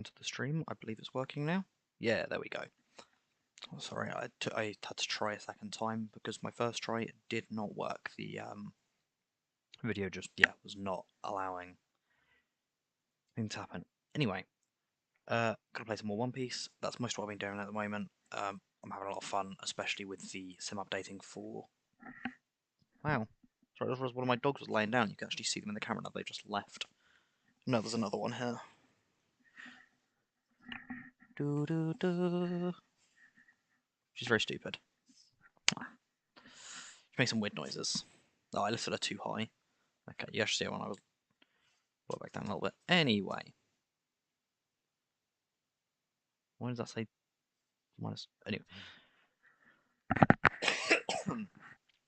into the stream. I believe it's working now. Yeah, there we go. Oh, sorry, I had to try a second time because my first try did not work. The video just was not allowing things to happen. Anyway, gonna play some more One Piece. That's most of what I've been doing at the moment. I'm having a lot of fun, especially with the sim updating for. Wow, sorry, one of my dogs was laying down. You can actually see them in the camera now. They just left. No, there's another one here. Do do do. She's very stupid. She makes some weird noises. Oh, I lifted her too high. Okay, you actually see it when I was pull it back down a little bit. Anyway, why does that say minus? Anyway,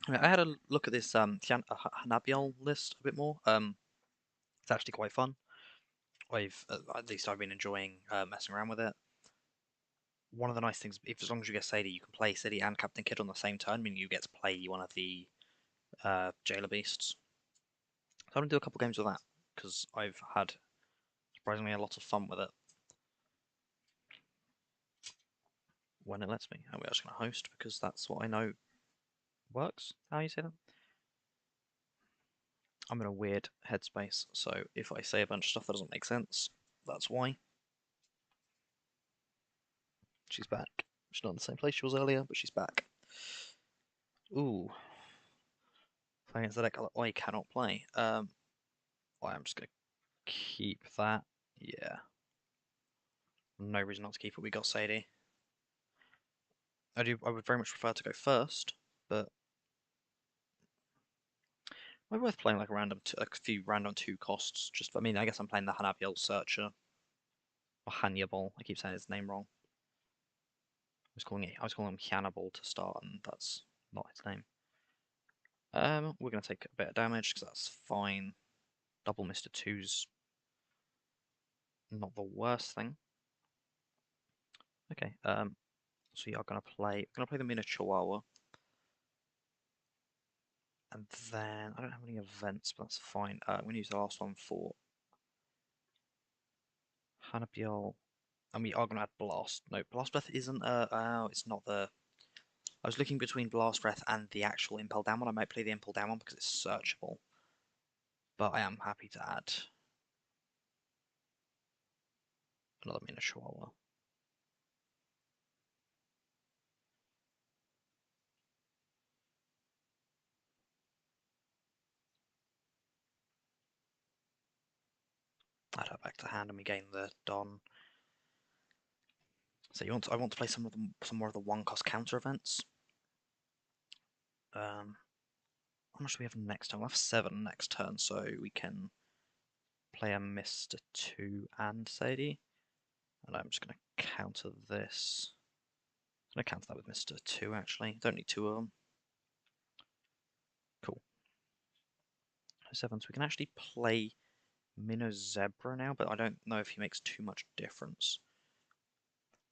I had a look at this Hanabial list a bit more. It's actually quite fun. At least I've been enjoying messing around with it. One of the nice things, as long as you get Sadie, you can play Sadie and Captain Kidd on the same turn, meaning you get to play one of the Jailer Beasts. So I'm gonna do a couple games with that because I've had surprisingly a lot of fun with it when it lets me. And we're just gonna host because that's what I know works. How you say that? I'm in a weird headspace, so if I say a bunch of stuff that doesn't make sense, that's why. She's back. She's not in the same place she was earlier, but she's back. Ooh. Playing against the deck I cannot play. I'm just going to keep that. Yeah. No reason not to keep it. We got Sadie. I would very much prefer to go first, but might be worth playing like a few random 2 costs. I mean, I guess I'm playing the Hanabiel Searcher. Or Hannibal. I keep saying his name wrong. I was calling him Hannibal to start, and that's not his name. We're going to take a bit of damage because that's fine. Double Mr. 2's not the worst thing. Okay, so you are going to play the Mina Chihuahua. And then, I don't have any events, but that's fine. I'm going to use the last one for Hanabiel. And we are going to add Blast. No, Blast Breath isn't, oh, it's not the... I was looking between Blast Breath and the actual Impel Down one. I might play the Impel Down one because it's searchable. But I am happy to add another Mina Chihuahua. Add her back to hand and we gain the Don. So I want to play some more of the 1-cost counter events. How much do we have next turn? We'll have 7 next turn, so we can play a Mr. 2 and Sadie. And I'm just going to counter this. I'm going to counter that with Mr. 2 actually. Don't need 2 of them. Cool. 7, so we can actually play Minnow Zebra now, but I don't know if he makes too much difference.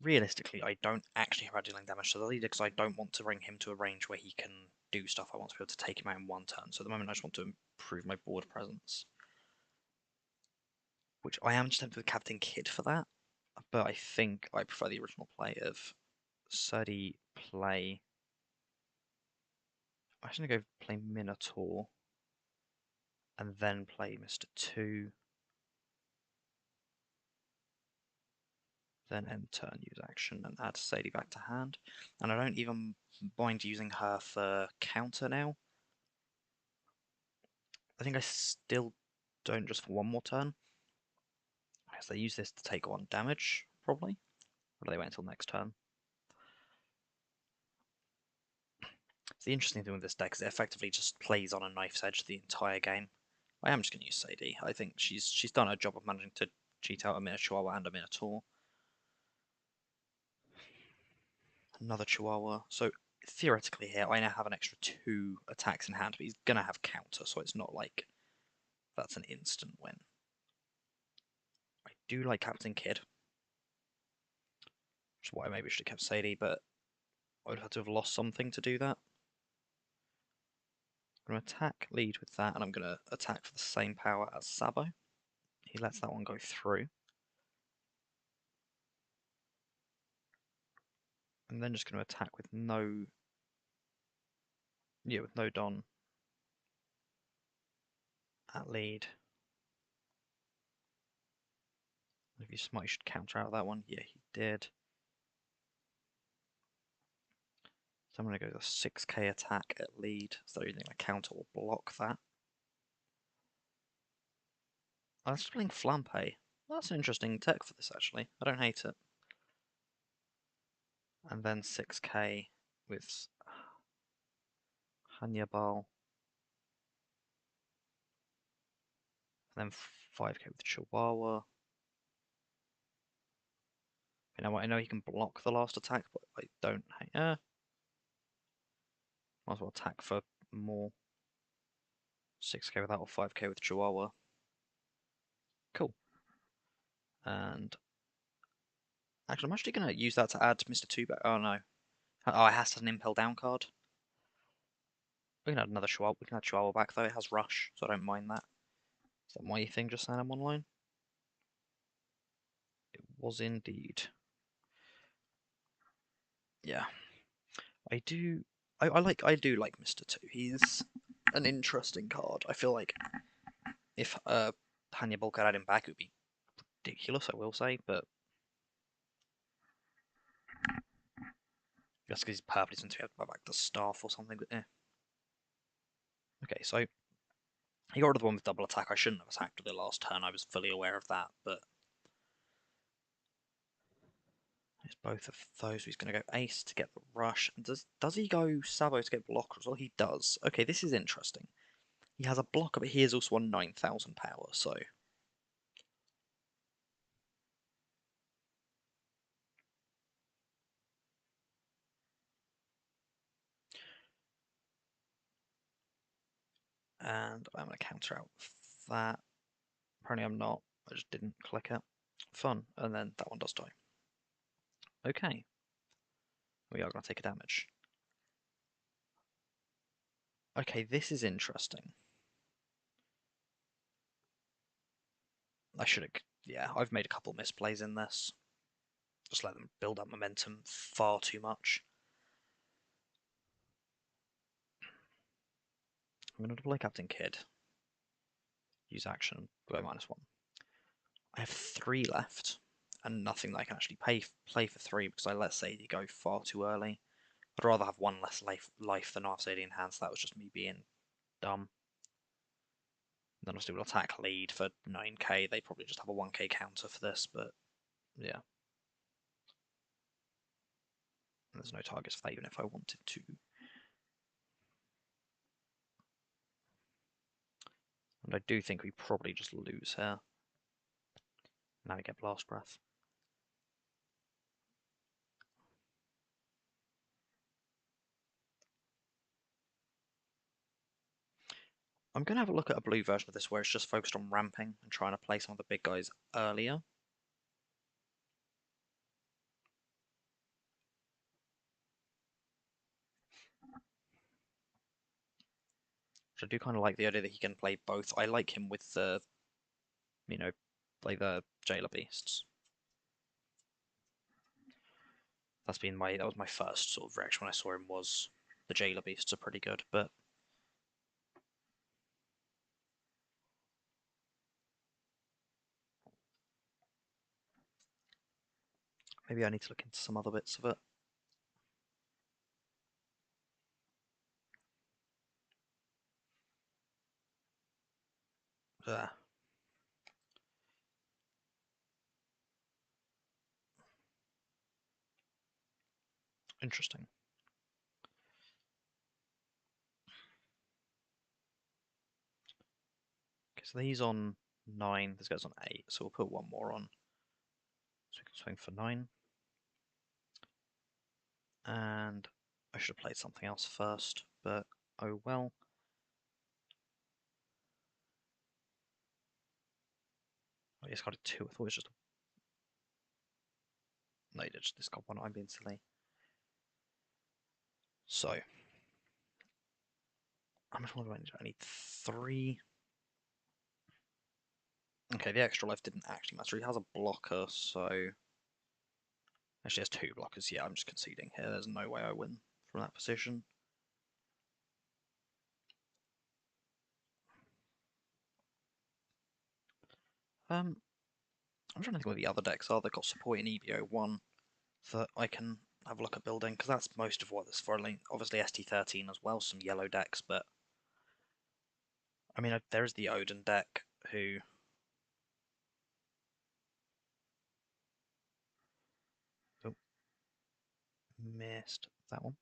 Realistically, I don't actually have dealing damage to the leader because I don't want to bring him to a range where he can do stuff. I want to be able to take him out in 1 turn. So at the moment I just want to improve my board presence. Which I am just tempted with Captain Kidd for that. But I think I prefer the original play of Sadie play... I'm actually going to go play Minotaur. And then play Mr. 2. Then end turn, use action, and add Sadie back to hand. And I don't even mind using her for counter now. I think I still don't just for 1 more turn. I guess they use this to take 1 damage, probably. Or do they wait until next turn? It's the interesting thing with this deck is it effectively just plays on a knife's edge the entire game. I am just going to use Sadie. I think she's done her job of managing to cheat out a Minotaur and a Minotaur. Another Chihuahua. So theoretically here, I now have an extra 2 attacks in hand, but he's going to have counter, so it's not like that's an instant win. I do like Captain Kidd, which is why I maybe should have kept Sadie, but I would have had to have lost something to do that. I'm going to attack lead with that, and I'm going to attack for the same power as Sabo. He lets that one go through. I'm then just going to attack with no... Yeah, with no Don at lead. If you smite, you should counter out that one. Yeah, he did. So I'm going to go with a 6k attack at lead, so you're going to counter or block that. I'm just playing Flampe. That's an interesting tech for this, actually. I don't hate it. And then 6k with Hannibal. And then 5k with Chihuahua. You know what? I know he can block the last attack, but I don't hate. Might as well attack for more. 6k with that or 5k with Chihuahua. Cool. And actually, I'm actually going to use that to add Mr. Two back. Oh no. Oh, it has an Impel Down card. We can add another Chihuahua. We can add Chihuahua back though. It has Rush, so I don't mind that. Is that my thing? Just saying I'm online. It was indeed. Yeah, I do. I do like Mr. Two. He's an interesting card. I feel like if Hannibal could add him back, it would be ridiculous. I will say, but just because he's purple, since we have to buy back the staff or something. But yeah. Okay, so he got rid of the one with double attack. I shouldn't have attacked with it last turn. I was fully aware of that, but it's both of those. He's going to go Ace to get the rush. Does he go Sabo to get blocker as well? He does. Okay, this is interesting. He has a blocker, but he is also on 9,000 power, so... And I'm going to counter out that. Apparently I'm not. I just didn't click it. Fun. And then that one does die. Okay. We are going to take a damage. Okay, this is interesting. I should have... Yeah, I've made a couple misplays in this. Just let them build up momentum far too much. I'm going to play Captain Kidd. Use action, go -1. I have 3 left, and nothing that I can actually play for 3 because I let Sadie go far too early. I'd rather have 1 less life than have Sadie in hand, so that was just me being dumb. Then obviously we'll attack lead for 9k. They probably just have a 1k counter for this, but yeah. There's no targets for that, even if I wanted to. And I do think we probably just lose here. Now we get Blast Breath. I'm going to have a look at a blue version of this where it's just focused on ramping and trying to play some of the big guys earlier. Which I do kind of like the idea that he can play both. I like him with the, you know, like the Jailer Beasts. That was my first sort of reaction when I saw him, was the Jailer Beasts are pretty good, but maybe I need to look into some other bits of it. Interesting. Okay, so he's on 9, this guy's on 8, so we'll put 1 more on. So we can swing for 9. And I should have played something else first, but oh well. Oh, he's got a 2, I thought it was just a... No, he did just discard 1, I'm being silly. So, how much more do I need? I need 3. Okay, the extra life didn't actually matter. He has a blocker, so Actually, there's two blockers. Yeah, I'm just conceding here. There's no way I win from that position. I'm trying to think what the other decks are. They've got support in EB01 that I can have a look at building, because that's most of what this for. Obviously ST13 as well, some yellow decks, but I mean, there is the Odin deck, who... Oh, missed that one.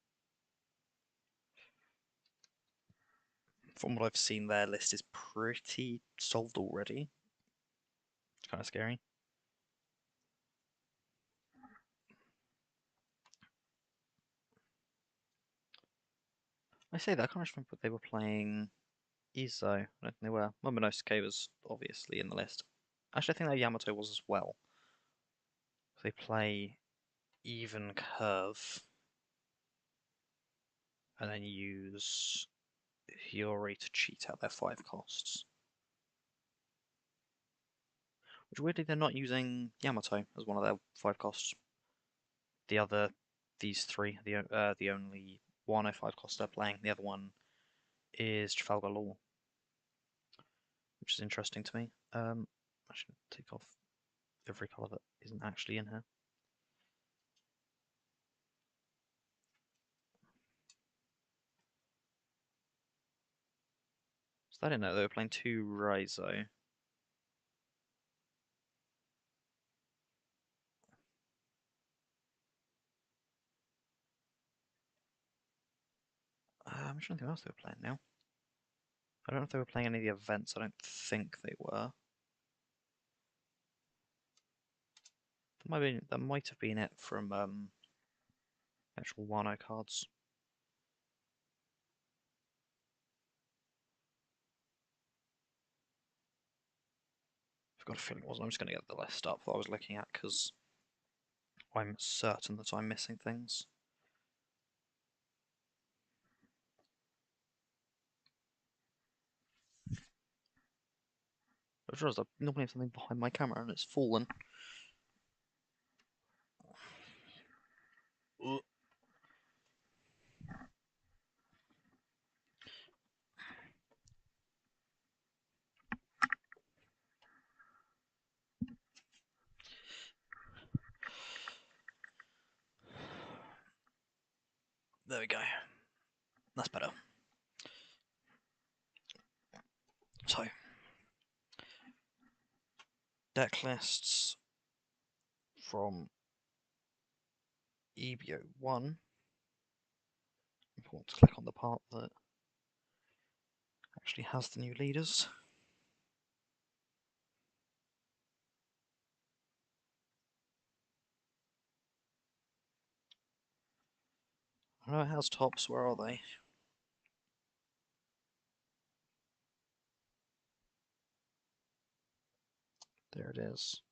From what I've seen, their list is pretty solved already. It's kind of scary. I say that, I can't remember if they were playing Izo. I don't think they were. Momonosuke was obviously in the list. Actually, I think that Yamato was as well. They play even curve and then use Hiyori to cheat out their 5 costs. Which weirdly they're not using Yamato as one of their 5 costs. These three, the only one of 5 costs they're playing. The other one is Trafalgar Law, which is interesting to me. I should take off every colour that isn't actually in here. So I didn't know they were playing 2 Raizo. I'm trying to think what else they were playing now. I don't know if they were playing any of the events. I don't think they were. That might have been it from actual Wano cards. I've got a feeling it wasn't. I'm just going to get the list up that I was looking at, because I'm certain that I'm missing things. I just realised I normally have something behind my camera and it's fallen. There we go. That's better. So, deck lists from EB01. Important to click on the part that actually has the new leaders. I know it has tops. Where are they? There it is.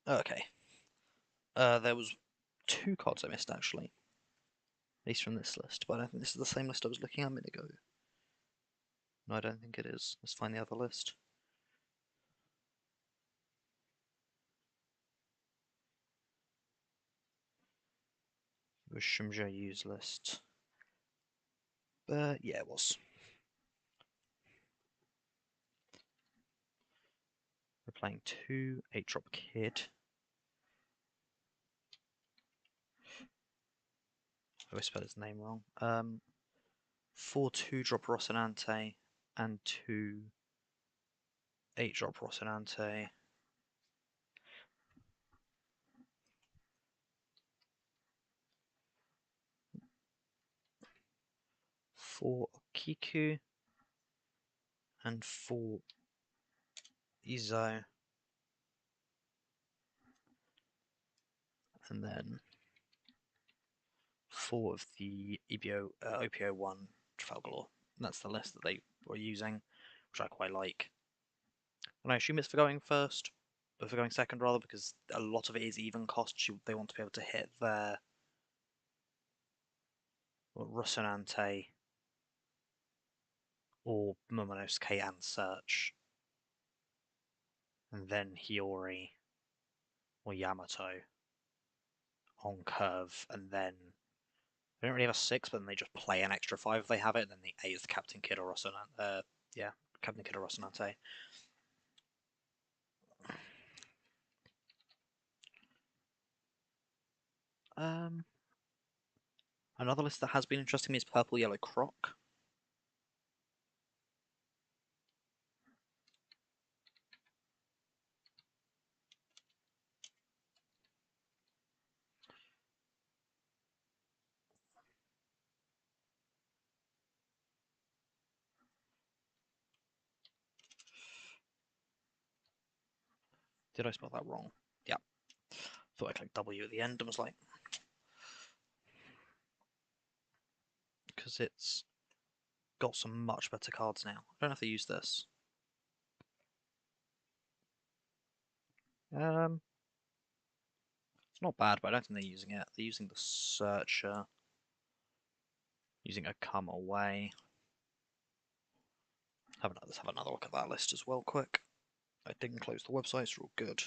Okay. There was 2 cards I missed, actually. At least from this list, but I don't think this is the same list I was looking at a minute ago. No, I don't think it is. Let's find the other list. It was Shumja Yu's list. But yeah, it was. We're playing 2 8-drop Kid. I always spelled his name wrong. 4 2-drop Rocinante and 2 8-drop Rocinante. 4 Kiku and 4 Izo. And then 4 of the OPO1 Trafalgar Law. That's the list that they were using, which I quite like. And I assume it's for going first, but for going second rather, because a lot of it is even cost. They want to be able to hit their Rocinante or Momonosuke and Search. and then Hiyori or Yamato on curve, and then they don't really have a 6, but then they just play an extra 5 if they have it, and then the 8 is the Captain Kid or Rocinante. Yeah, Captain Kid or Rocinante. Another list that has been interesting to me is Purple Yellow Croc. Did I spell that wrong? Yeah. Thought I clicked W at the end and was like, because it's got some much better cards now. I don't have to use this. It's not bad, but I don't think they're using it. They're using the Searcher, using a Come Away. Let's have another look at that list as well, quick. I didn't close the website, so all good.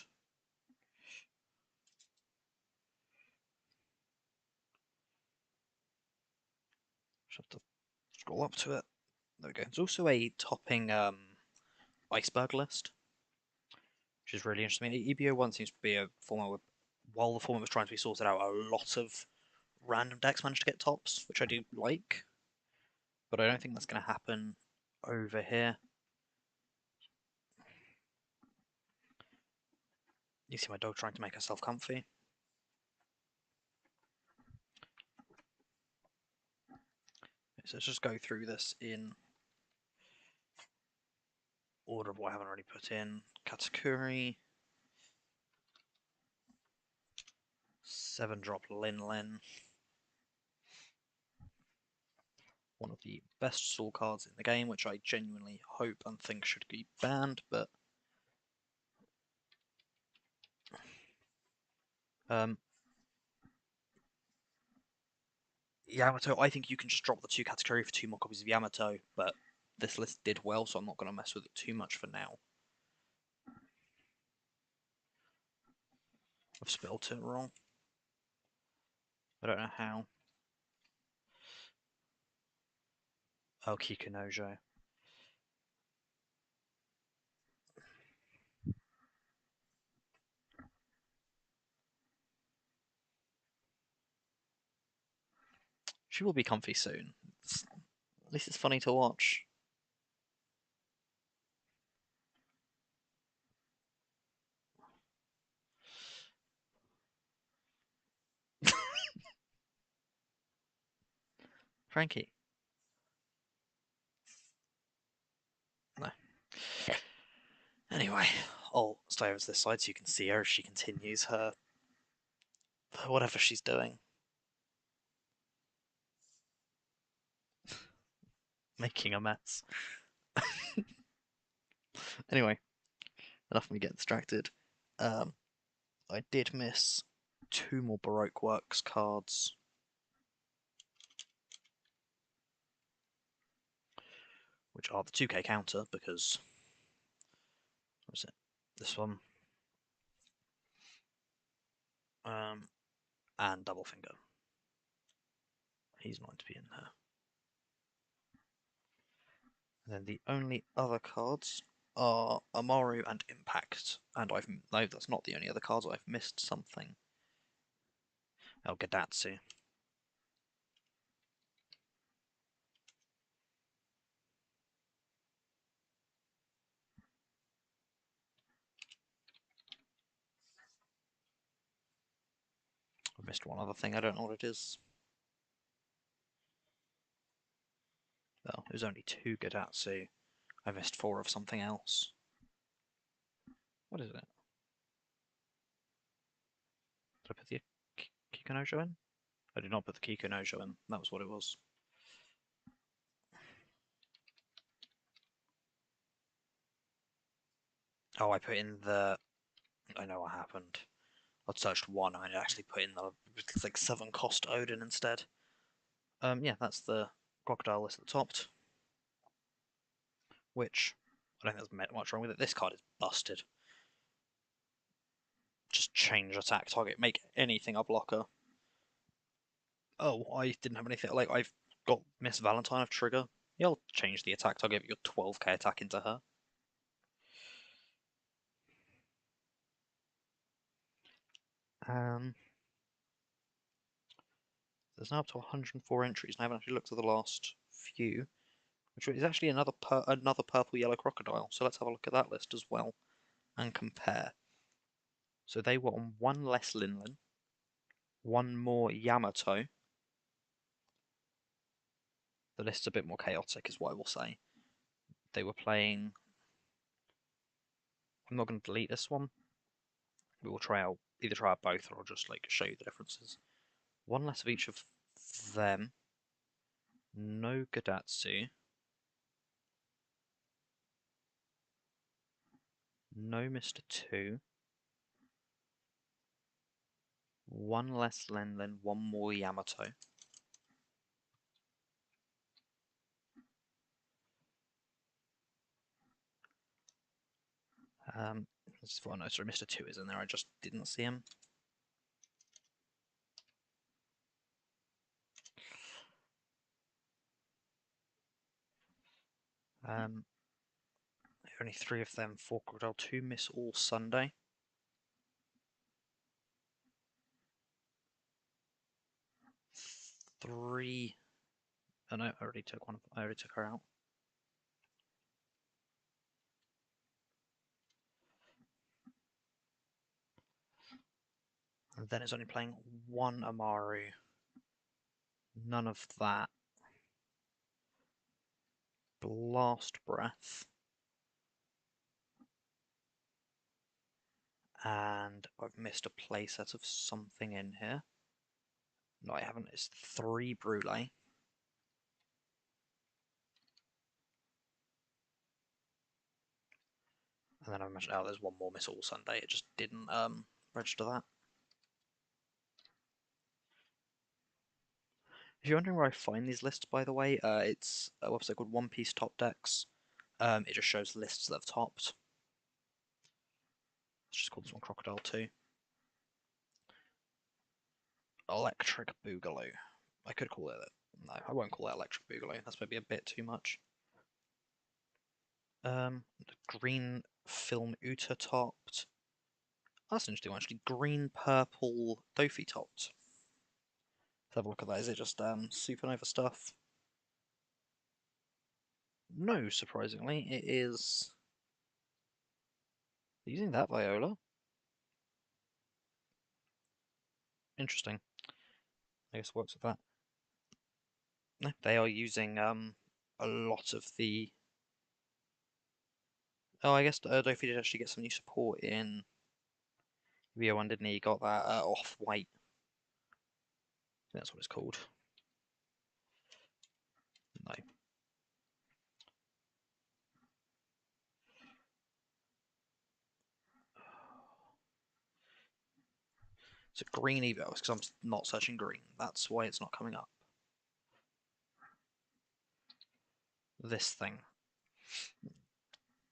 Just have to scroll up to it. There we go. There's also a topping iceberg list, which is really interesting. EB01 seems to be a format where, while the format was trying to be sorted out, a lot of random decks managed to get tops, which I do like. But I don't think that's going to happen over here. You see my dog trying to make herself comfy. So let's just go through this in order of what I haven't already put in. Katakuri, 7-drop Lin Lin. One of the best soul cards in the game, which I genuinely hope and think should be banned, but Yamato, I think you can just drop the 2 Katakuri for 2 more copies of Yamato, but this list did well, so I'm not going to mess with it too much for now. I've spelled it wrong. I don't know how. Oh, Kikunojo. She will be comfy soon. At least it's funny to watch. Frankie. No. Anyway, I'll stay over to this side so you can see her as she continues her whatever she's doing. Making a mess. Anyway, enough of me getting distracted. I did miss 2 more Baroque Works cards. Which are the 2K counter, because... what is it? This one. And Double Finger. He's not to be in there. And then the only other cards are Amaru and Impact. And no, that's not the only other cards. I've missed something. Oh, Gadatsu. I've missed one other thing. I don't know what it is. Well, it was only 2 Gadatsu. I missed 4 of something else. What is it? Did I put the Kikunojo in? I did not put the Kikunojo in. That was what it was. Oh, I put in the... I know what happened. I'd searched 1 and I actually put in the... it's like 7 cost Odin instead. Yeah, that's the Crocodile list at the top. Which, I don't think there's much wrong with it. This card is busted. just change attack target, make anything a blocker. Oh, I didn't have anything. Like, I've got Miss Valentine of Trigger. Yeah, I'll change the attack target of your 12k attack into her. There's now up to 104 entries, and I haven't actually looked at the last few, which is actually another purple yellow crocodile. So let's have a look at that list as well and compare. So they were on one less Linlin, one more Yamato. The list's a bit more chaotic, is what I will say. They were playing. I'm not going to delete this one. We will either try out both, or I'll just like show you the differences. One less of each of them. No Gadatsu. No Mr. 2. One less Lenlin, one more Yamato. Oh no, sorry, Mr. 2 is in there, I just didn't see him. Only 3 of them, 4 Crocodile, 2 Miss All Sunday. Three. Oh no, I already took one. I already took her out. And then it's only playing 1 Amaru. None of that. Blast Breath. And I've missed a playset of something in here. No, I haven't. It's 3 Brule. And then I imagine, oh, there's one more Miss All Sunday. It just didn't register that. If you're wondering where I find these lists, by the way, it's a website called One Piece Top Decks. It just shows lists that have topped. Let's just call this one Crocodile 2. Electric Boogaloo. I could call it that. No, I won't call it Electric Boogaloo. That's maybe a bit too much. Green Film Uta topped. That's interesting one, actually. Green Purple Dofi topped. Let's have a look at that. Is it just Supernova stuff? No, surprisingly. It is using that Viola. Interesting. I guess works with that. No, they are using a lot of the. Oh, I guess Dofi did actually get some new support in EB01, didn't he? He got that off-white. That's what it's called. No. It's a green Evo, because I'm not searching green. That's why it's not coming up. This thing.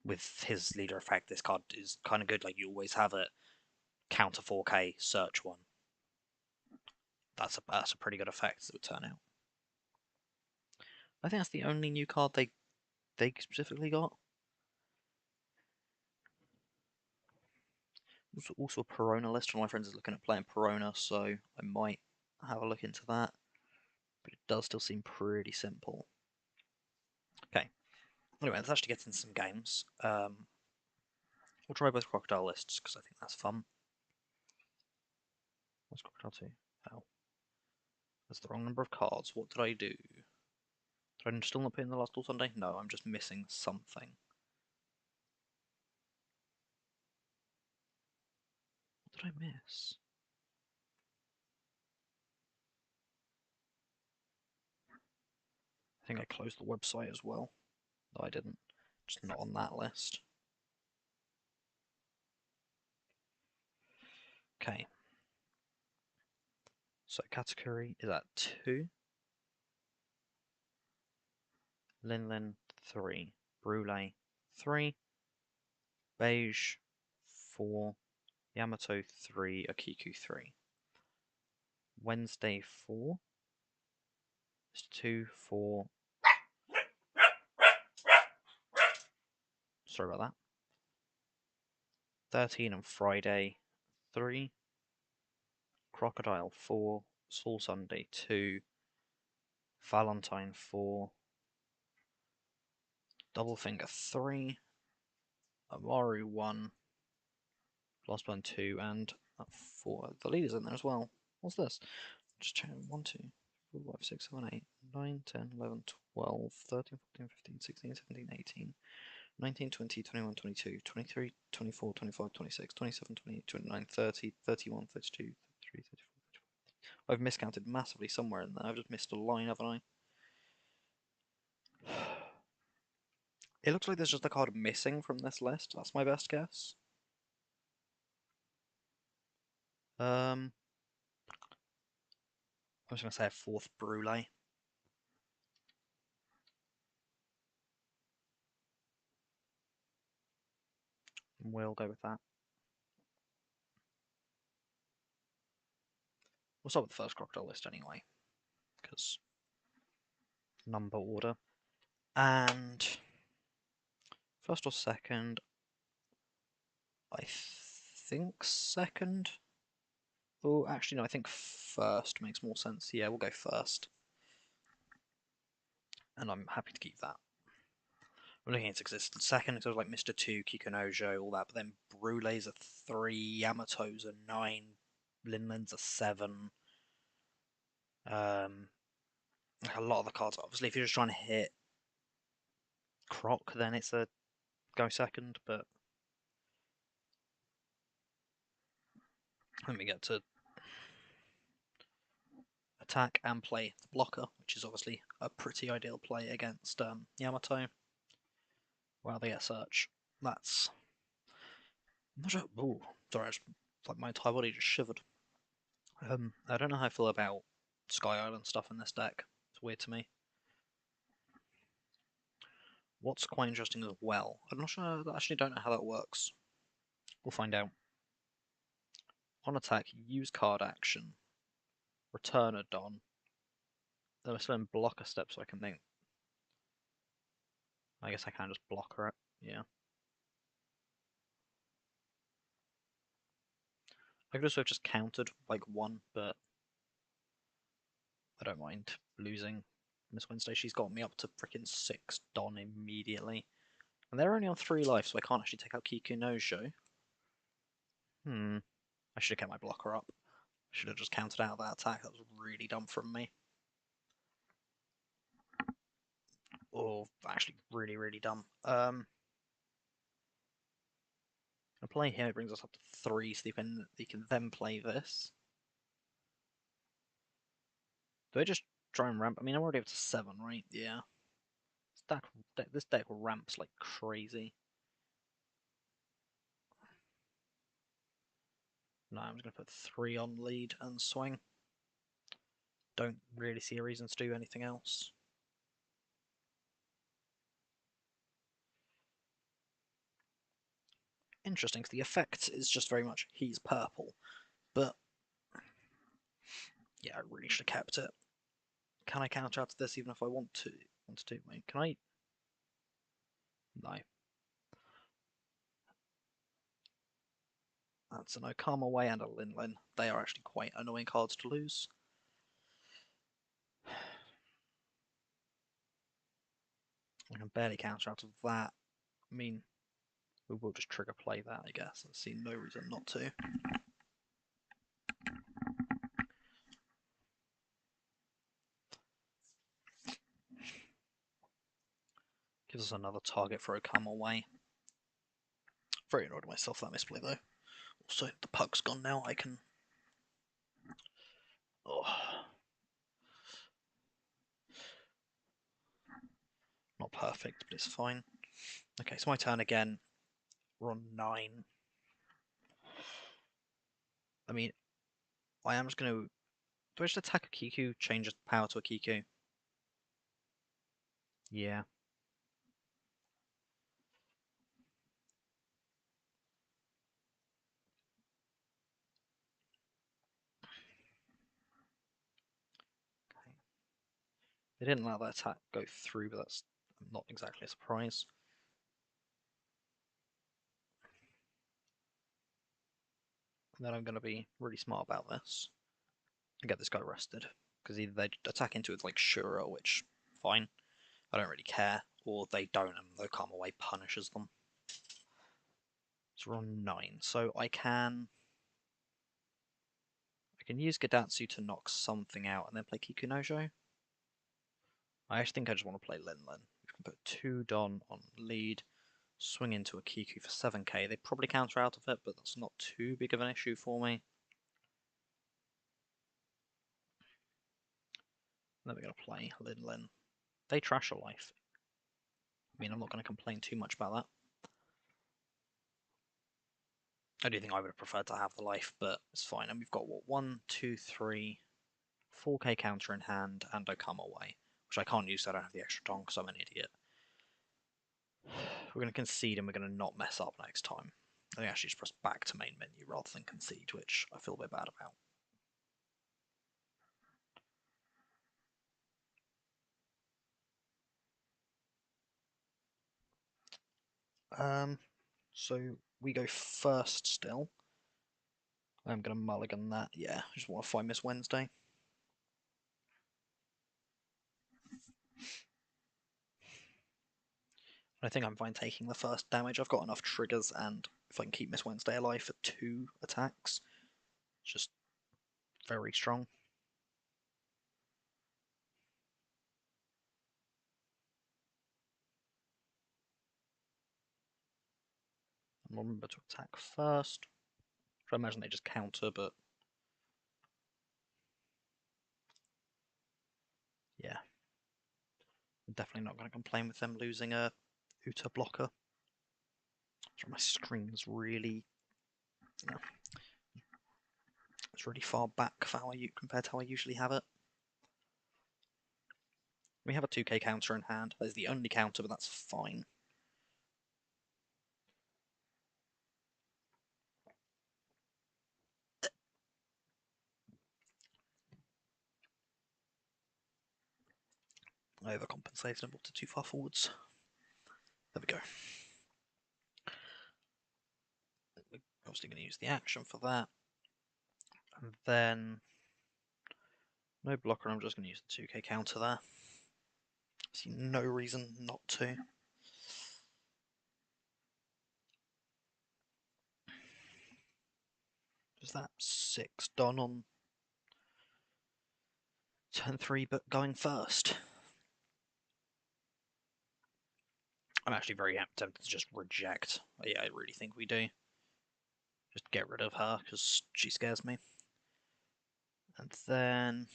With his leader effect, this card is kind of good. Like, you always have it. Counter 4K, search one. That's a pretty good effect, it would turn out. I think that's the only new card they specifically got. There's also a Perona list. One of my friends is looking at playing Perona, so I might have a look into that. But it does still seem pretty simple. Okay. Anyway, let's actually get into some games. We'll try both Crocodile lists, because I think that's fun. What's Crocodile 2? Oh. That's the wrong number of cards. What did I do? Did I still not put in the last All Sunday? No, I'm just missing something. What did I miss? I think I closed the website as well. No, I didn't. Just not on that list. Okay. So Katakuri is at 2. Linlin 3. Brule 3. Beige 4. Yamato 3, Akiku 3. Wednesday 4. It's 2, 4. Sorry about that. 13 on Friday 3. Crocodile 4. Soul Sunday 2. Valentine 4. Double Finger 3. Amaru 1. Last one 2 and 4. The leader's in there as well. What's this? Just check 1, 2, 4, 5, 6, 7, 8, 9, 10, 11, 12, 13, 14, 15, 16, 17, 18, 19, 20, 21, 22, 23, 24, 25, 26, 27, 28, 29, 30, 31, 32, 33, 34, 35. I've miscounted massively somewhere in there. I've just missed a line, haven't I? It looks like there's just a card missing from this list. That's my best guess. I'm just going to say a 4th Brule. We'll go with that. We'll start with the first Crocodile list anyway, because number order. And first or second? I think second. Oh, actually, no, I think first makes more sense. Yeah, we'll go first. And I'm happy to keep that. I'm looking at its existence. Second, it was like Mr. 2, Kikunojo, all that, but then Brule's a 3, Yamato's a 9, Linlen's a 7. A lot of the cards, obviously, if you're just trying to hit Croc, then it's a go second, but let me get to attack and play the blocker, which is obviously a pretty ideal play against Yamato. Wow, they get search. That's... I'm not sure... Ooh, sorry, like my entire body just shivered. I don't know how I feel about Sky Island stuff in this deck. It's weird to me. What's quite interesting as well, I'm not sure, I actually don't know how that works. We'll find out. On attack, use card action. Return a Don. Then I spend blocker step so I can think. I guess I can just block her. Yeah. I could also have just countered like 1, but I don't mind losing Miss Wednesday. She's got me up to freaking 6 Don immediately. And they're only on 3 life, so I can't actually take out Kikunojo. I should have kept my blocker up. I should have just countered out that attack. That was really dumb from me. Oh, actually really, really dumb. I play him, it brings us up to 3, so they can then play this. Do I just try and ramp? I mean, I'm already up to 7, right? Yeah. This deck ramps like crazy. No, I'm just going to put 3 on lead and swing. Don't really see a reason to do anything else. Interesting, because the effect is just very much he's purple. But, yeah, I really should have kept it. Can I counter out to this even if I want to? Wait, can I? No. That's an Okama Way and a Linlin. They are actually quite annoying cards to lose. I can barely counter out of that. I mean, we will just trigger play that, I guess. I see no reason not to. Gives us another target for Okama Way. Very annoyed at myself for that misplay though. Also, the pug's gone now. I can... Oh. Not perfect, but it's fine. Okay, it's my turn again. We're on 9. I mean, I am just going to... Do I just attack a Kiku, change the power to a Kiku? Yeah. They didn't let that attack go through, but that's not exactly a surprise. And then I'm going to be really smart about this and get this guy rested. Because either they attack into it with like Shura, which, fine, I don't really care, or they don't and the Calm Away punishes them. So we're on 9, so I can use Gadatsu to knock something out and then play Kikunojo. I actually think I just want to play Lin Lin. We can put 2 Don on lead, swing into a Kiku for 7k. They probably counter out of it, but that's not too big of an issue for me. Then we're going to play Lin Lin. They trash a life. I mean, I'm not going to complain too much about that. I do think I would have preferred to have the life, but it's fine. And we've got, what, 1, 2, 3, 4k counter in hand, and I come away, which I can't use so I don't have the extra Don because I'm an idiot. We're going to concede and we're going to not mess up next time. I think I actually just press back to main menu rather than concede, which I feel a bit bad about. So we go first still. I'm going to mulligan that. Yeah, I just want to fight Miss Wednesday. I think I'm fine taking the first damage. I've got enough triggers, and if I can keep Miss Wednesday alive for 2 attacks, it's just very strong. And remember to attack first. I imagine they just counter, but yeah. I'm definitely not going to complain with them losing a Uta blocker. So my screen's really... It's really far back for compared to how I usually have it. We have a 2k counter in hand. That is the only counter, but that's fine. I overcompensated and walked it too far forwards. There we go. We're obviously going to use the action for that. And then... no blocker, I'm just going to use the 2k counter there. I see no reason not to. Is that 6 done on turn 3, but going first? I'm actually very tempted to just reject. Yeah, I really think we do. Just get rid of her, because she scares me. And then...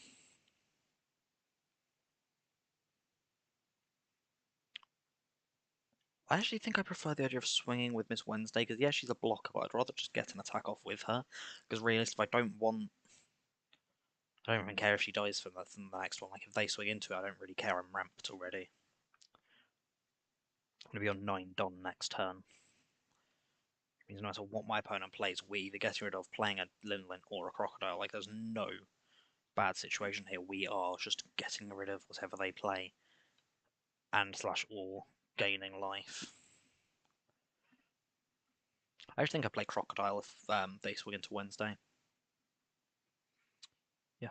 I actually think I prefer the idea of swinging with Miss Wednesday, because yeah, she's a blocker, but I'd rather just get an attack off with her. Because realistically, I don't even care if she dies from the next one. Like, if they swing into it, I don't really care. I'm ramped already. I'm going to be on 9 Don next turn. It means no matter what my opponent plays, we either get rid of playing a Lin Lin or a Crocodile. Like, there's no bad situation here. We are just getting rid of whatever they play. And / or gaining life. I just think I play Crocodile if they swing into Wednesday. Yeah.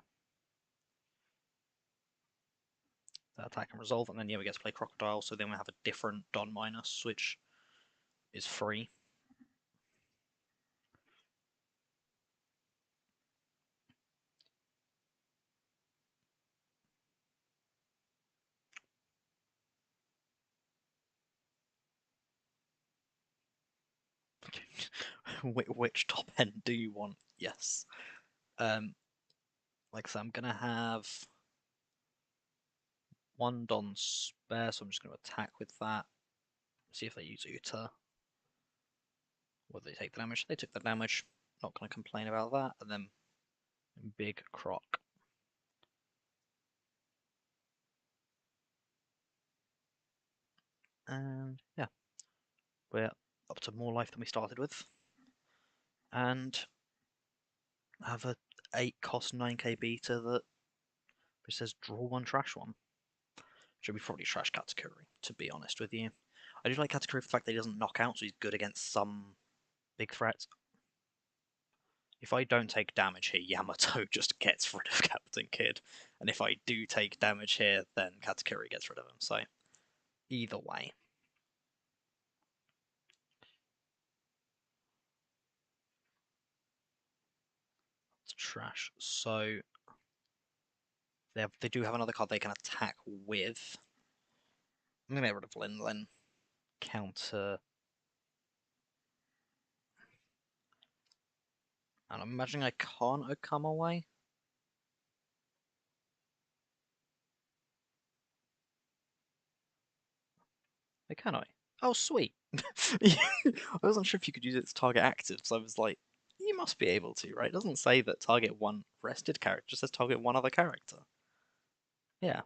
That attack and resolve, and then yeah, we get to play Crocodile, so then we have a different Don minus, which is free. Which top end do you want? Yes. Like I said, I'm gonna have 1 Don spare, so I'm just gonna attack with that. See if they use Uta. Whether they take the damage. They took the damage. Not gonna complain about that. And then big Croc. And yeah, we're up to more life than we started with. And have a 8 cost 9k beta that says draw 1 trash one. Should be probably trash Katakuri, to be honest with you. I do like Katakuri for the fact that he doesn't knock out, so he's good against some big threats. If I don't take damage here, Yamato just gets rid of Captain Kid. And if I do take damage here, then Katakuri gets rid of him. So, either way. It's trash. So, they do have another card they can attack with. I'm going to get rid of Lin. Counter. And I'm imagining I can't come away. Can I? Oh, sweet. I wasn't sure if you could use its target active, so I was like, you must be able to, right? It doesn't say that target one rested character, it just says target one other character. Yeah.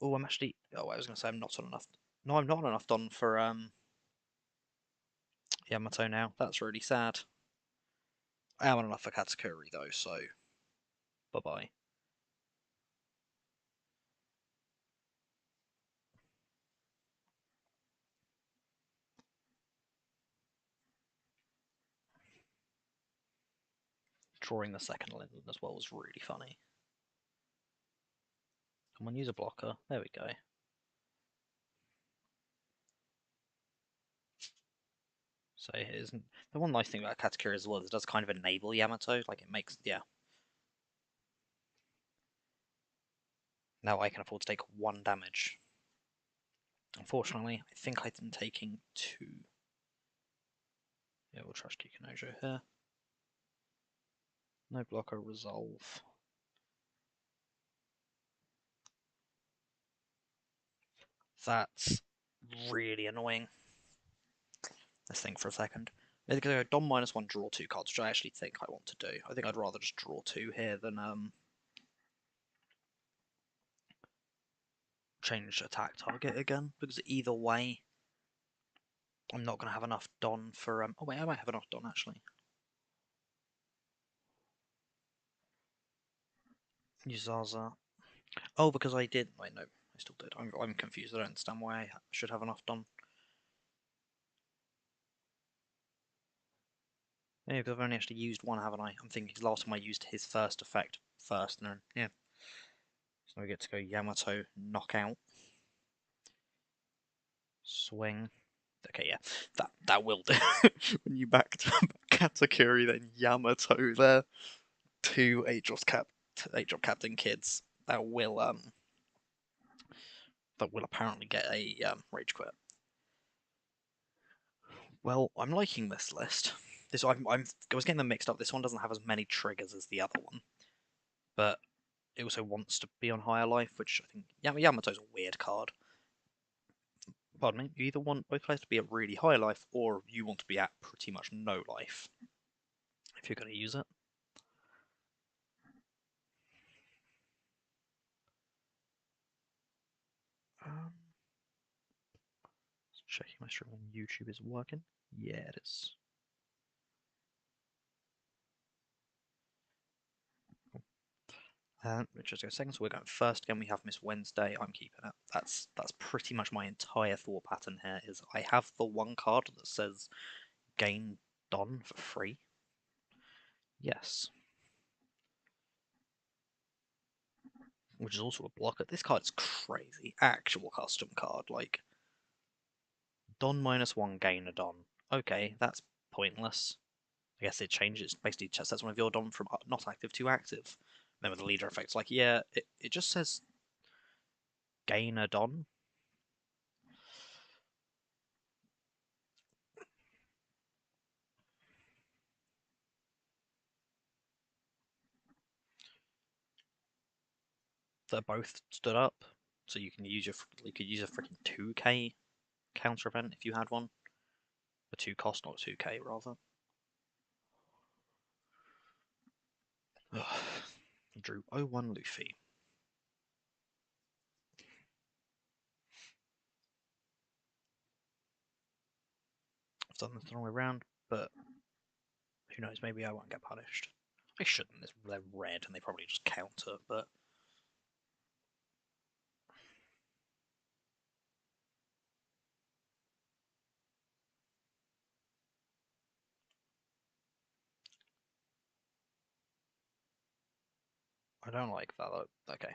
Oh, I'm actually. Oh, I was going to say I'm not on enough. No, I'm not on enough done for Yamato now. That's really sad. I am on enough for Katakuri though, so bye bye. Drawing the second Linden as well was really funny. Come on, use a blocker. There we go. So here's the one nice thing about Katakuri as well is it does kind of enable Yamato. Like it makes Now I can afford to take 1 damage. Unfortunately, I think I'm taking 2. Yeah, we'll trash Kikinojo here. No blocker, resolve. That's really annoying. Let's think for a second. It's going to go Dom -1, draw 2 cards, which I actually think I want to do. I think I'd rather just draw 2 here than change attack target again, because either way, I'm not going to have enough Don for... Oh wait, I might have enough Don actually. Yuzaza. Oh, because I did... Wait, no, I still did. I'm confused. I don't understand why I should have enough Don. Yeah, because I've only actually used 1, haven't I? I'm thinking last time I used his first effect first, and then, yeah. So we get to go Yamato, knockout, swing. Okay, yeah, that will do. When you back to Katakuri, then Yamato there, 2 8-drop Captain Kids. That will apparently get a rage quit. Well, I'm liking this list. I was getting them mixed up. This one doesn't have as many triggers as the other one, but it also wants to be on higher life, which I think Yamato's a weird card. Pardon me. You either want both players to be at really high life, or you want to be at pretty much no life if you're going to use it. Checking my stream on YouTube is working. Yeah, it is. Just go second, so we're going first again. We have Miss Wednesday. I'm keeping it. That's pretty much my entire thought pattern here. Is I have the one card that says gain Don for free. Yes. Which is also a blocker. This card's crazy. Actual custom card. Like, Don -1, gain a Don. Okay, that's pointless. I guess it changes. Basically, sets one of your Don from not active to active. Then with the leader effect, it's like, yeah, it just says gain a Don. They're both stood up, so you could use a freaking 2k counter event if you had one. A 2 cost, not 2k rather. Drew 01 Luffy. I've done this the wrong way around, but who knows, maybe I won't get punished. I shouldn't, they're red and they probably just counter, but I don't like that. Okay.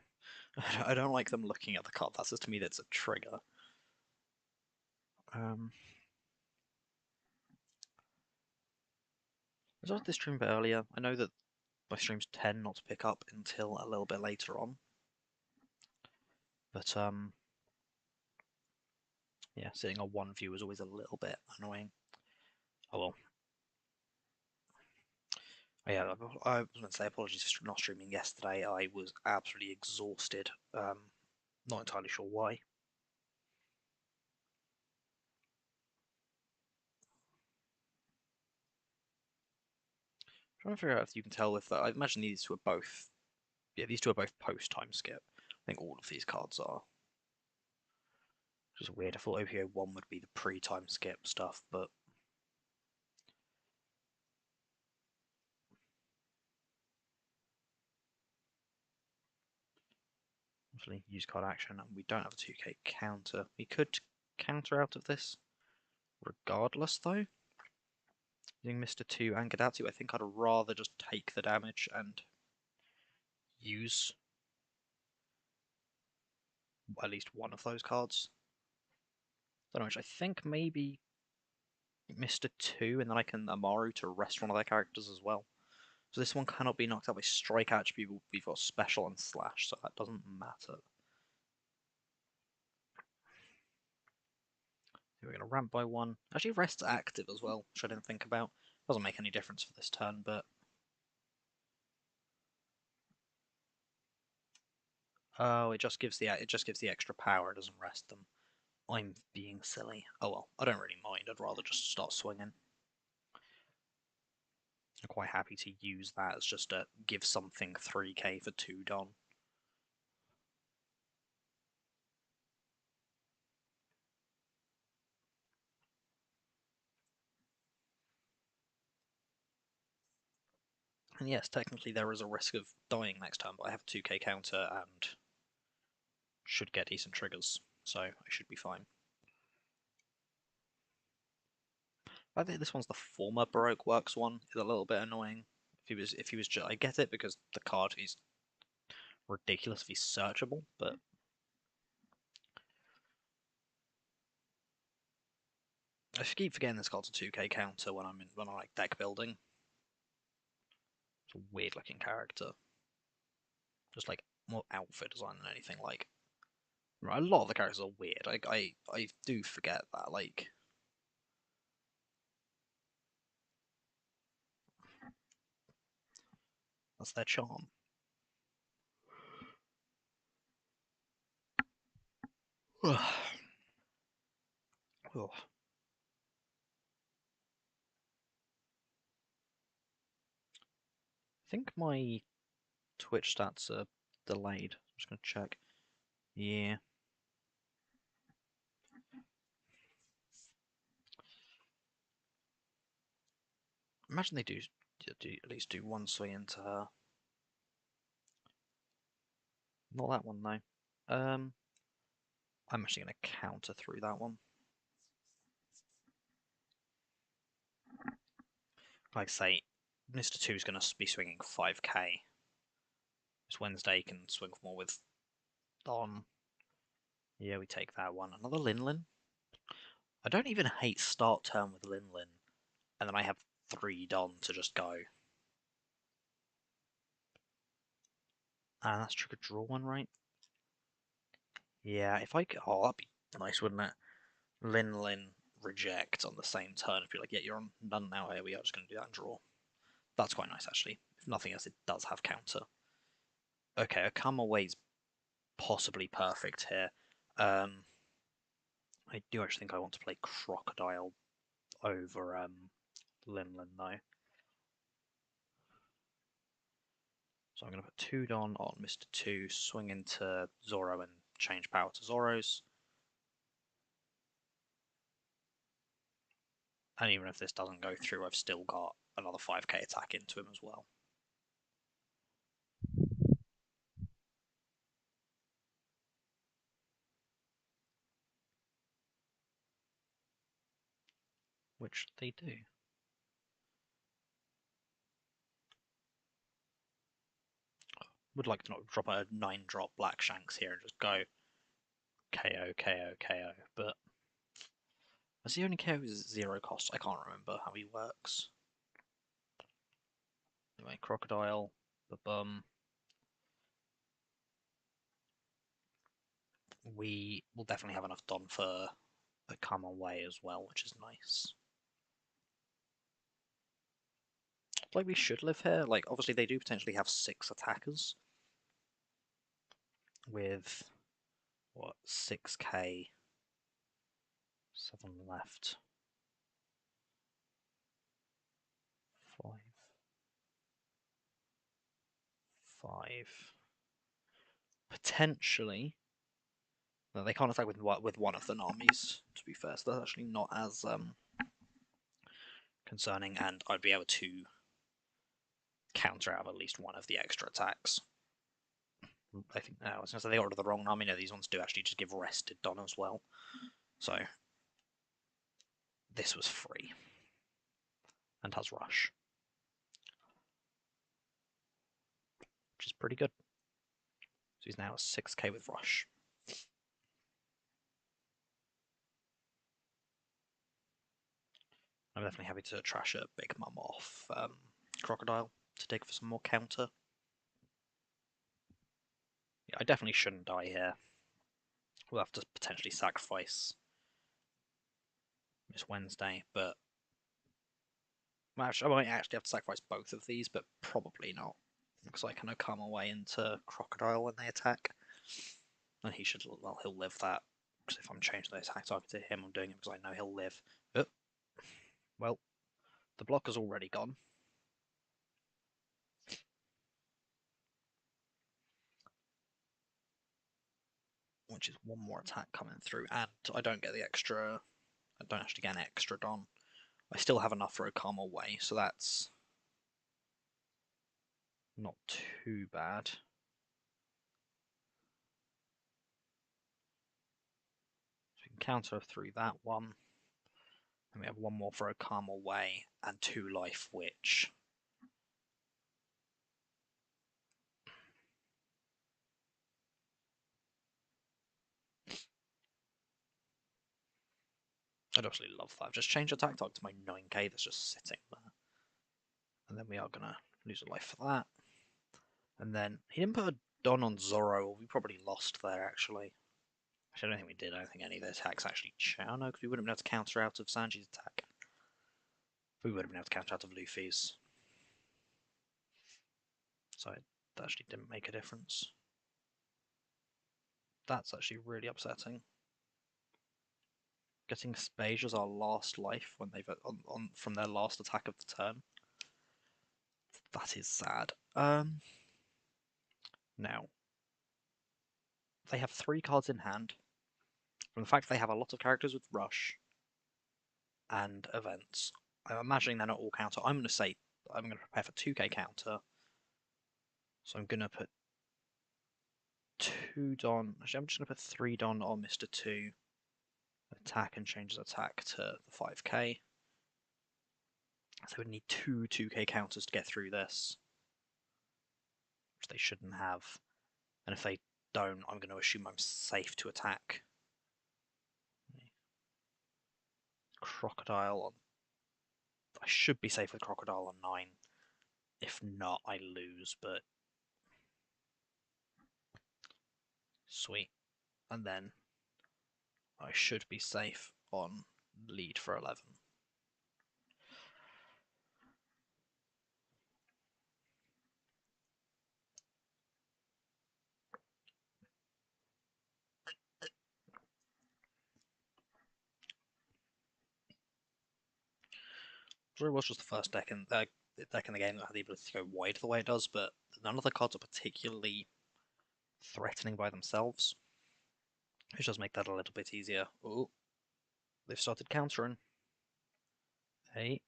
I don't like them looking at the card. That's just to me that's a trigger. I started this stream a bit earlier. I know that my streams tend not to pick up until a little bit later on. But yeah, sitting on one view is always a little bit annoying. Oh well. Oh, yeah, I was going to say apologies for not streaming yesterday. I was absolutely exhausted. Not entirely sure why. Trying to figure out if you can tell if I imagine these two are both. Yeah, these two are both post time skip. I think all of these cards are. Which is weird. I thought EB01 would be the pre time skip stuff, but obviously use card action, and we don't have a 2k counter. We could counter out of this, regardless though. Using Mr. 2 and Gadatsu, I think I'd rather just take the damage and use at least one of those cards. Don't know which. I think maybe Mr. 2, and then I can Amaru to rest one of their characters as well. So this one cannot be knocked out by strike attribute. We've got special and slash, so that doesn't matter. We're going to ramp by one. Actually, rest's active as well, which I didn't think about. Doesn't make any difference for this turn, but oh, it just gives the extra power. It doesn't rest them. I'm being silly. Oh well, I don't really mind. I'd rather just start swinging. I'm quite happy to use that as just a give something 3k for 2 Don. And yes, technically there is a risk of dying next turn, but I have a 2k counter and should get decent triggers, so I should be fine. I think this one's the former Baroque Works one is a little bit annoying. If he was just, I get it because the card is ridiculously searchable, but I keep forgetting this card's a 2k counter when I'm like deck building. It's a weird looking character, just like more outfit design than anything. Like a lot of the characters are weird. I do forget that. Like that's their charm. Oh. I think my Twitch stats are delayed. I'm just gonna check. Yeah. Imagine they do at least do one swing into her. Not that one though. I'm actually gonna counter through that one. Like I say, Mr. 2 is gonna be swinging 5k. This Wednesday can swing for more with Don. Yeah, we take that one. Another Linlin. I don't even hate start turn with Linlin, and then I have 3 Don to just go. And that's trigger draw one, right? Yeah, if I could, oh, that'd be nice, wouldn't it? Linlin reject on the same turn. If you're like, yeah, you're on none now. Here we are, just going to do that and draw. That's quite nice, actually. If nothing else, it does have counter. Okay, a come away's possibly perfect here. I do actually think I want to play Crocodile over Linlin, though. So I'm going to put 2 Don on Mr. 2, swing into Zoro and change power to Zoro's. And even if this doesn't go through, I've still got another 5k attack into him as well. Which they do. Would like to not drop a 9-drop Black Shanks here and just go KO, KO, KO, but is he only KO is 0 cost? I can't remember how he works. Anyway, Crocodile, the bum. We will definitely have enough Don for a come away as well, which is nice. Like, we should live here. Like, obviously they do potentially have 6 attackers with, what, 6k, 7 left. 5. 5. Potentially. No, they can't attack with one of the armies, to be fair, so that's actually not as concerning, and I'd be able to counter out at least one of the extra attacks. I think I was going to say they got rid of the wrong army. No, these ones do actually just give rested Don as well. So this was free and has rush, which is pretty good. So he's now at 6k with rush. I'm definitely happy to trash a Big Mum off Crocodile to dig for some more counter. Yeah, I definitely shouldn't die here. We'll have to potentially sacrifice Miss Wednesday, but I might actually have to sacrifice both of these, but probably not, because I can come away into Crocodile when they attack, and he should, well, he'll live that, because if I'm changing the attack target to him, I'm doing it because I know he'll live. Oh, well, the blocker's already gone. Which is one more attack coming through, and I don't get the extra, I don't actually get an extra Don. I still have enough for a calm away, so that's not too bad. So we can counter through that one. And we have one more for a calm away and 2 life, which I'd absolutely love that. I've just changed attack target to my 9k that's just sitting there. And then we are going to lose a life for that. And then he didn't put a Don on Zorro, or we probably lost there actually. Actually, I don't think we did. I don't think any of the attacks actually. Oh no, because we wouldn't have been able to counter out of Sanji's attack. We would have been able to counter out of Luffy's. So it actually didn't make a difference. That's actually really upsetting. Getting Spage as our last life when they've on from their last attack of the turn. That is sad. Now they have 3 cards in hand. From the fact they have a lot of characters with rush and events, I'm imagining they're not all counter. I'm going to say I'm going to prepare for 2k counter. So I'm going to put 2 Don. Actually, I'm just going to put 3 Don on Mr. 2. Attack and change his attack to the 5k. So we need 2 2k counters to get through this, which they shouldn't have. And if they don't, I'm going to assume I'm safe to attack. Crocodile on. I should be safe with Crocodile on 9. If not, I lose, but sweet. And then I should be safe on lead for 11. It was just the first deck in the game that had the ability to go wide the way it does, but none of the cards are particularly threatening by themselves. Which does make that a little bit easier. Oh, they've started countering. Hey.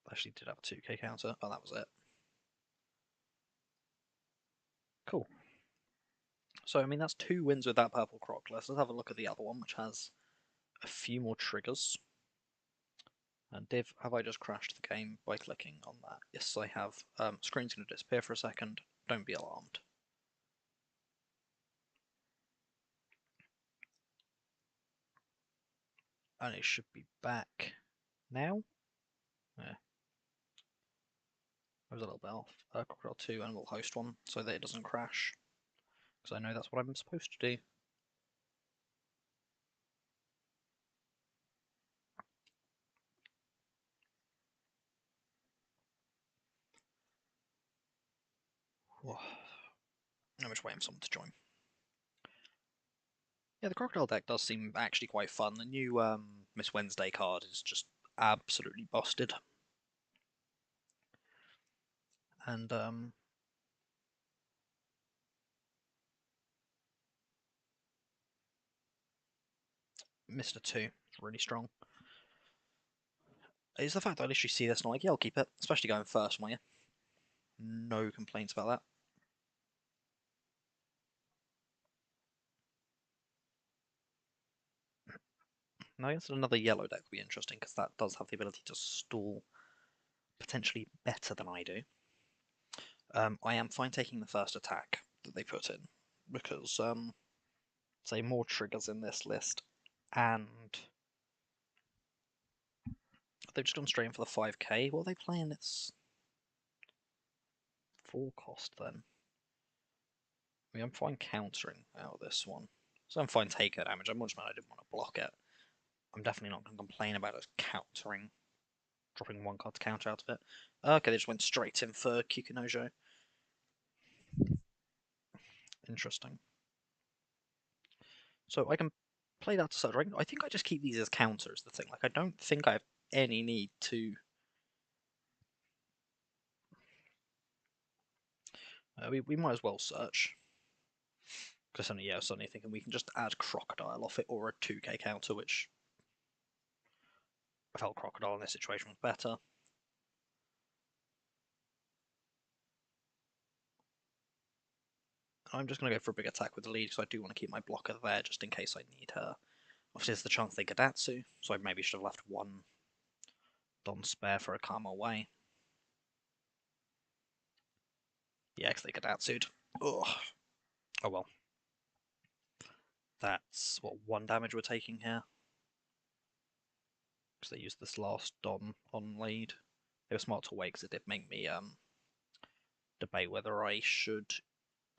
Actually did have a 2k counter. Oh, that was it. Cool. So, I mean, that's 2 wins with that purple croc. Let's have a look at the other one, which has a few more triggers. And Div, have I just crashed the game by clicking on that? Yes, I have. Screen's going to disappear for a second. don't be alarmed. And it should be back now. Yeah. I was a little bit off. Crocodile 2, and we'll host one so that it doesn't crash. Because I know that's what I'm supposed to do. I'm just waiting for someone to join. Yeah, the Crocodile deck does seem actually quite fun. The new Miss Wednesday card is just absolutely busted. And Mr. 2 is really strong. It's the fact that I literally see this and I'm like, yeah, I'll keep it. Especially going first, my no complaints about that. Now, I guess another yellow deck would be interesting because that does have the ability to stall potentially better than I do. I am fine taking the first attack that they put in because, say, more triggers in this list, and they've just gone straight in for the 5k. What are they playing? It's 4 cost then. I mean, I'm fine countering out of this one, so I'm fine taking damage. I'm much mad I didn't want to block it. I'm definitely not going to complain about us countering, dropping 1 card to counter out of it. Okay, they just went straight in for Kikunojo. Interesting. So I can play that to such. I think I just keep these as counters. The thing, like, I don't think I have any need to. We might as well search. Because suddenly thinking we can just add Crocodile off it or a 2k counter, which I felt Crocodile in this situation was better. I'm just going to go for a big attack with the lead because I do want to keep my blocker there just in case I need her. Obviously, there's the chance they Gadatsu, so I maybe should have left 1 Don spare for a Karma away. Yeah, because they Gadatsu'd. Ugh. Oh well. That's, what, 1 damage we're taking here? Because they used this last Don on lead. They were smart to wait because it did make me debate whether I should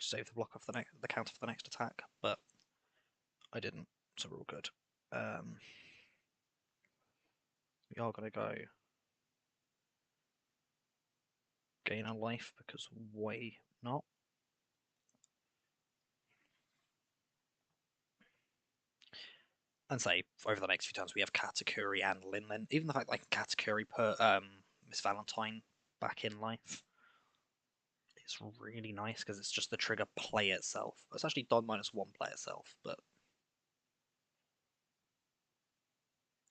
save the block off the counter for the next attack, but I didn't, so we're all good. We are going to go gain a life because why not? And say over the next few turns we have Katakuri and Linlin. Even the fact like Katakuri put Miss Valentine back in life is really nice because it's just the trigger play itself. It's actually Don -1 play itself, but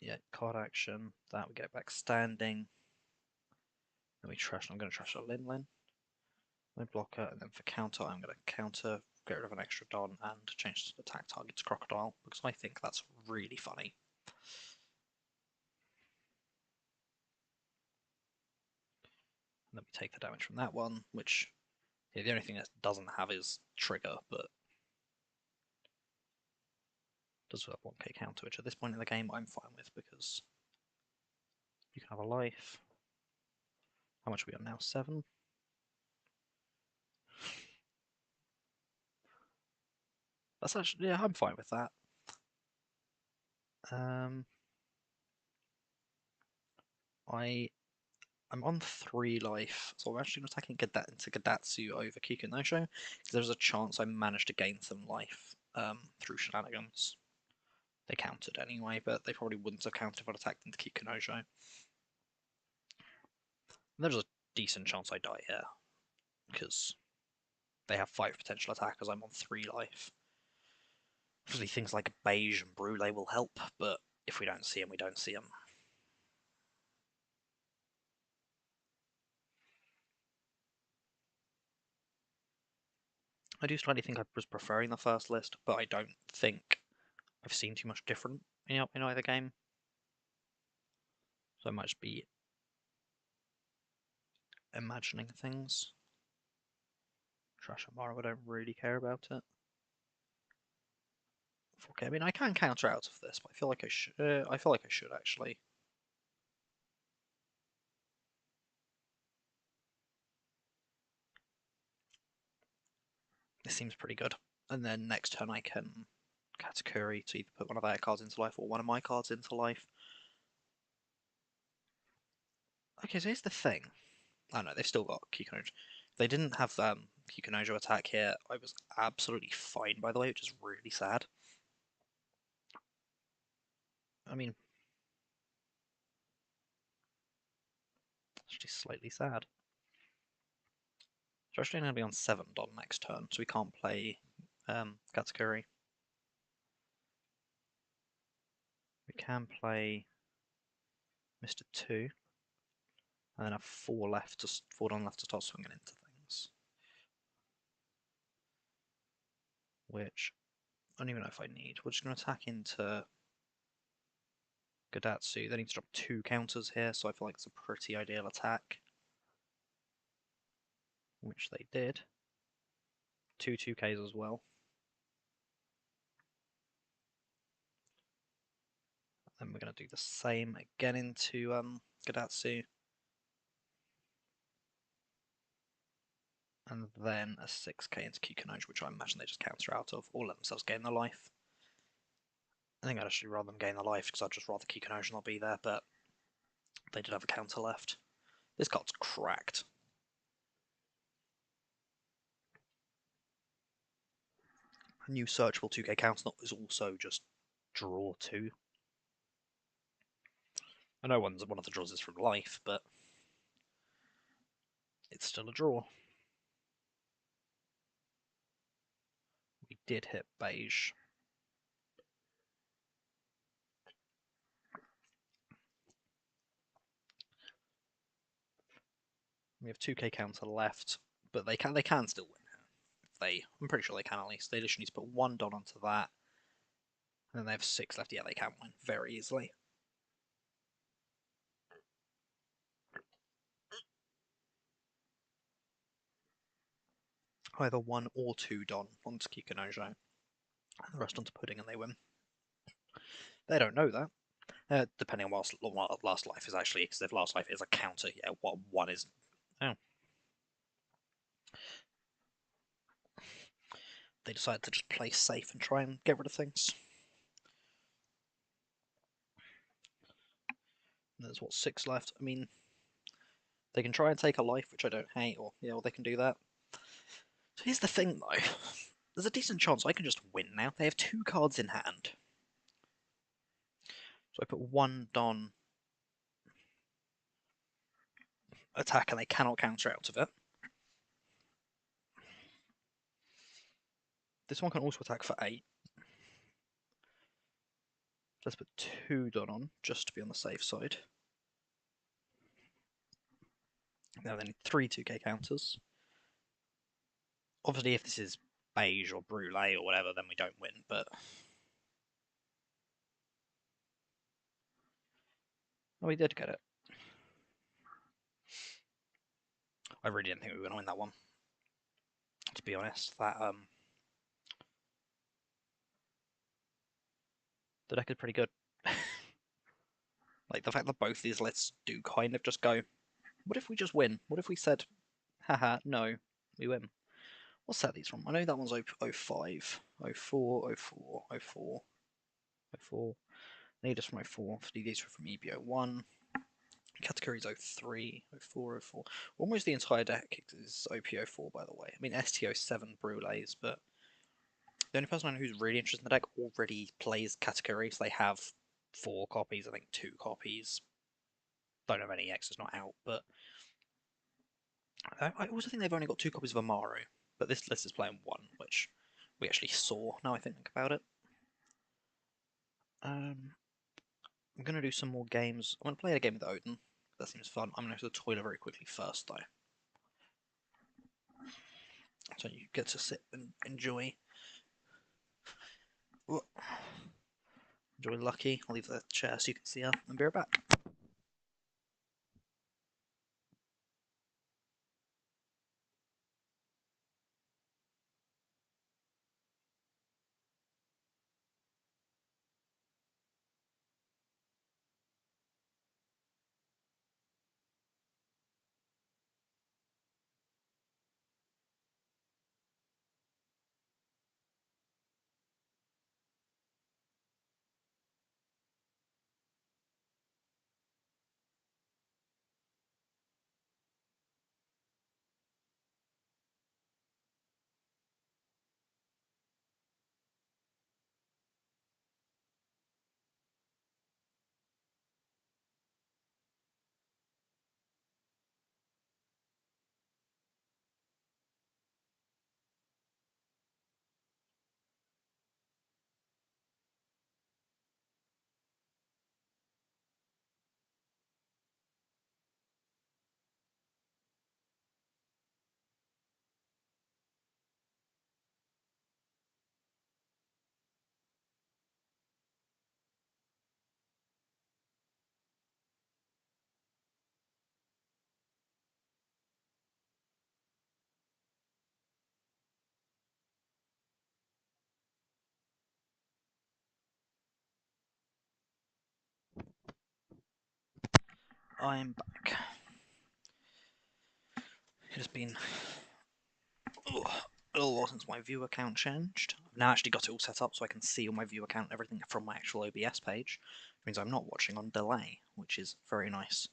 yeah, card action. That we get back standing. Then we trash. I'm going to trash a Linlin. No blocker, and then for counter, I'm going to counter, get rid of an extra Don, and change the attack target to Crocodile because I think that's really funny. And then we take the damage from that one, which yeah, the only thing that doesn't have is trigger, but does have 1k counter, which at this point in the game I'm fine with because you can have a life. How much are we on now? 7? That's actually, yeah, I'm fine with that. I'm on 3 life, so I'm actually attacking into Gadatsu over Kikunosho, because there's a chance I managed to gain some life through shenanigans. They countered anyway, but they probably wouldn't have countered if I'd attacked into Kikunosho. There's a decent chance I die here, because they have 5 potential attackers, I'm on 3 life. Obviously things like Beige and Brûlé will help, but if we don't see them, we don't see them. I do slightly think I was preferring the first list, but I don't think I've seen too much different in either game. So I might just be imagining things. Trash Amaro, I don't really care about it. 4K. I mean, I can counter out of this, but I feel like I should. I feel like I should actually. This seems pretty good. And then next turn I can Katakuri to either put one of their cards into life or one of my cards into life. Okay, so here's the thing. Oh no, they've still got Kikunojo. If they didn't have Kikunojo attack here, I was absolutely fine, by the way, which is really sad. I mean, it's just slightly sad. Especially going to be on 7 Don next turn, so we can't play Katakuri. We can play Mr. 2, and then have 4 left to 4 Don left to start swinging into things. Which I don't even know if I need. We're just going to attack into Godatsu. They need to drop 2 counters here, so I feel like it's a pretty ideal attack. Which they did. 2 2Ks as well. Then we're going to do the same again into Godatsu. And then a 6k into Kikunojo, which I imagine they just counter out of, or let themselves gain their life. I think I'd actually rather them gain their life, because I'd just rather Kikunojo not be there, but they did have a counter left. This card's cracked. A new searchable 2k counter is also just draw 2. I know one of the draws is from life, but it's still a draw. We did hit beige. We have 2k counter left, but they can still win. I'm pretty sure they can at least. They literally need to put 1 Don onto that, and then they have 6 left. Yeah, they can win very easily. Either 1 or 2 Don onto Kikunojo, and the rest onto Pudding, and they win. They don't know that. Depending on what Last Life is actually, because if Last Life is a counter, yeah, what 1 is. Oh. They decided to just play safe and try and get rid of things. There's what, 6 left. I mean, they can try and take a life, which I don't hate, or yeah, well, they can do that. So here's the thing, though. There's a decent chance I can just win now. They have 2 cards in hand. So I put 1 Don attack, and they cannot counter out of it. This one can also attack for 8. Let's put 2 Don on, just to be on the safe side. Now they need 3 2k counters. Obviously, if this is beige or brulee or whatever, then we don't win, but... Oh, we did get it. I really didn't think we were going to win that one. To be honest, the deck is pretty good. Like, the fact that both these lists do kind of just go, what if we just win? What if we said, haha, no, we win? What set are these from? I know that one's 05, 04, 04, 04, 04. Need us from 04. These are from EB01. Categories 03, 04, 04. Almost the entire deck is OP04, by the way. I mean, ST07 Brulees, but the only person I know who's really interested in the deck already plays Category, so they have 4 copies, I think 2 copies. Don't have any X's not out, but I also think they've only got 2 copies of Amaru, but this list is playing 1, which we actually saw, now I think about it. I'm going to do some more games. I'm going to play a game with Odin. That seems fun. I'm going to go to the toilet very quickly first, though. So you get to sit and enjoy. Enjoy Lucky. I'll leave the chair so you can see her and be right back. I'm back. It has been a little while since my view account changed. I've now actually got it all set up so I can see on my view account everything from my actual OBS page. Which means I'm not watching on delay, which is very nice.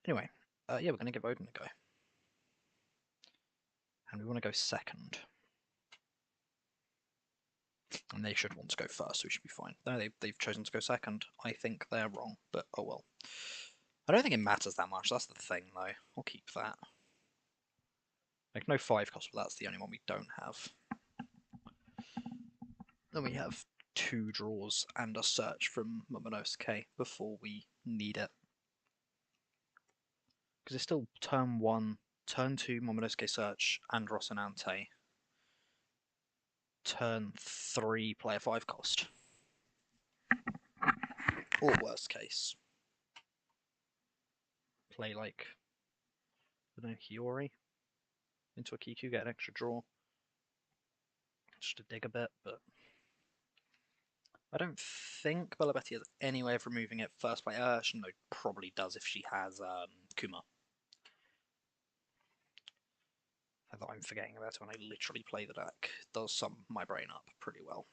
Anyway, yeah, we're going to give Odin a go. And we want to go second. And they should want to go first, so we should be fine. No, they've chosen to go second. I think they're wrong, but oh well. I don't think it matters that much, that's the thing though. I'll keep that. Like, no 5 cost, but that's the only one we don't have. Then we have 2 draws and a search from Momonosuke before we need it. Because it's still turn 1, turn 2 Momonosuke search and Rocinante. Turn 3 play a 5 cost. Or worst case, play like, I don't know, Hiyori into a Kiku, get an extra draw. Just to dig a bit, but I don't think Bella Betty has any way of removing it first play. She probably does if she has Kuma. That I'm forgetting about it when I literally play the deck. It does sum my brain up pretty well.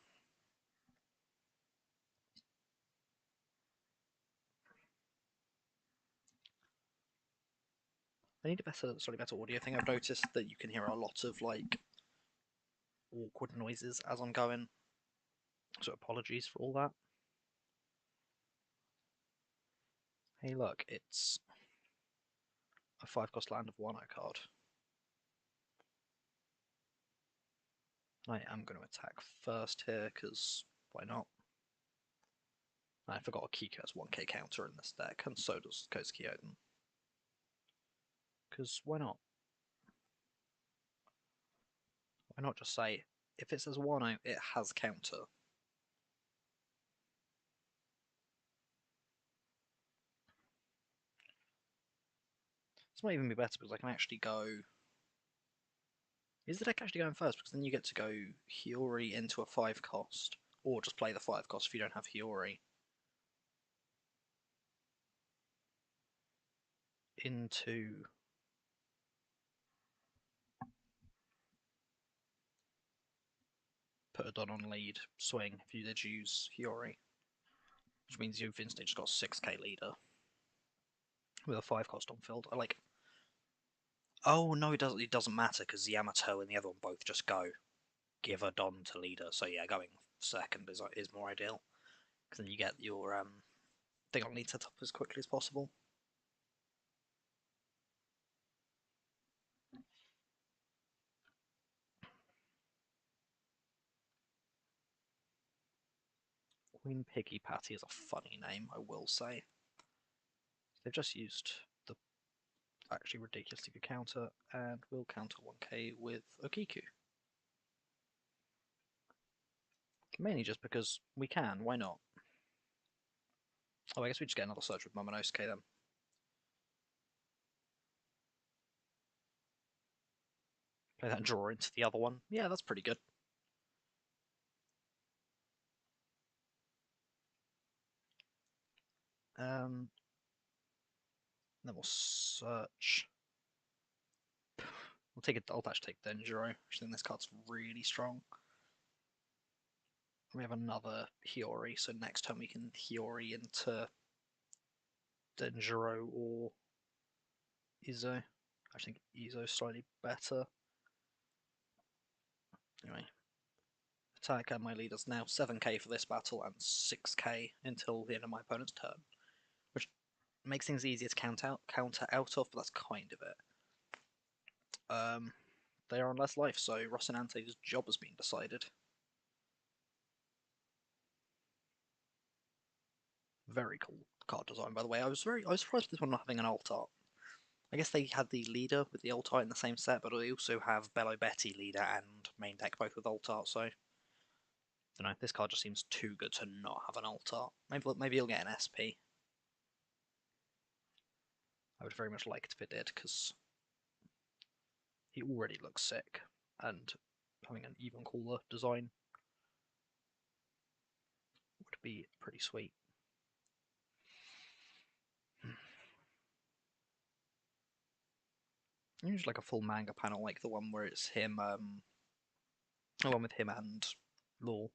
I need a slightly better audio thing. I've noticed that you can hear a lot of like awkward noises as I'm going. So apologies for all that. Hey look, it's a 5-cost land of 1 card. I am going to attack first here, because why not? I forgot Kiku has 1k counter in this deck, and so does Kozuki Odin. Because why not? Why not just say, if it says 1-0, it has counter. This might even be better because I can actually go... Is the deck actually going first? Because then you get to go Hiyori into a 5-cost, or just play the 5-cost if you don't have Hiyori. Into... Put a Don on lead, swing if you did use Hiyori. Which means you've instantly just got 6k leader. With a 5-cost on field. I like... Oh, no, it doesn't matter, because Yamato and the other one both just go. Give a Don to leader, so yeah, going second is more ideal. Because then you get your thing on lead set up as quickly as possible. Queen Piggy Patty is a funny name, I will say. They've just used the actually ridiculously good counter, and we'll counter 1k with Okiku. Mainly just because we can, why not? Oh, I guess we just get another search with Momonosuke then. Play that and draw into the other one. Yeah, that's pretty good. Then we'll search. We'll take it. I'll actually take Denjiro. I think this card's really strong. We have another Hiyori, so next time we can Hiyori into Denjiro or Izo. I think Izo's slightly better. Anyway, attack, and my leader's now 7k for this battle and 6k until the end of my opponent's turn, which makes things easier to counter out of, but that's kind of it. They are on less life, so Rocinante's job has been decided. Very cool card design, by the way. I was surprised with this one not having an alt art. I guess they had the leader with the alt art in the same set, but they also have Bello Betty leader and main deck both with alt art, so I don't know, this card just seems too good to not have an alt art. Maybe he'll get an SP. I would very much like it if it did, because he already looks sick, and having an even cooler design would be pretty sweet. Usually like a full manga panel, like the one where it's him, the one with him and Law.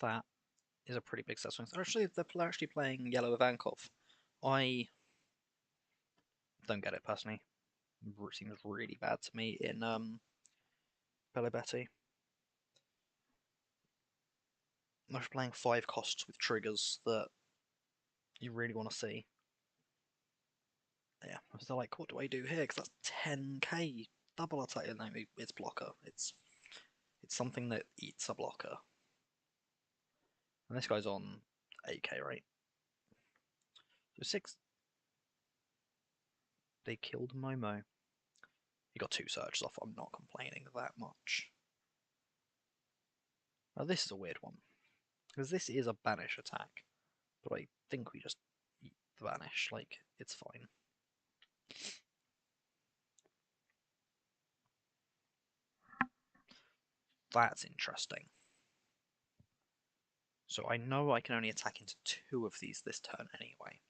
That is a pretty big set swing. Actually, they're actually playing Yellow Ivankov. I don't get it personally. It seems really bad to me in Bella Betty. They're playing 5 costs with triggers that you really want to see. Yeah, so they're like, what do I do here? Because that's 10k double attack. No, it's blocker. It's something that eats a blocker. And this guy's on 8k, right? So 6. They killed Momo. He got 2 surges off. I'm not complaining that much. Now this is a weird one. Because this is a banish attack. But I think we just eat the banish. Like, it's fine. That's interesting. So I know I can only attack into 2 of these this turn anyway.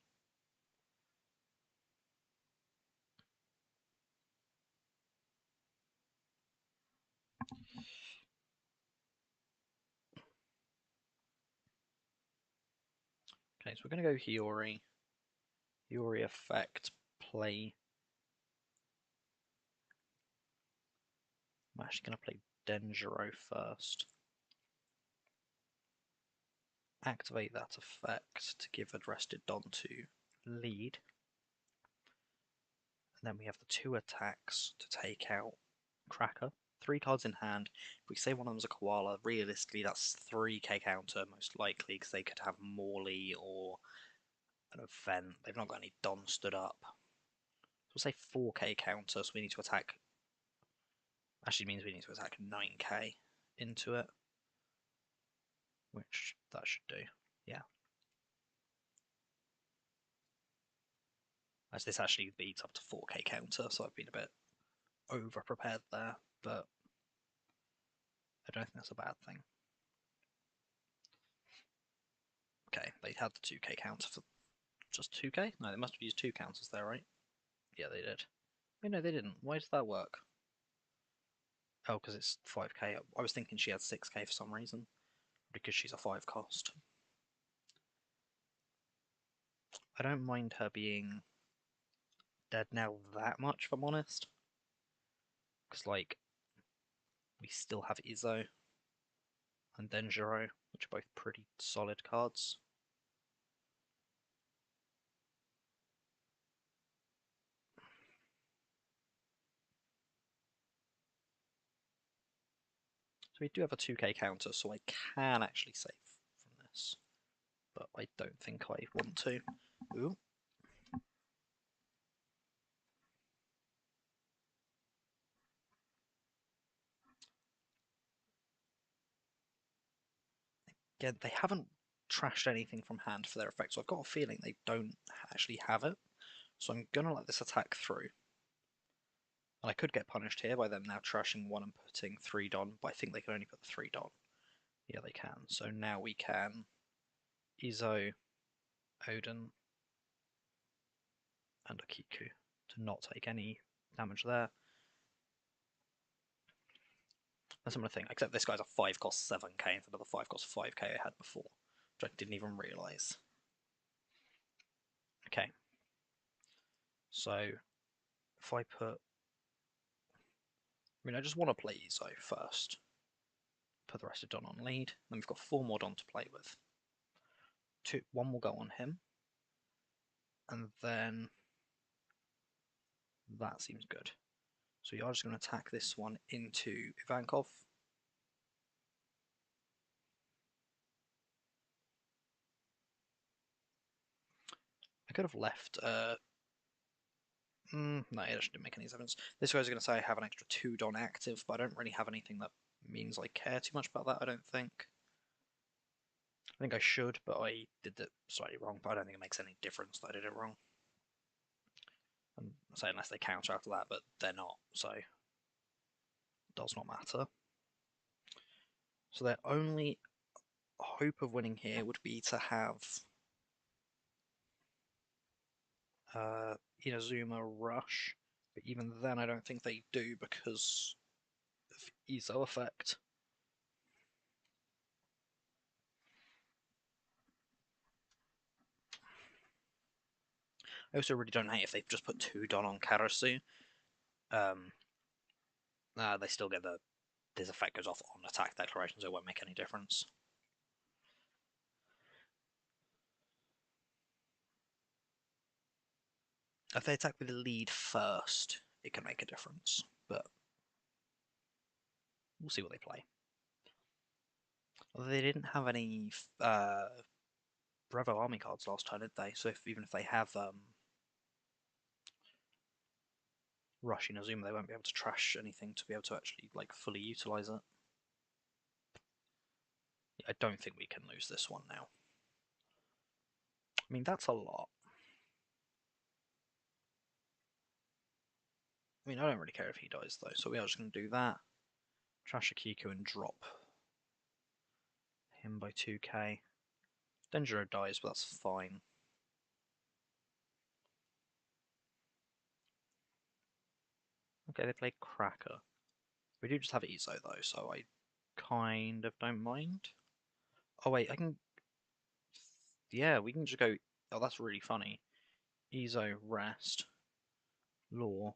Okay, so we're going to go Hiyori. Hiyori effect, play. I'm actually going to play Denjiro first. Activate that effect to give Adrested Don to lead. And then we have the 2 attacks to take out Cracker. 3 cards in hand. If we say one of them's a koala, realistically that's 3k counter most likely because they could have Morley or an event. They've not got any Don stood up. So we'll say 4k counter, so we need to attack. Actually means we need to attack 9k into it. Which that should do. Yeah. As this actually beats up to 4k counter, so I've been a bit over prepared there, but I don't think that's a bad thing. Okay, they had the 2k counter for just 2k? No, they must have used 2 counters there, right? Yeah, they did. Oh, no, they didn't. Why does that work? Oh, because it's 5k. I was thinking she had 6k for some reason, because she's a 5 cost. I don't mind her being dead now that much, if I'm honest. Because, like, we still have Izzo and Denjiro, which are both pretty solid cards. So we do have a 2k counter, so I can actually save from this. But I don't think I want to. Ooh. Again, they haven't trashed anything from hand for their effect, so I've got a feeling they don't actually have it. So I'm going to let this attack through. And I could get punished here by them now trashing 1 and putting 3 Don, but I think they can only put the 3 Don. Yeah, they can. So now we can Izzo, Odin, and Akiku to not take any damage there. A similar thing, except this guy's a 5 cost 7k instead of the 5 cost 5k I had before, which I didn't even realise. Okay. So, if I put... I just want to play Izzo first. Put the rest of Don on lead. Then we've got 4 more Don to play with. 1 will go on him. And then... that seems good. So you're just going to attack this one into Ivankov. I could have left No, it actually didn't make any difference. This guy's going to say I have an extra 2 Don active, but I don't really have anything that means I care too much about that, I don't think. I think I should, but I did it slightly wrong, but I don't think it makes any difference that I did it wrong. And say unless they counter after that, but they're not, so it does not matter. So their only hope of winning here would be to have Inazuma rush, but even then I don't think they do because of ESO effect. I also really don't hate if they've just put 2 Don on Karasu. They still get this effect goes off on attack declarations, so it won't make any difference. If they attack with the lead first, it can make a difference, but we'll see what they play. Although they didn't have any Bravo army cards last turn, did they? So even if they have Rush Inazuma, they won't be able to trash anything to be able to actually like fully utilize it. I don't think we can lose this one now. I mean, that's a lot. I mean, I don't really care if he dies though, so we are just going to do that. Trash Akiku and drop him by 2k. Denjiro dies, but that's fine. Okay, they play Cracker. We do just have Izo though, so I kind of don't mind. Oh wait, I can... Yeah, we can just go... Oh, that's really funny. Izo, rest, law,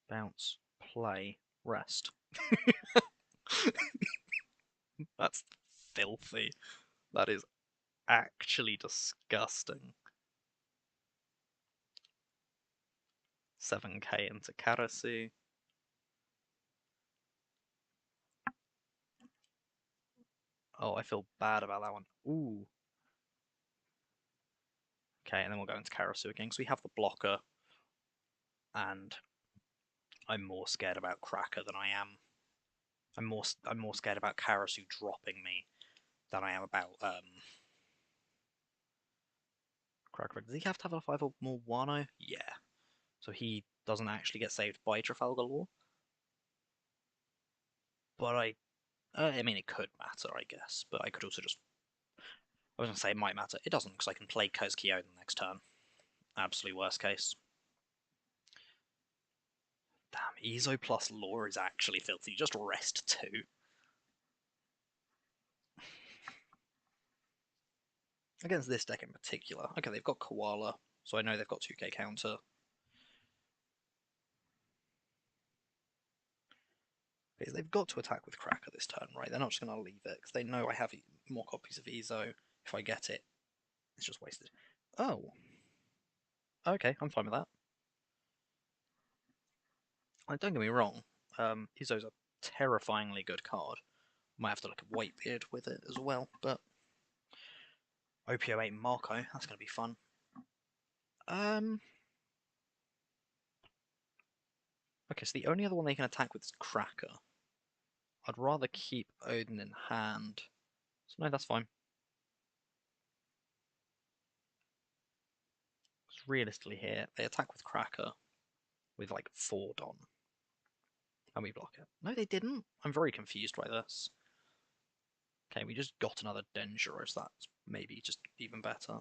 bounce, play, rest. That's filthy. That is actually disgusting. 7k into Karasu. Oh, I feel bad about that one. Ooh. Okay, and then we'll go into Karasu again, because we have the blocker, and I'm more scared about Cracker than I am. I'm more scared about Karasu dropping me than I am about Cracker. Does he have to have a 5 or more Wano? Yeah. So he doesn't actually get saved by Trafalgar Law. But I mean, it could matter, I guess. But I could also just... I was going to say it might matter. It doesn't, because I can play Kozkyo the next turn. Absolute worst case. Damn, Izo plus Law is actually filthy. Just rest 2. Against this deck in particular. Okay, they've got Koala, so I know they've got 2k counter. Because they've got to attack with Cracker this turn, right? They're not just going to leave it, because they know I have more copies of Izo. If I get it, it's just wasted. Oh. Okay, I'm fine with that. Don't get me wrong, Izo's a terrifyingly good card. Might have to look at Whitebeard with it as well, but OP08 Marco, that's going to be fun. Okay, so the only other one they can attack with is Cracker. I'd rather keep Odin in hand. So no, that's fine. Because realistically here, they attack with Cracker with like 4 Don. And we block it. No, they didn't. I'm very confused by this. Okay, we just got another Dangerous. That's maybe just even better.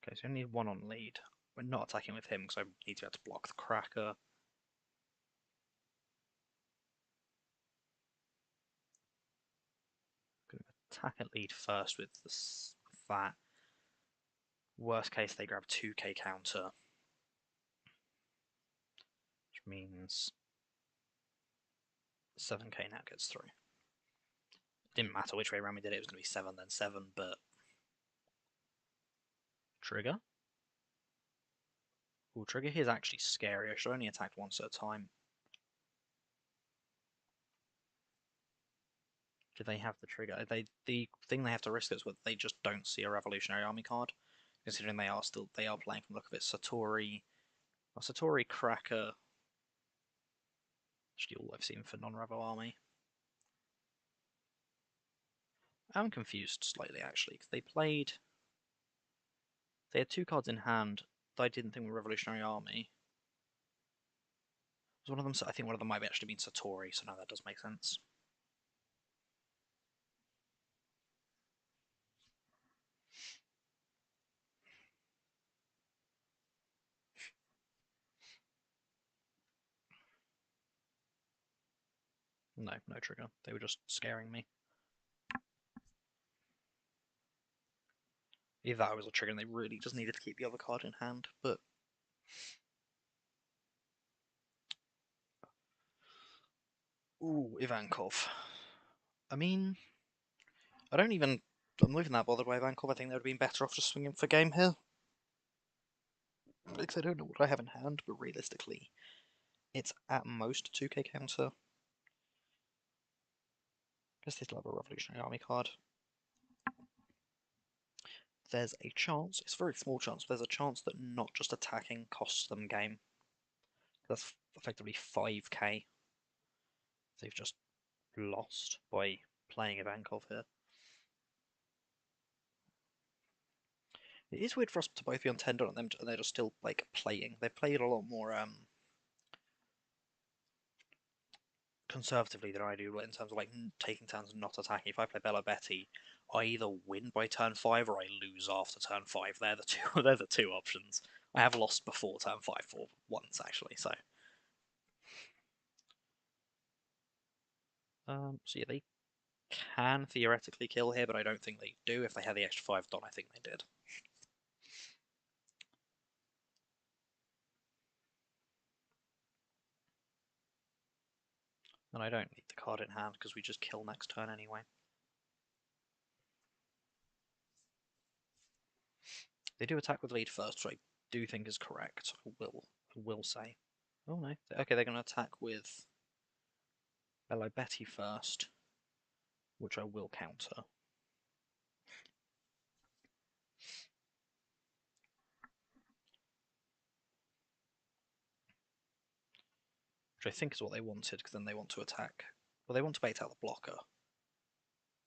Okay, so I need 1 on lead. We're not attacking with him because I need to be able to block the Cracker. Gonna attack at lead first with that. Worst case, they grab 2k counter, which means 7k now gets through. Didn't matter which way around we did it, it was going to be 7 then 7, but... Trigger? Ooh, Trigger here is actually scary. I should only attack once at a time. Do they have the trigger? The thing they have to risk is that they just don't see a Revolutionary Army card, considering they are playing from the look of it Satori, Satori Cracker. Actually, all I've seen for non-Revo Army. I'm confused slightly actually because they had two cards in hand that I didn't think were Revolutionary Army. Was one of them? I think one of them might have actually been Satori, so now that does make sense. No, no trigger. They were just scaring me. Either that was a trigger and they really just needed to keep the other card in hand, but... Ooh, Ivankov. I mean, I'm not even that bothered by Ivankov. I think they would have been better off just swinging for game here. Because I don't know what I have in hand, but realistically, it's at most a 2k counter. I guess they still have a Revolutionary Army card. There's a chance, it's a very small chance, but there's a chance that not just attacking costs them game. That's effectively 5k they've just lost by playing Ivankov here. It is weird for us to both be on 10 on them, and they're just still like playing. They've played a lot more conservatively than I do in terms of like taking turns and not attacking. If I play Bella Betty, I either win by turn 5 or I lose after turn 5. They're the two. They're the two options. I have lost before turn 5 for once actually. So, so yeah, they can theoretically kill here, but I don't think they do. If they had the extra 5 done, I think they did. And I don't need the card in hand because we just kill next turn anyway. They do attack with lead first, which I do think is correct. I will say. Oh no. Okay, they're going to attack with Bello Betty first, which I will counter. Which I think is what they wanted, because then they want to attack. Well, they want to bait out the blocker.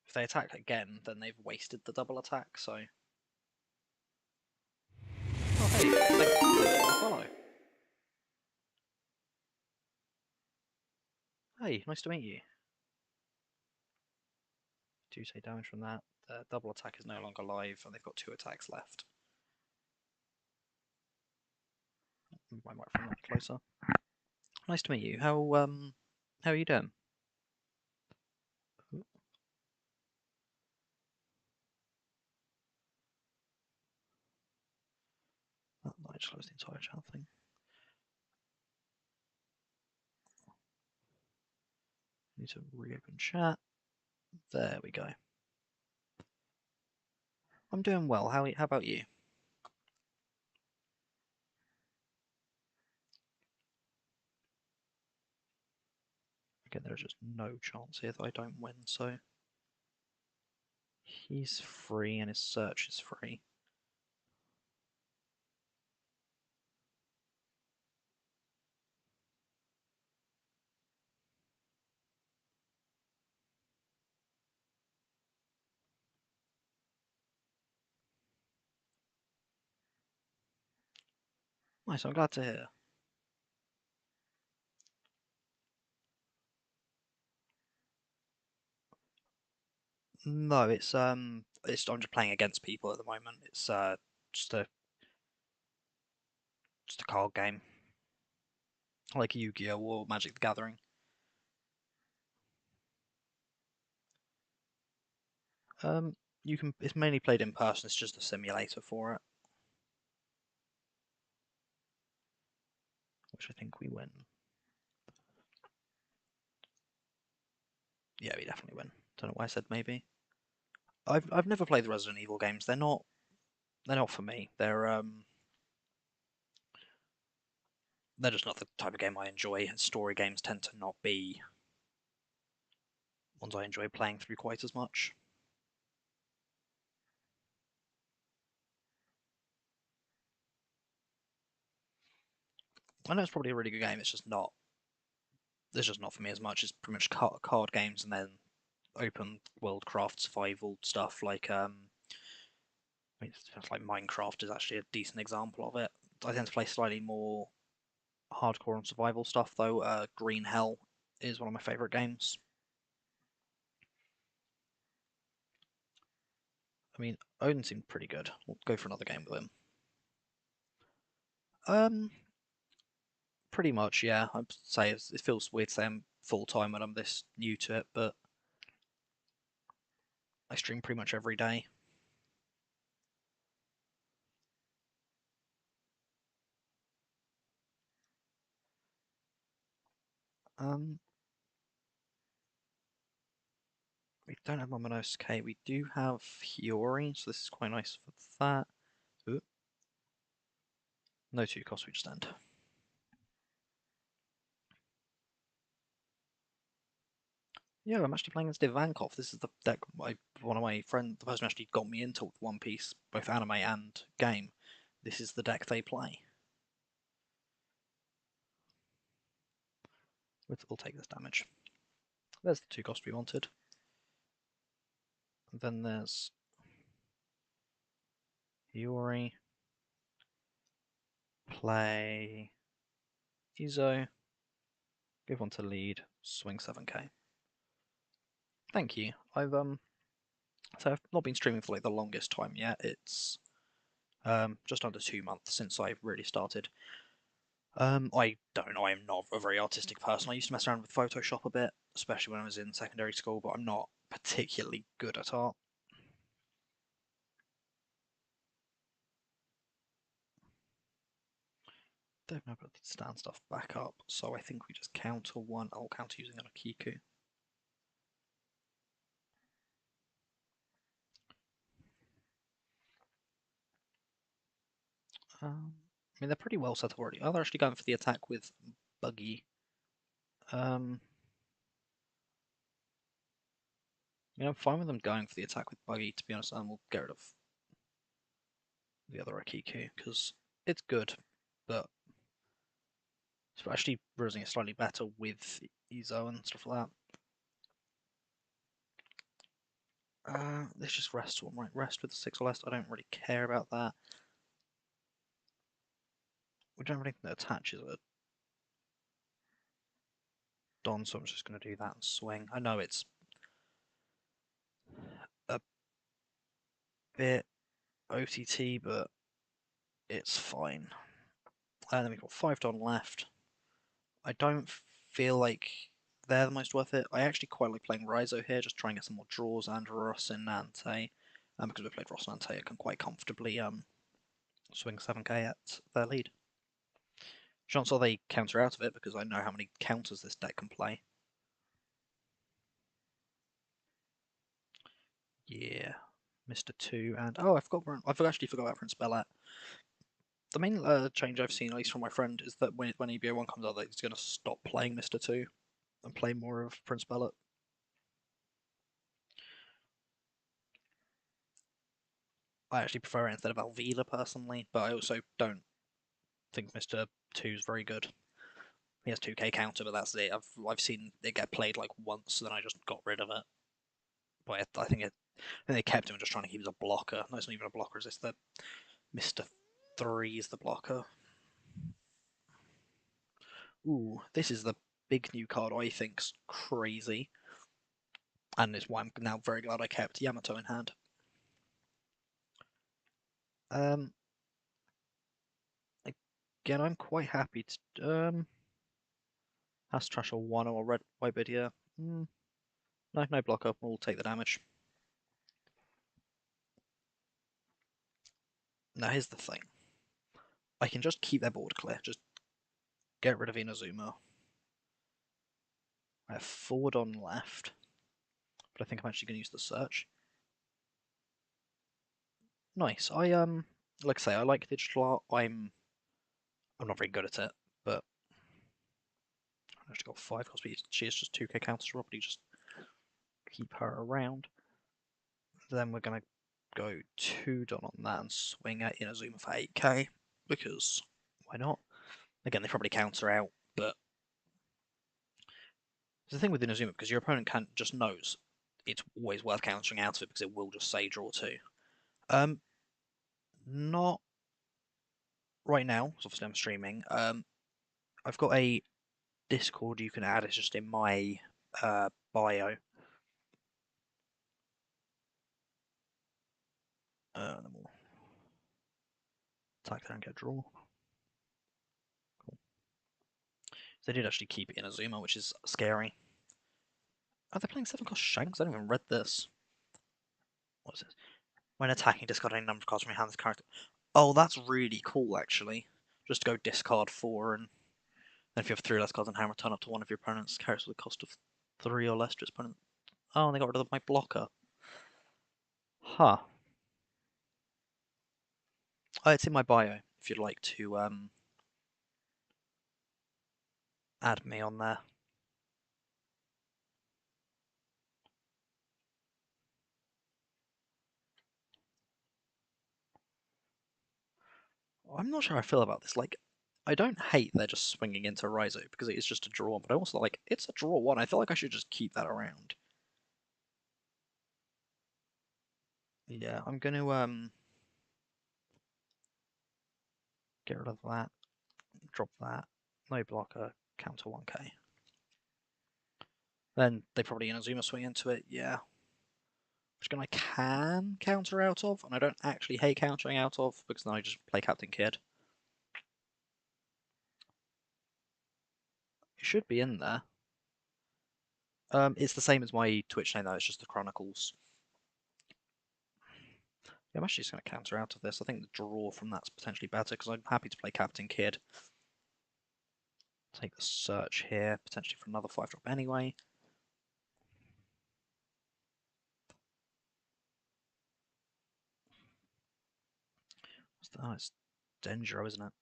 If they attack again, then they've wasted the double attack, so... Oh, hey, thank you for the follow. Hey, nice to meet you. Do take damage from that. The double attack is no longer live, and they've got 2 attacks left. Move my microphone a bit closer. Nice to meet you. How are you doing? I just closed the entire chat thing. Need to reopen chat. There we go. I'm doing well. How about you? Again, there's just no chance here that I don't win, so... He's free and his search is free. Nice, I'm glad to hear. No, I'm just playing against people at the moment. It's just a card game, like Yu-Gi-Oh or Magic the Gathering. You can. It's mainly played in person. It's just a simulator for it, which I think we win. Yeah, we definitely win. Don't know why I said maybe. I've never played the Resident Evil games. They're not for me. They're just not the type of game I enjoy. And story games tend to not be ones I enjoy playing through quite as much. I know it's probably a really good game. It's just not for me as much. It's pretty much card games and then open world craft survival stuff like stuff like Minecraft is actually a decent example of it. I tend to play slightly more hardcore and survival stuff though. Green Hell is one of my favourite games. I mean, Odin seemed pretty good. We'll go for another game with him. Um, Pretty much, yeah. I'd say it feels weird saying full time when I'm this new to it, but I stream pretty much every day. Um, we don't have Momonos K. We do have Hiyori, so this is quite nice for that. Ooh. No 2 cost, we just end. Yeah, I'm actually playing as Ivankov. This is the deck one of my friends, the person who actually got me into One Piece, both anime and game. This is the deck they play. We'll take this damage. There's the 2 cost we wanted. And then there's Hiyori. Play Izo. Give one to lead. Swing 7k. Thank you. I've not been streaming for like the longest time yet. It's just under 2 months since I really started. I don't know. I'm not a very artistic person. I used to mess around with Photoshop a bit, especially when I was in secondary school, but I'm not particularly good at art. Don't know about to stand stuff back up, so I think we just counter one. I'll counter using an Akiku. I mean, they're pretty well set up already. Oh, they're actually going for the attack with Buggy. Um, I'm fine with them going for the attack with Buggy, to be honest, and we'll get rid of the other Akiku, because it's good, but it's actually using it slightly better with Izo and stuff like that. Let's just rest one, right? Rest with the 6 or less. I don't really care about that. We don't have anything that attaches it. Don, so I'm just going to do that and swing. I know it's a bit OTT, but it's fine. And then we've got 5 Don left. I don't feel like they're the most worth it. I actually quite like playing Raizo here, just try and get some more draws and Ross and Nante. Because we played Ross and Nante, I can quite comfortably swing 7k at their lead. Chances are they counter out of it because I know how many counters this deck can play. Yeah, Mr. 2 and I've actually forgot about Prince Bellet. The main change I've seen, at least from my friend, is that when EB01 comes out, that he's going to stop playing Mr. 2 and play more of Prince Bellet. I actually prefer it instead of Alvila personally, but I also don't think Mr. 2 is very good. He has 2k counter, but that's it. I've seen it get played like once, then I just got rid of it. But I think they kept him just trying to keep him as a blocker. No, it's not even a blocker. It's the Mr. 3 is the blocker. Ooh, this is the big new card I think's crazy, and it's why I'm now very glad I kept Yamato in hand. Um, Again, I'm quite happy to has trash a 1 or red white bid here. No, no blocker. We'll take the damage. Now here's the thing. I can just keep their board clear. Just get rid of Inazuma. I have forward on left, but I think I'm actually going to use the search. Nice. Like I say, I like digital art. I'm not very good at it, but I've actually got 5 cost. She is just 2k counters. Probably just keep her around. Then we're going to go 2 Don on that and swing at Inazuma for 8k, because why not? Again, they probably counter out, but the thing with Inazuma, because your opponent just knows it's always worth countering out of it because it will just say draw 2. Not right now, because obviously I'm streaming. I've got a Discord you can add, it's just in my bio. Then we'll attack there and get draw. Cool. So they did actually keep Inazuma, which is scary. Oh, they're playing 7-cost Shanks? I haven't even read this. What is this? When attacking, discard any number of cards from your hand as character. Oh, that's really cool, actually. Just to go discard 4, and then if you have 3 less cards in hand, return up to one of your opponent's characters with a cost of 3 or less to its opponent. Oh, and they got rid of my blocker. Huh. Oh, it's in my bio, if you'd like to add me on there. I'm not sure how I feel about this. Like, I don't hate they're just swinging into Raizo because it is just a draw, but I also like it's a draw 1. I feel like I should just keep that around. Yeah, I'm going to get rid of that, drop that, no blocker, counter 1k. Then they probably Inazuma swing into it, yeah. Which gun I can counter out of, and I don't actually hate countering out of because then I just play Captain Kid. It should be in there. It's the same as my Twitch name though, it's just the Chronicles. Yeah, I'm actually just going to counter out of this. I think the draw from that's potentially better because I'm happy to play Captain Kid. Take the search here, potentially for another 5-drop anyway. Oh, it's Dendro, isn't it?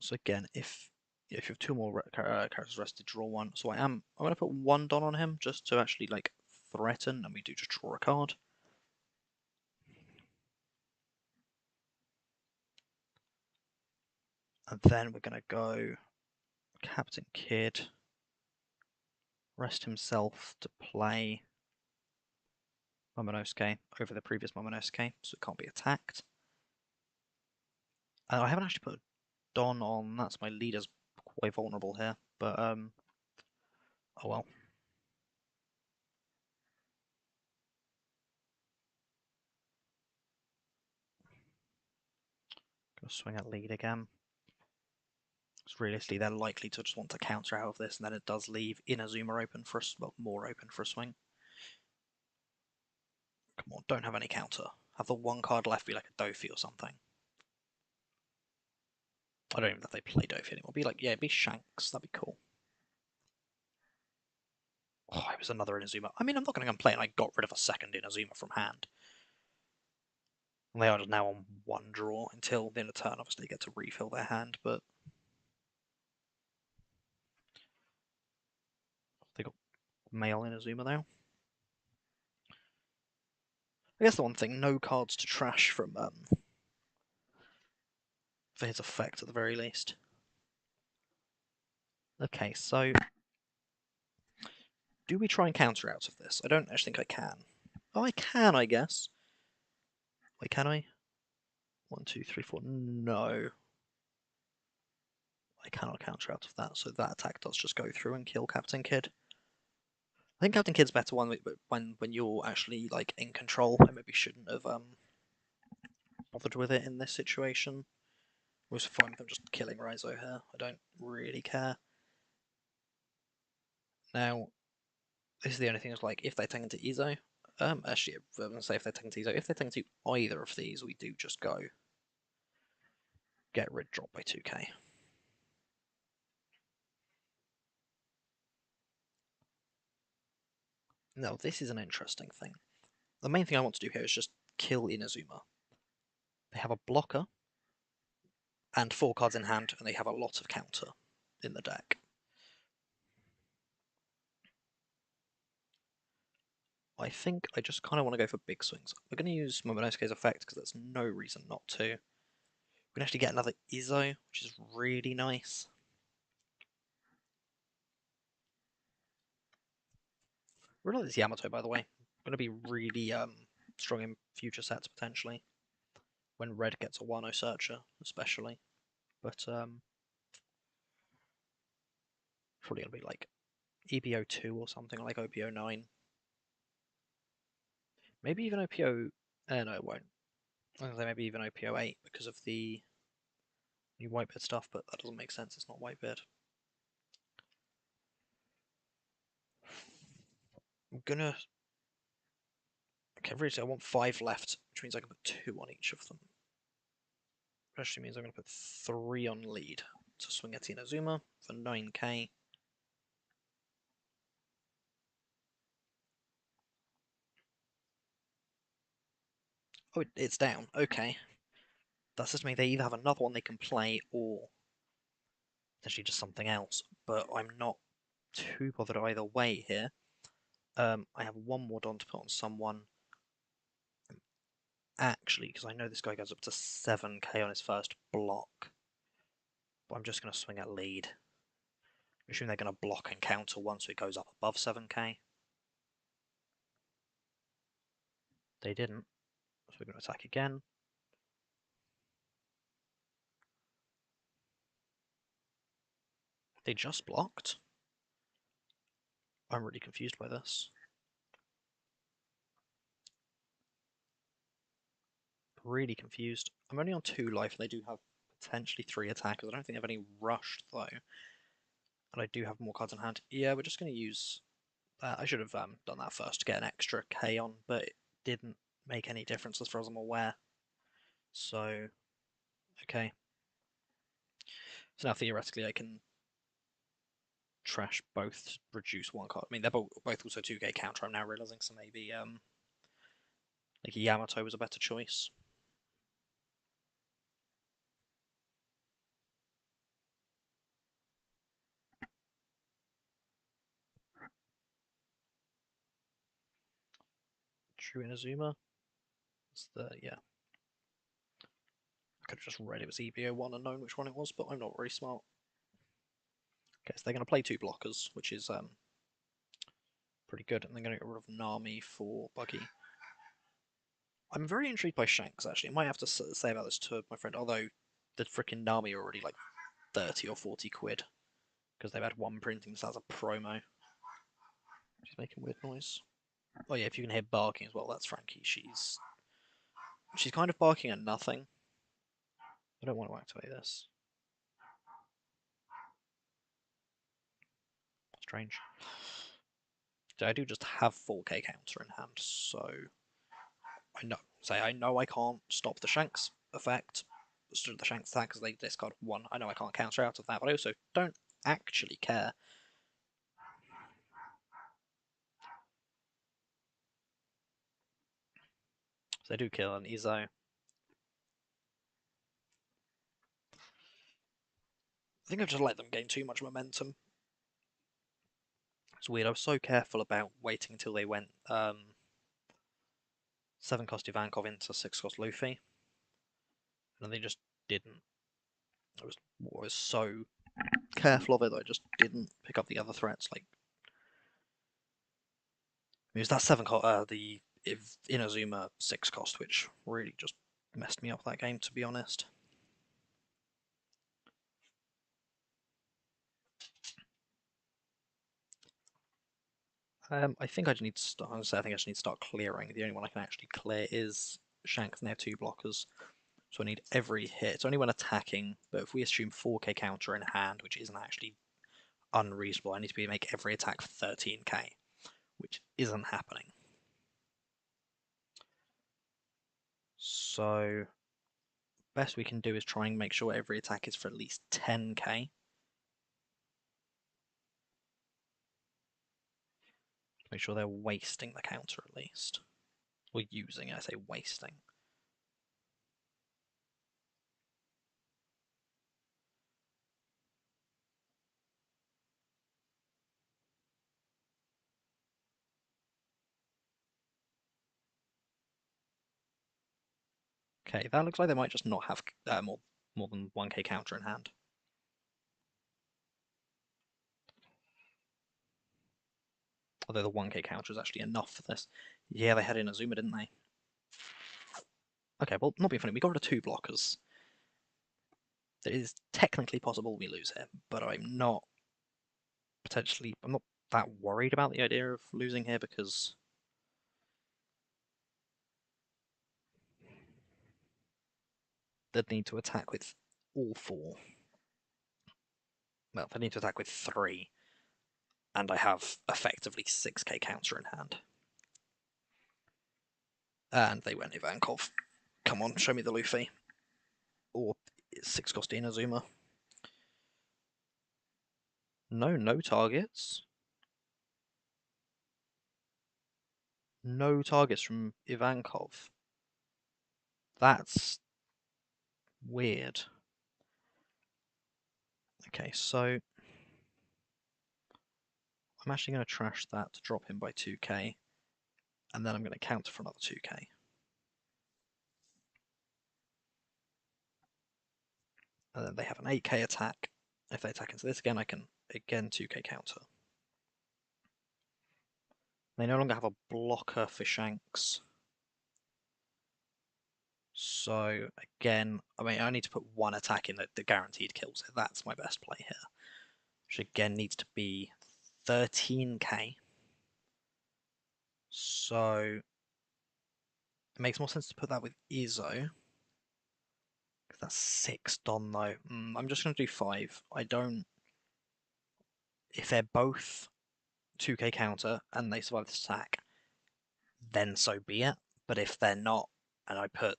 So again, if you have 2 more characters rested, draw 1. So I'm going to put 1 Don on him just to actually like threaten, and we do just draw a card. And then we're going to go Captain Kid, rest himself to play Momonosuke over the previous Momonosuke, so it can't be attacked. I haven't actually put Don on, that's my leader's quite vulnerable here, but oh well. Gonna swing at lead again. Because realistically, they're likely to just want to counter out of this, and then it does leave Inazuma open for more open for a swing. Come on, don't have any counter. Have the 1 card left be like a Dofi or something. I don't even know if they play Dofi anymore. Be like, yeah, be Shanks. That'd be cool. Oh, it was another Inazuma. I mean, I'm not going to complain. I got rid of a second Inazuma from hand. And they are now on 1 draw until the end of turn. Obviously, they get to refill their hand, but they got male Inazuma now. I guess the one thing, no cards to trash from for his effect at the very least. Okay, so do we try and counter out of this? I don't actually think I can. Oh, I can, I guess. Wait, can I? 1, 2, 3, 4. No. I cannot counter out of that, so that attack does just go through and kill Captain Kid. I think Captain Kid's better one when you're actually like in control. I maybe shouldn't have bothered with it in this situation. It was fine with them just killing Raizo here. I don't really care. Now, this is the only thing is like if they take into Izo. Actually, I'm gonna say if they take into Izo. If they take into either of these, we do just go get rid drop by 2k. Now, this is an interesting thing. The main thing I want to do here is just kill Inazuma. They have a blocker and 4 cards in hand, and they have a lot of counter in the deck. I think I just kind of want to go for big swings. We're going to use Momonosuke's effect because there's no reason not to. We can actually get another Izzo, which is really nice. Really like this Yamato, by the way. Going to be really strong in future sets, potentially. When red gets a Wano Searcher, especially. But probably going to be like EB02 or something, like OP09. Maybe even OPO... no, it won't. I was going to say maybe even OP08 because of the new Whitebeard stuff, but that doesn't make sense, it's not Whitebeard. I'm gonna... Okay, really, I want 5 left, which means I can put 2 on each of them. Which actually means I'm going to put 3 on lead to swing at Inazuma for 9k. Oh, it's down. Okay. That says to me they either have another one they can play or potentially just something else. But I'm not too bothered either way here. I have one more Don to put on someone. Actually, because I know this guy goes up to 7k on his first block. But I'm just going to swing at lead. I'm assuming they're going to block and counter once it goes up above 7k. They didn't. So we're going to attack again. They just blocked? I'm really confused by this. Really confused. I'm only on 2 life and they do have potentially 3 attackers. I don't think they have any rushed though. And I do have more cards in hand. Yeah, we're just going to use that. I should have done that first to get an extra K on, but it didn't make any difference as far as I'm aware. So, okay. So now theoretically I can trash both, reduce 1 card. I mean, they're both also 2k counter, I'm now realizing, so maybe like Yamato was a better choice. True Inazuma. It's the, yeah. I could have just read it was EB01 and known which one it was, but I'm not very smart. Okay, so they're going to play 2 blockers, which is pretty good, and they're going to get rid of Nami for Buggy. I'm very intrigued by Shanks, actually. I might have to say about this to my friend, although the freaking Nami are already like 30 or 40 quid, because they've had one printing, so that's a promo. She's making weird noise. Oh yeah, if you can hear barking as well, that's Frankie. She's kind of barking at nothing. I don't want to activate this. Strange. So I do just have 4k counter in hand, so I know I can't stop the Shanks effect, the Shanks attack because they discard 1. I know I can't counter out of that, but I also don't actually care. So they do kill an Izzo. I think I've just let them gain too much momentum. It's weird. I was so careful about waiting until they went 7 cost Ivankov into 6 cost Luffy, and they just didn't. I was so careful of it that I just didn't pick up the other threats. Like it was that 7 cost, the Inazuma 6 cost, which really just messed me up that game, to be honest. I think I just need to start. Honestly, I think I just need to start clearing. The only one I can actually clear is Shanks, and they have 2 blockers. So I need every hit. It's only when attacking, but if we assume 4k counter in hand, which isn't actually unreasonable, I need to make every attack for 13k, which isn't happening. So best we can do is try and make sure every attack is for at least 10k. Make sure they're wasting the counter at least. Or using it, I say wasting. Okay, that looks like they might just not have more than 1k counter in hand. Although the 1k counter is actually enough for this. Yeah, they had Inazuma, didn't they? Okay, well, not being funny, we got rid of 2 blockers. It is technically possible we lose here, but I'm not that worried about the idea of losing here because they'd need to attack with all 4. Well, they need to attack with 3, and I have effectively 6k counter in hand. And they went Ivankov. Come on, show me the Luffy. Or 6 cost Inazuma. No targets. No targets from Ivankov. That's weird. Okay, so I'm actually going to trash that to drop him by 2k, and then I'm going to counter for another 2k. And then they have an 8k attack. If they attack into this again, I can again 2k counter. They no longer have a blocker for Shanks. So again, I mean, I need to put 1 attack in the guaranteed kills. That's my best play here. Which again needs to be 13k. So it makes more sense to put that with Izzo. Because that's 6 Don though. I'm just going to do 5. I don't... If they're both 2k counter and they survive this attack, then so be it. But if they're not, and I put...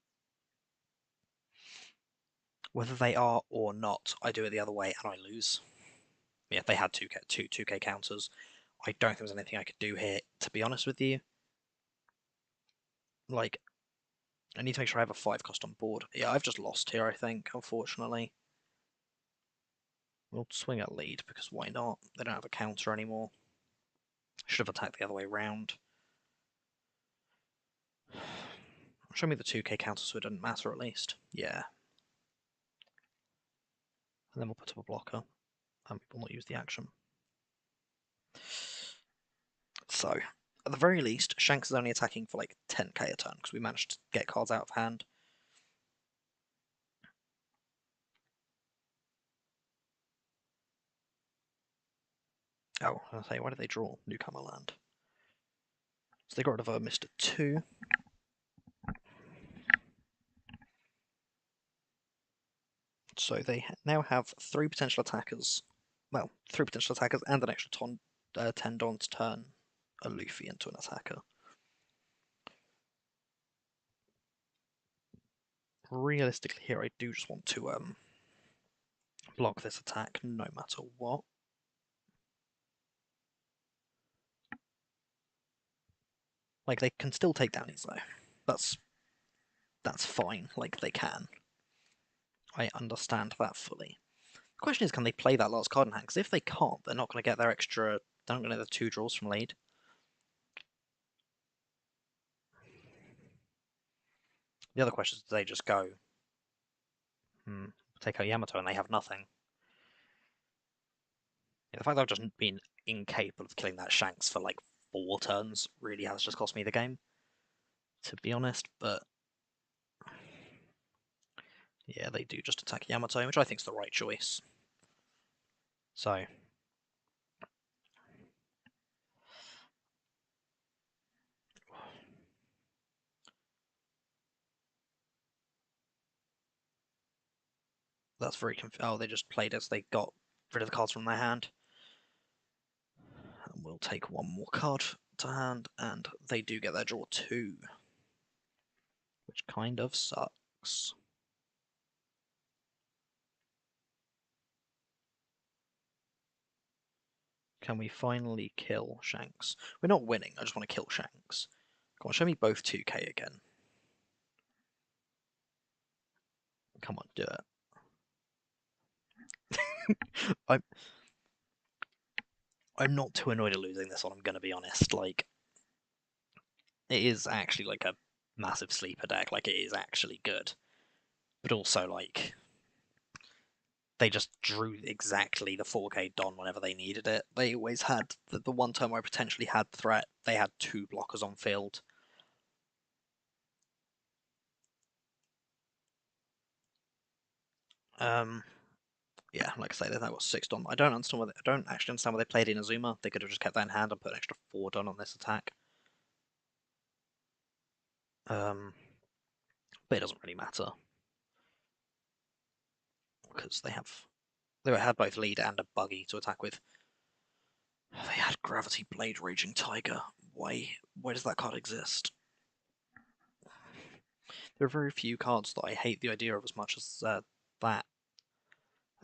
Whether they are or not, I do it the other way and I lose. Yeah, they had 2k counters. I don't think there's anything I could do here, to be honest with you. Like, I need to make sure I have a 5 cost on board. Yeah, I've just lost here, I think, unfortunately. We'll swing at lead, because why not? They don't have a counter anymore. Should have attacked the other way round. Show me the 2k counter so it doesn't matter at least. Yeah. And then we'll put up a blocker, and we will not use the action. So, at the very least, Shanks is only attacking for like 10k a turn, because we managed to get cards out of hand. Oh, I was say, why did they draw Newcomer Land? So they got rid of Mr. 2. So they now have 3 potential attackers. Well, 3 potential attackers and an extra 10 Don to turn a Luffy into an attacker. Realistically here I do just want to block this attack no matter what. Like, they can still take down Izzo. That's fine, like, they can. I understand that fully. The question is, can they play that last card in hand? Because if they can't, they're not going to get their extra... They're not going to get the 2 draws from lead. The other question is, do they just go... take out Yamato and they have nothing? Yeah, the fact that I've just been incapable of killing that Shanks for like 4 turns really has just cost me the game, to be honest, but yeah, they do just attack Yamato, which I think is the right choice. So that's very oh, they just played as they got rid of the cards from their hand. And we'll take 1 more card to hand, and they do get their draw 2, which kind of sucks. Can we finally kill Shanks? We're not winning, I just want to kill Shanks. Come on, show me both 2k again. Come on, do it. I'm not too annoyed at losing this one, I'm going to be honest. Like, it is actually like a massive sleeper deck. Like, it is actually good. but also, like, they just drew exactly the 4K Don whenever they needed it. They always had the one turn where I potentially had threat, they had 2 blockers on field. Yeah, like I say, that was 6 Don. I don't actually understand why they played Inazuma. They could have just kept that in hand and put an extra 4 Don on this attack. But it doesn't really matter because they had both lead and a buggy to attack with. They had Gravity Blade Raging Tiger. Why does that card exist? There are very few cards that I hate the idea of as much as that.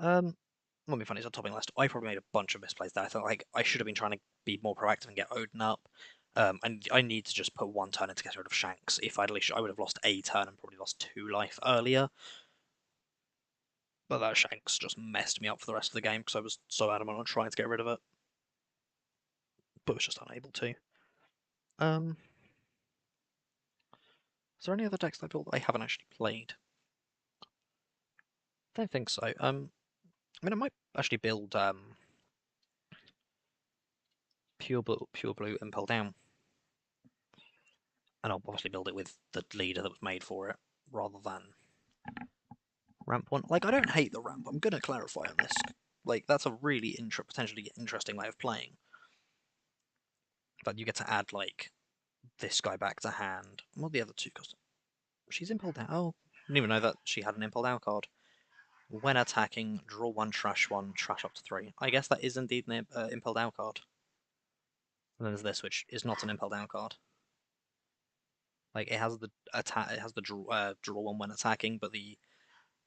Won't be funny, it's a topping list. I probably made a bunch of misplays there. I thought like I should have been trying to be more proactive and get Odin up. And I need to just put 1 turn in to get rid of Shanks. If I'd least, I would have lost a turn and probably lost 2 life earlier. But that Shanks just messed me up for the rest of the game because I was so adamant on trying to get rid of it. But was just unable to. Is there any other decks that I built that I haven't actually played? I don't think so. I mean, I might actually build Pure Blue Impel Down. And I'll obviously build it with the leader that was made for it, rather than ramp 1. Like, I don't hate the ramp, I'm going to clarify on this. Like, that's a really potentially interesting way of playing. But you get to add, like, this guy back to hand. What are the other 2 cost? She's Impel Down. Oh, I didn't even know that she had an Impel Down card. When attacking, draw 1, trash up to 3. I guess that is indeed an Impel Down card. And then there's this, which is not an Impel Down card. Like, it has the draw 1 when attacking, but the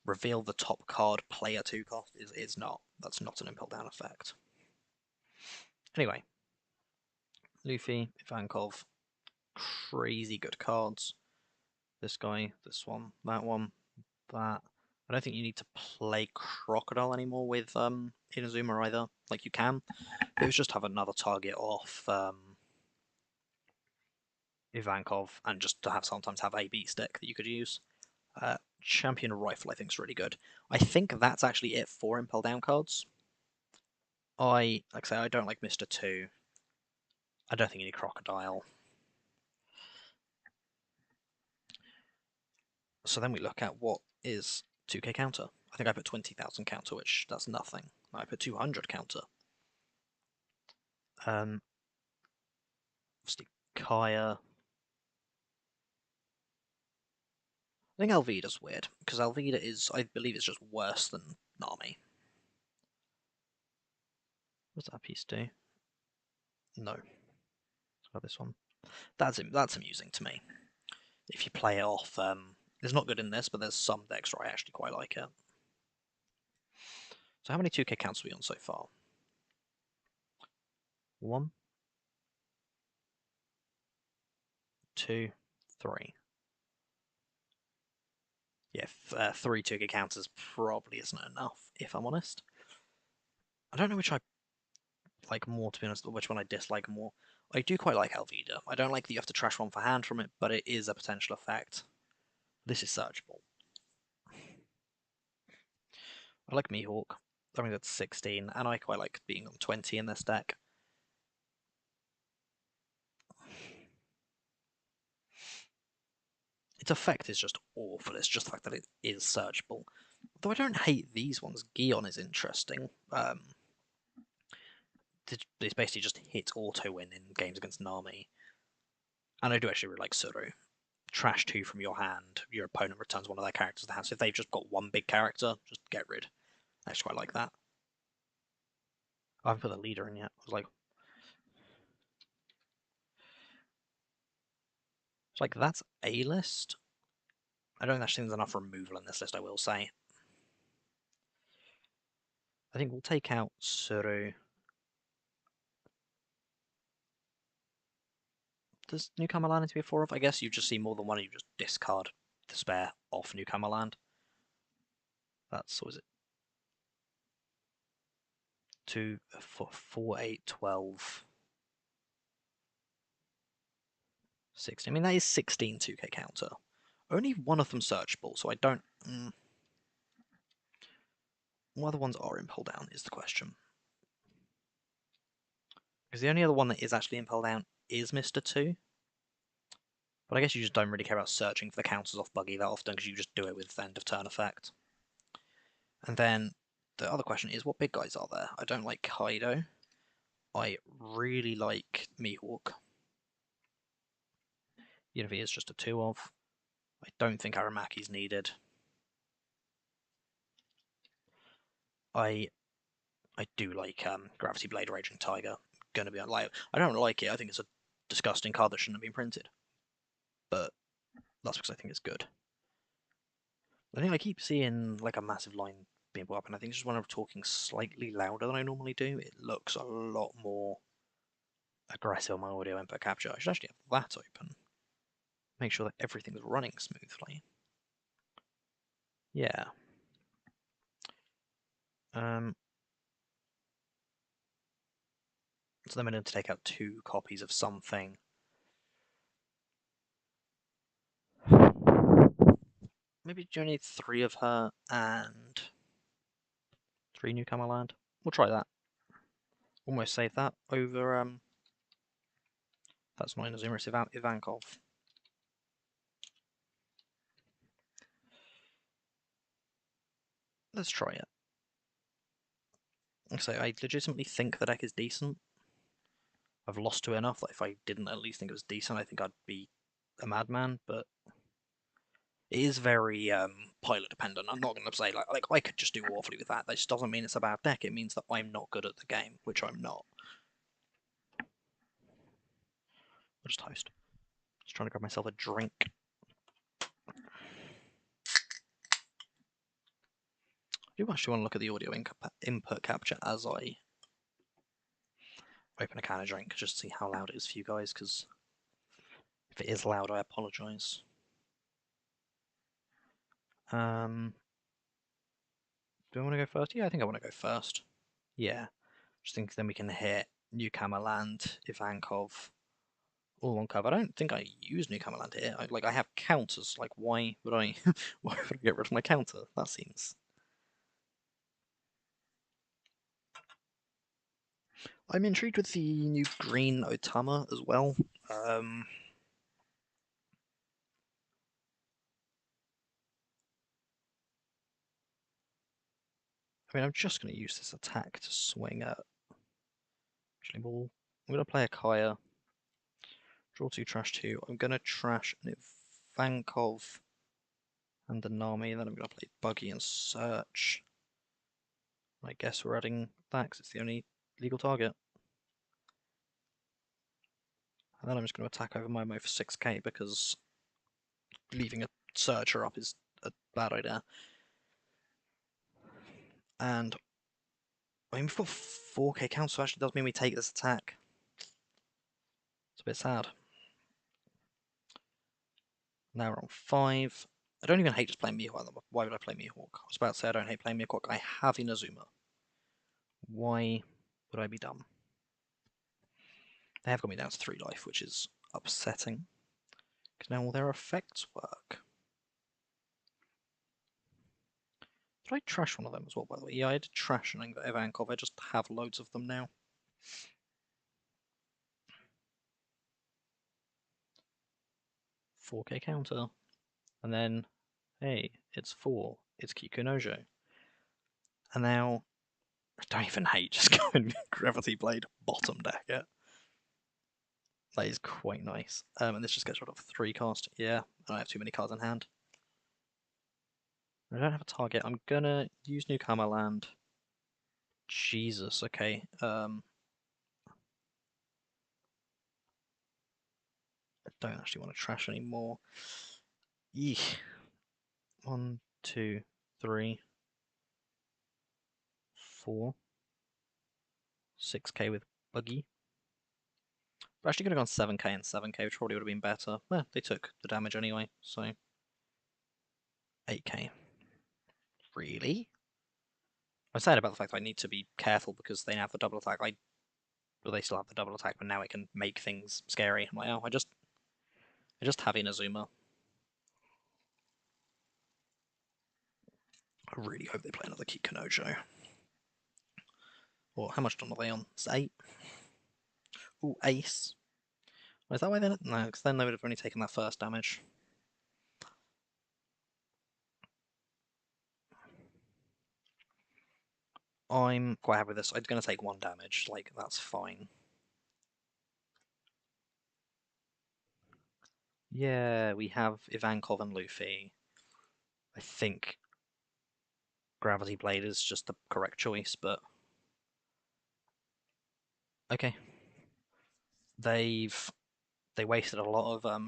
reveal the top card player 2 cost is not. That's not an Impel Down effect. Anyway, Luffy, Ivankov, crazy good cards. This guy, this one, that one, that. I don't think you need to play Crocodile anymore with Inazuma either. Like, you can. It was just have another target off Ivankov, and just to sometimes have a beat stick that you could use. Champion Rifle I think is really good. I think that's actually it for Impel Down cards. Like I say, I don't like Mr. 2. I don't think you need Crocodile. So then we look at what is 2k counter. I think I put 20,000 counter, which that's nothing. I put 200 counter. Obviously Kaya. I think Alvida's weird, because Alvida is, I believe it's just worse than Nami. What does that piece do? No. How about this one? That's amusing to me. If you play it off, it's not good in this, but there's some decks where I actually quite like it. So how many 2k counts are we on so far? 1, 2, 3. Yeah, 3 2k counters probably isn't enough, if I'm honest. I don't know which I like more, to be honest, or which one I dislike more. I do quite like Alvida. I don't like that you have to trash 1 for hand from it, but it is a potential effect. This is searchable. I like Mihawk. I think that's 16, and I quite like being on 20 in this deck. Its effect is just awful. It's just the fact that it is searchable. Though I don't hate these ones. Gion is interesting. It's basically just hit auto win in games against Nami. And I do actually really like Suru. Trash 2 from your hand, your opponent returns one of their characters to the hand. So if they've just got 1 big character, just get rid. I actually quite like that. I haven't put the leader in yet. I was like, it's like, that's a list. I don't actually think there's enough removal in this list, I will say. I think we'll take out Suru. Does Newcomer Land need to be a 4 of? I guess you just see more than one and you just discard the spare off Newcomer Land. That's, what is it? 2, 4, 8, 12, 16. I mean, that is 16 2k counter. Only one of them searchable, so I don't... what other ones are impel down is the question. Because the only other one that is actually impel down is Mr. 2. But I guess you just don't really care about searching for the counters off Buggy that often because you just do it with end of turn effect. And then the other question is, what big guys are there? I don't like Kaido. I really like Mihawk. Even if he is just a 2 of. I don't think Aramaki's needed. I do like Gravity Blade Raging Tiger. Gonna be like, I don't like it. I think it's a disgusting card that shouldn't have been printed. But that's because I think it's good. I think I keep seeing like a massive line being put up, and I think it's just when I'm talking slightly louder than I normally do, it looks a lot more aggressive on my audio input capture. I should actually have that open. Make sure that everything's running smoothly. Yeah. So then we're going to take out 2 copies of something. Maybe you only need 3 of her and 3 Newcomer Land. We'll try that. Almost save that over that's not Inazuma, it's Ivankov. Let's try it. So I legitimately think the deck is decent. I've lost to it enough that if I didn't at least think it was decent, I think I'd be a madman, but it is very pilot dependent. I'm not going to say like I could just do awfully with that. That just doesn't mean it's a bad deck. It means that I'm not good at the game, which I'm not. I'll just toast. Just trying to grab myself a drink. I do actually want to look at the audio input capture as I open a can of drink, just to see how loud it is for you guys, because if it is loud, I apologise. Do I want to go first? Yeah, I think I want to go first. Yeah. Just think then we can hit Newcomer Land, Ivankov, all on cover. I don't think I use Newcomer Land here. I have counters. Like, why would I why would I get rid of my counter? That seems... I'm intrigued with the new green Otama as well. I mean, I'm just going to use this attack to swing at Chilling Ball. I'm going to play a Kaya. Draw 2, trash 2. I'm going to trash an Ivankov and the Nami. Then I'm going to play Buggy and Search. I guess we're adding that because it's the only legal target. And then I'm just going to attack over Momo for 6k because leaving a Searcher up is a bad idea. And I mean, we've got 4k count, so actually does mean we take this attack. It's a bit sad. Now we're on 5. I don't even hate just playing Mihawk. Why would I play Mihawk? I was about to say I don't hate playing Mihawk. I have Inazuma. Why would I be dumb? They have got me down to 3 life, which is upsetting. Because now all their effects work. Did I trash one of them as well, by the way? Yeah, I did trash an Ivankov. I just have loads of them now. $4k counter. And then, hey, it's 4. It's Kikunojo. And now, I don't even hate just going Gravity Blade bottom deck it. That is quite nice. And this just gets rid of 3 cost. Yeah, I don't have too many cards in hand. I don't have a target. I'm gonna use Newcomer Land. Jesus, okay. I don't actually want to trash anymore. Eek. 1, 2, 3, 4, 6k with Buggy. We're actually going to go on 7k and 7k, which probably would have been better. Well, they took the damage anyway, so 8k. Really? I'm sad about the fact that I need to be careful because they now have the double attack. Well, they still have the double attack, but now it can make things scary. I'm like, oh, I just have Inazuma. I really hope they play another Kikanojo. Or how much don are they on? It's 8. Ooh, ace. Oh, is that why they're... No, because then they would have only taken that first damage. I'm quite happy with this. I'm going to take 1 damage. Like, that's fine. Yeah, we have Ivankov and Luffy. I think Gravity Blade is just the correct choice, but... Okay. They wasted a lot of...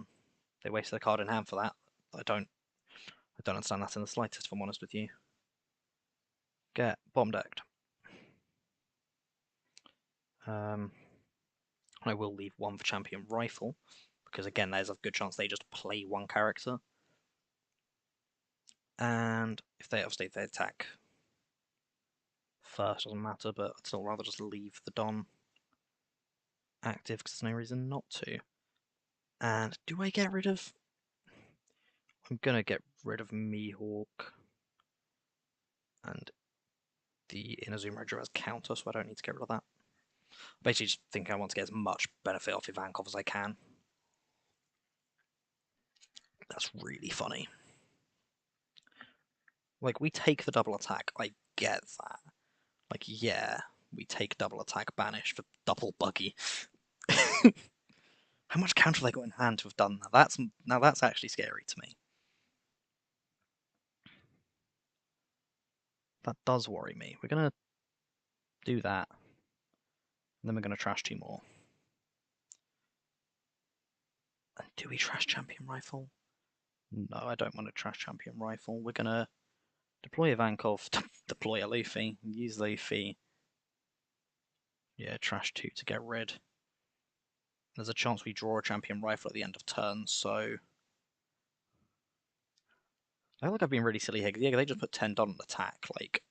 They wasted a card in hand for that. I don't understand that in the slightest, if I'm honest with you. Get bomb decked. I will leave 1 for Champion Rifle, because again, there's a good chance they just play 1 character. And if they obviously they attack first, doesn't matter, but I'd still rather just leave the Don active because there's no reason not to. And do I get rid of... I'm gonna get rid of Mihawk and the Inazuma Roger as counter, so I don't need to get rid of that. Basically, just think I want to get as much benefit off Ivankov as I can. That's really funny. Like, we take the double attack, I get that. Like, yeah, we take double attack banish for double buggy. How much counter have they got in hand to have done that? Now that's actually scary to me. That does worry me. We're gonna do that. And then we're gonna trash 2 more. And do we trash Champion Rifle? No, I don't want to trash Champion Rifle. We're gonna deploy Ivankov, deploy a Luffy, use Luffy. Yeah, trash 2 to get rid. There's a chance we draw a Champion Rifle at the end of turn, so... I feel like I've been really silly here, because yeah, they just put 10 on attack, like...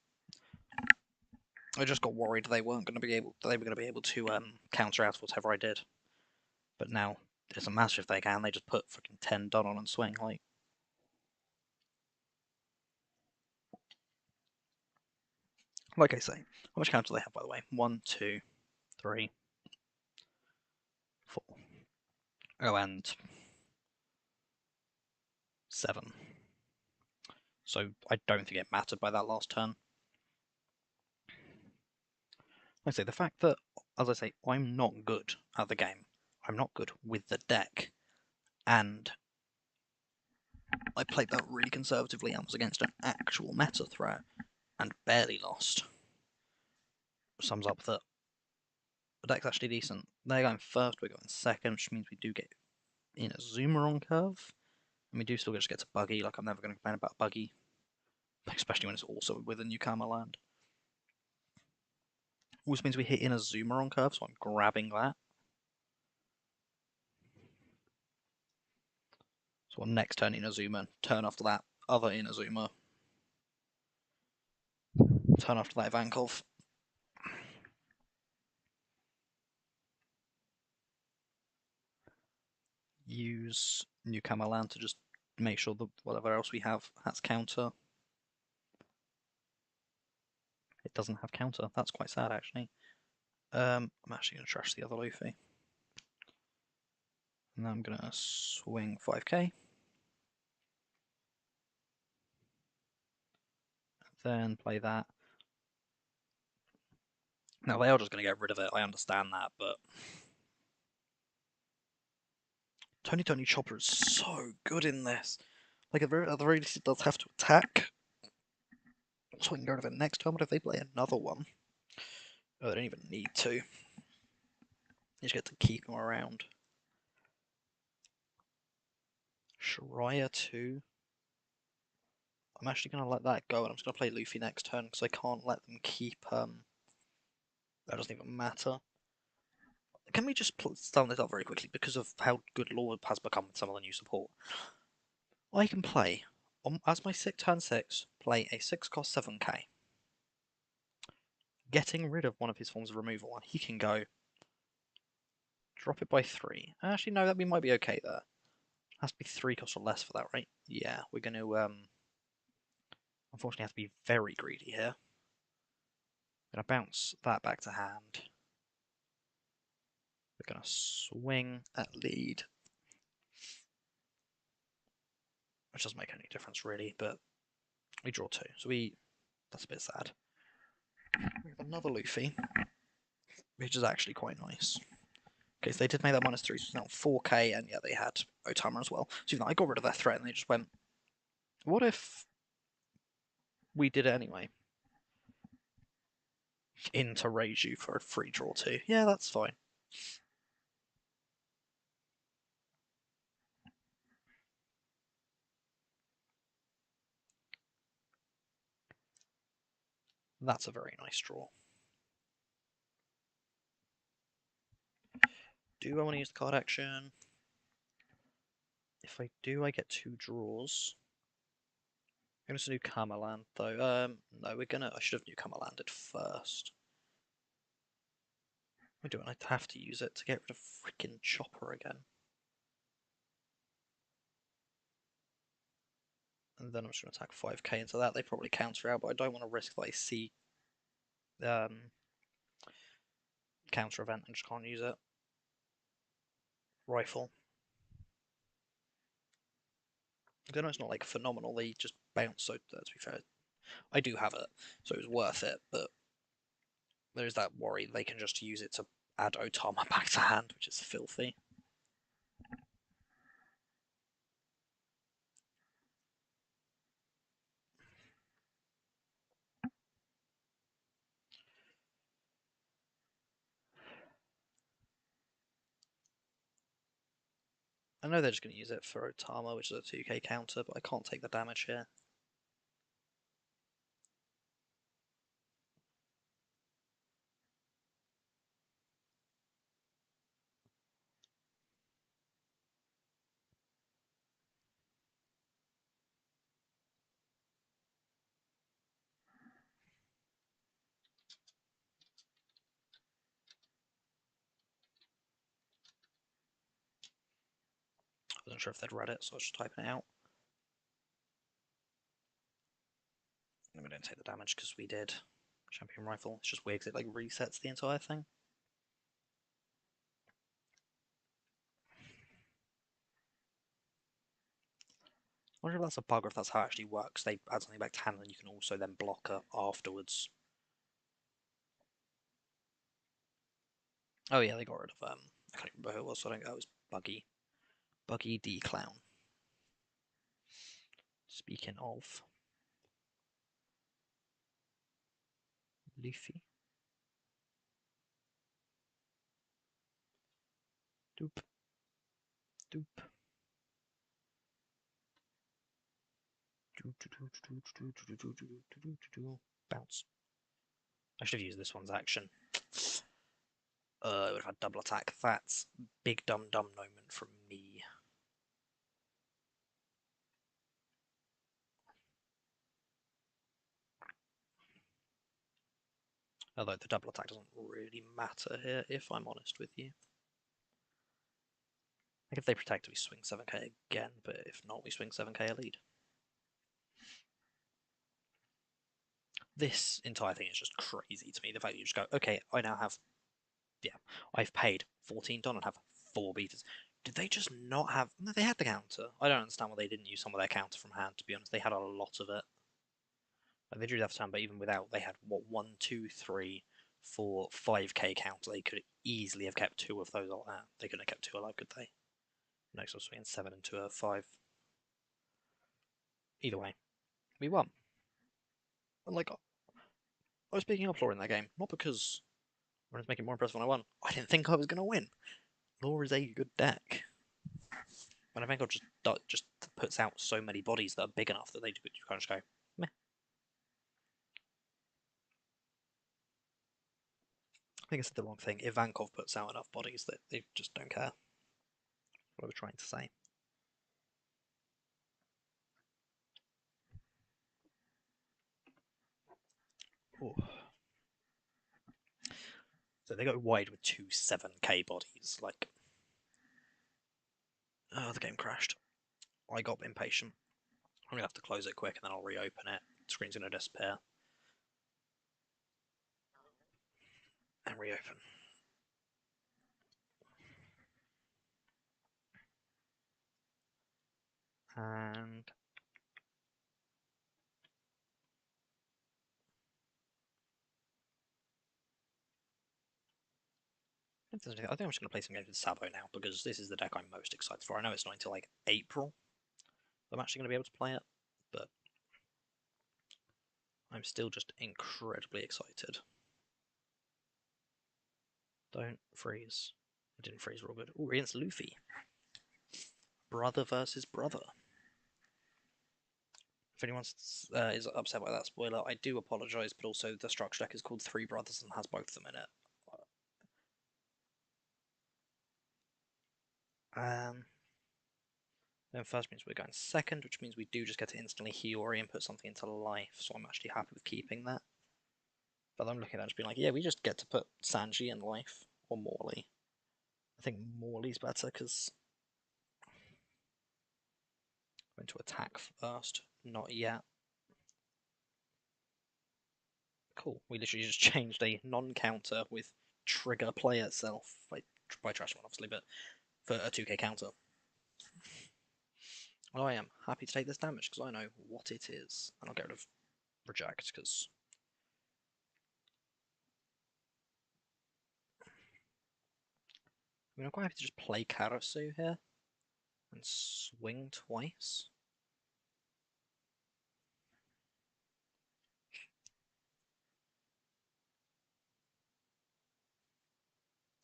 I just got worried they weren't going to be able. They were going to be able to counter out whatever I did. But now it doesn't matter if they can. They just put fucking 10 done on and swing. Like I say, how much counter do they have, by the way? 1, 2, 3, 4. Oh, and 7. So I don't think it mattered by that last turn. Like I say, the fact that, as I say, I'm not good at the game. I'm not good with the deck. And I played that really conservatively and was against an actual meta threat and barely lost. Sums up that the deck's actually decent. They're going first, we're going second, which means we do get Inazuma on curve. And we do still just get to Buggy, like I'm never going to complain about Buggy. Especially when it's also with a Newcomer land. Also means we hit Inazuma on curve, so I'm grabbing that. So on next turn Inazuma, turn after that other Inazuma. Turn after that Ivankov. Use Newcomer land to just make sure that whatever else we have has counter. It doesn't have counter. That's quite sad, actually. I'm actually going to trash the other Luffy. And I'm going to swing 5k. Then play that. Now, they are just going to get rid of it, I understand that, but... Tony Chopper is so good in this. Like, at the very least, it does have to attack. So I can get rid of it next turn, but if they play another one... Oh, they don't even need to. You just get to keep them around. Shiraya 2. I'm actually going to let that go, and I'm just going to play Luffy next turn, because I can't let them keep... That doesn't even matter. Can we just sum this up very quickly, because of how good Lord has become with some of the new support? I can play, as my turn 6, play a 6 cost 7k. Getting rid of one of his forms of removal, and he can go... Drop it by 3. Actually, no, that we might be okay there. Has to be 3 cost or less for that, right? Yeah, we're going to Unfortunately, I have to be very greedy here. I'm going to bounce that back to hand. We're going to swing at lead. Which doesn't make any difference really, but we draw 2. So that's a bit sad. We have another Luffy, which is actually quite nice. Okay, so they did make that -3, so it's now 4k, and yeah, they had Otama as well. So even though I got rid of their threat, and they just went, what if we did it anyway? Into Reiju for a free draw 2. Yeah, that's fine. That's a very nice draw. Do I want to use the card action? If I do, I get 2 draws. I'm going to do Kamaland though. No, I should have Kamalanded first. I do, and I have to use it to get rid of freaking Chopper again. And then I'm just going to attack 5k into that. They probably counter out, but I don't want to risk that I see counter event and just can't use it. Rifle. I know it's not like phenomenal, they just bounce, so to be fair, I do have it, so it was worth it, but there's that worry they can just use it to add Otama back to hand, which is filthy. I know they're just going to use it for Otama, which is a 2k counter, but I can't take the damage here. I wasn't sure if they'd read it, so I was just typing it out. And we don't take the damage because we did Champion Rifle. It's just weird because it like resets the entire thing. I wonder if that's a bug or if that's how it actually works. They add something back to hand and you can also then block her afterwards. Oh yeah, they got rid of I can't remember who it was, so I don't know, it was Buggy. Buggy D Clown. Speaking of Luffy. Doop. Doop. Bounce. I should have used this one's action. It would have had double attack. That's big dumb moment from me. Although the double attack doesn't really matter here, if I'm honest with you. Like if they protect, we swing 7k again, but if not, we swing 7k a lead. This entire thing is just crazy to me. The fact that you just go, okay, I now have, yeah, I've paid $14 and have 4 beaters. Did they just not have? No, they had the counter. I don't understand why they didn't use some of their counter from hand. To be honest, they had a lot of it. Like, they drew that time, but even without, they had what 1, 2, 3, 4, 5k counter. They could easily have kept 2 of those. They couldn't have kept 2 alive, could they? Next, I was swinging 7 into a 5. Either way, we won. And like, I was picking up Law in that game, not because I was making more impressive when I won. I didn't think I was going to win. Law is a good deck. When I think just puts out so many bodies that are big enough that they kind of just go, meh. I think it's the wrong thing. Ivankov puts out enough bodies that they just don't care. What I was trying to say. Ooh. So they go wide with 2 7k bodies. Like, oh, the game crashed. I got impatient. I'm gonna have to close it quick and then I'll reopen it screen's going to disappear. And reopen. And I think I'm just going to play some games with Sabo now, because this is the deck I'm most excited for. I know it's not until like April I'm actually going to be able to play it, but I'm still just incredibly excited. Don't freeze. It didn't freeze real good. Ooh, against Luffy. Brother versus brother. If anyone is upset by that spoiler, I do apologise, but also the structure deck is called Three Brothers and has both of them in it. Then first means we're going second, which means we do just get to instantly Hiyori and put something into life, so I'm actually happy with keeping that. But I'm looking at that just being like, yeah, we just get to put Sanji in life, or Morley. I think Morley's better, because I'm going to attack first. Not yet. Cool. We literally just changed a non-counter with trigger play itself, by trash one obviously, but for a 2k counter. Well, I am happy to take this damage because I know what it is, and I'll get rid of reject because I'm quite happy to just play Karasu here and swing twice.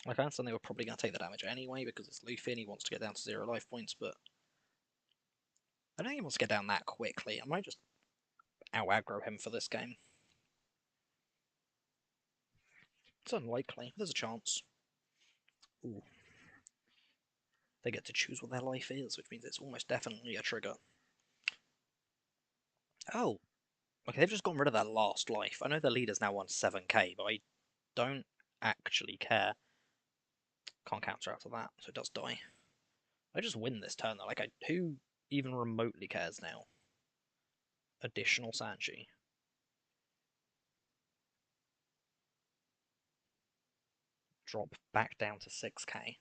Like, I understand they were probably going to take the damage anyway because it's Luffy and he wants to get down to 0 life points, but I don't think he wants to get down that quickly. I might just out-aggro him for this game. It's unlikely. There's a chance. Ooh. They get to choose what their life is, which means it's almost definitely a trigger. Oh, okay, they've just gotten rid of that last life. I know the leader's now on 7k, but I don't actually care. Can't counter out of that, so it does die. I just win this turn though. Like, who even remotely cares now? Additional Sanji. Drop back down to 6k.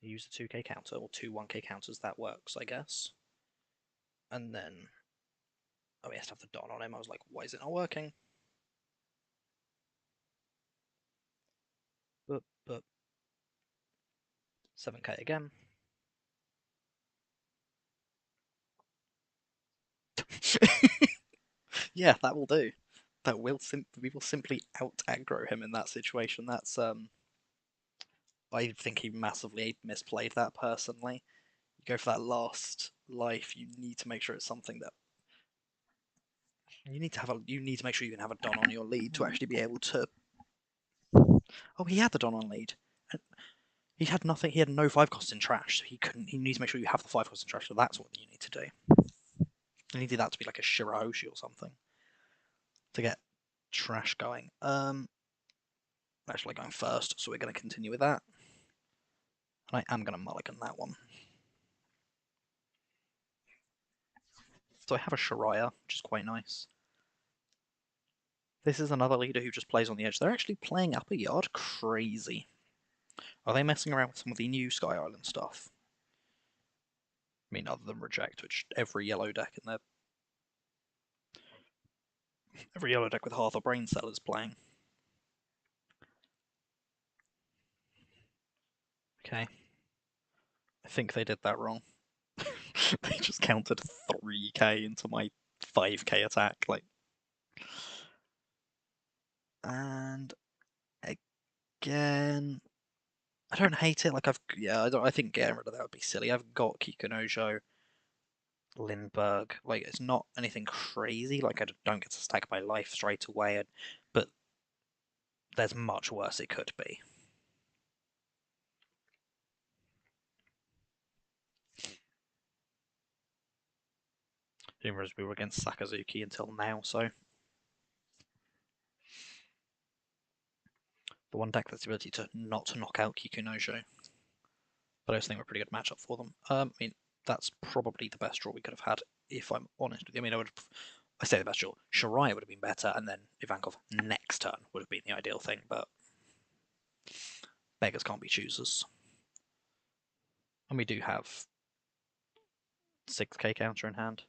Use the 2k counter, or two 1k counters, that works, I guess. And then... oh, he has to have the Don on him. I was like, why is it not working? But 7k again. Yeah, that will do. That will we will simply out aggro him in that situation. That's I think he massively misplayed that personally. You go for that last life, you need to make sure it's something that you need to make sure you can have a Don on your lead to actually be able to. Oh, he had the Don on lead. He had nothing. He had no 5 costs in trash, so he couldn't. He needs to make sure you have the 5 costs in trash. So that's what you need to do. You need that to be like a Shirahoshi or something to get trash going. Actually, going first, so we're going to continue with that. And I am going to mulligan that one. So I have a Shiraya, which is quite nice. This is another leader who just plays on the edge. They're actually playing Upper Yard crazy. Are they messing around with some of the new Sky Island stuff? I mean, other than Reject, which every yellow deck in there... every yellow deck with half a brain cell is playing. Okay. I think they did that wrong. They just counted 3k into my 5k attack, like... And... again... I don't hate it, like I think getting rid of that would be silly. I've got Kikunojo, Lindbergh, like it's not anything crazy, like I don't get to stack my life straight away, but there's much worse it could be. Whereas we were against Sakazuki until now, so... the one deck that's the ability to not knock out Kikunojo. But I just think we're a pretty good matchup for them. I mean, that's probably the best draw we could have had, if I'm honest with you. I mean, I would have I say the best draw. Shariah would have been better, and then Ivankov next turn would have been the ideal thing, but beggars can't be choosers. And we do have 6k counter in hand.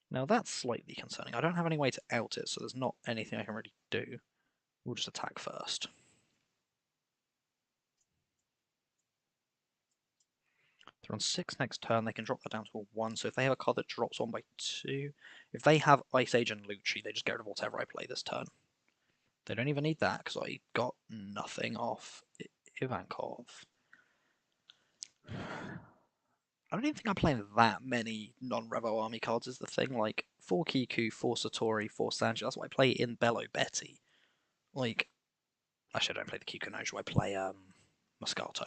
Now that's slightly concerning. I don't have any way to out it, so there's not anything I can really do. We'll just attack first. They're on 6 next turn, they can drop that down to a 1, so if they have a card that drops 1 by 2, if they have Ice Age and Lucci, they just get rid of whatever I play this turn. They don't even need that, because I got nothing off Ivankov. I don't even think I'm playing that many non-Revo army cards is the thing, like 4 Kiku, 4 Satori, 4 Sanji, that's what I play in Bello Betty. Like, actually I don't play the Kiku Nojo, I play Moscato.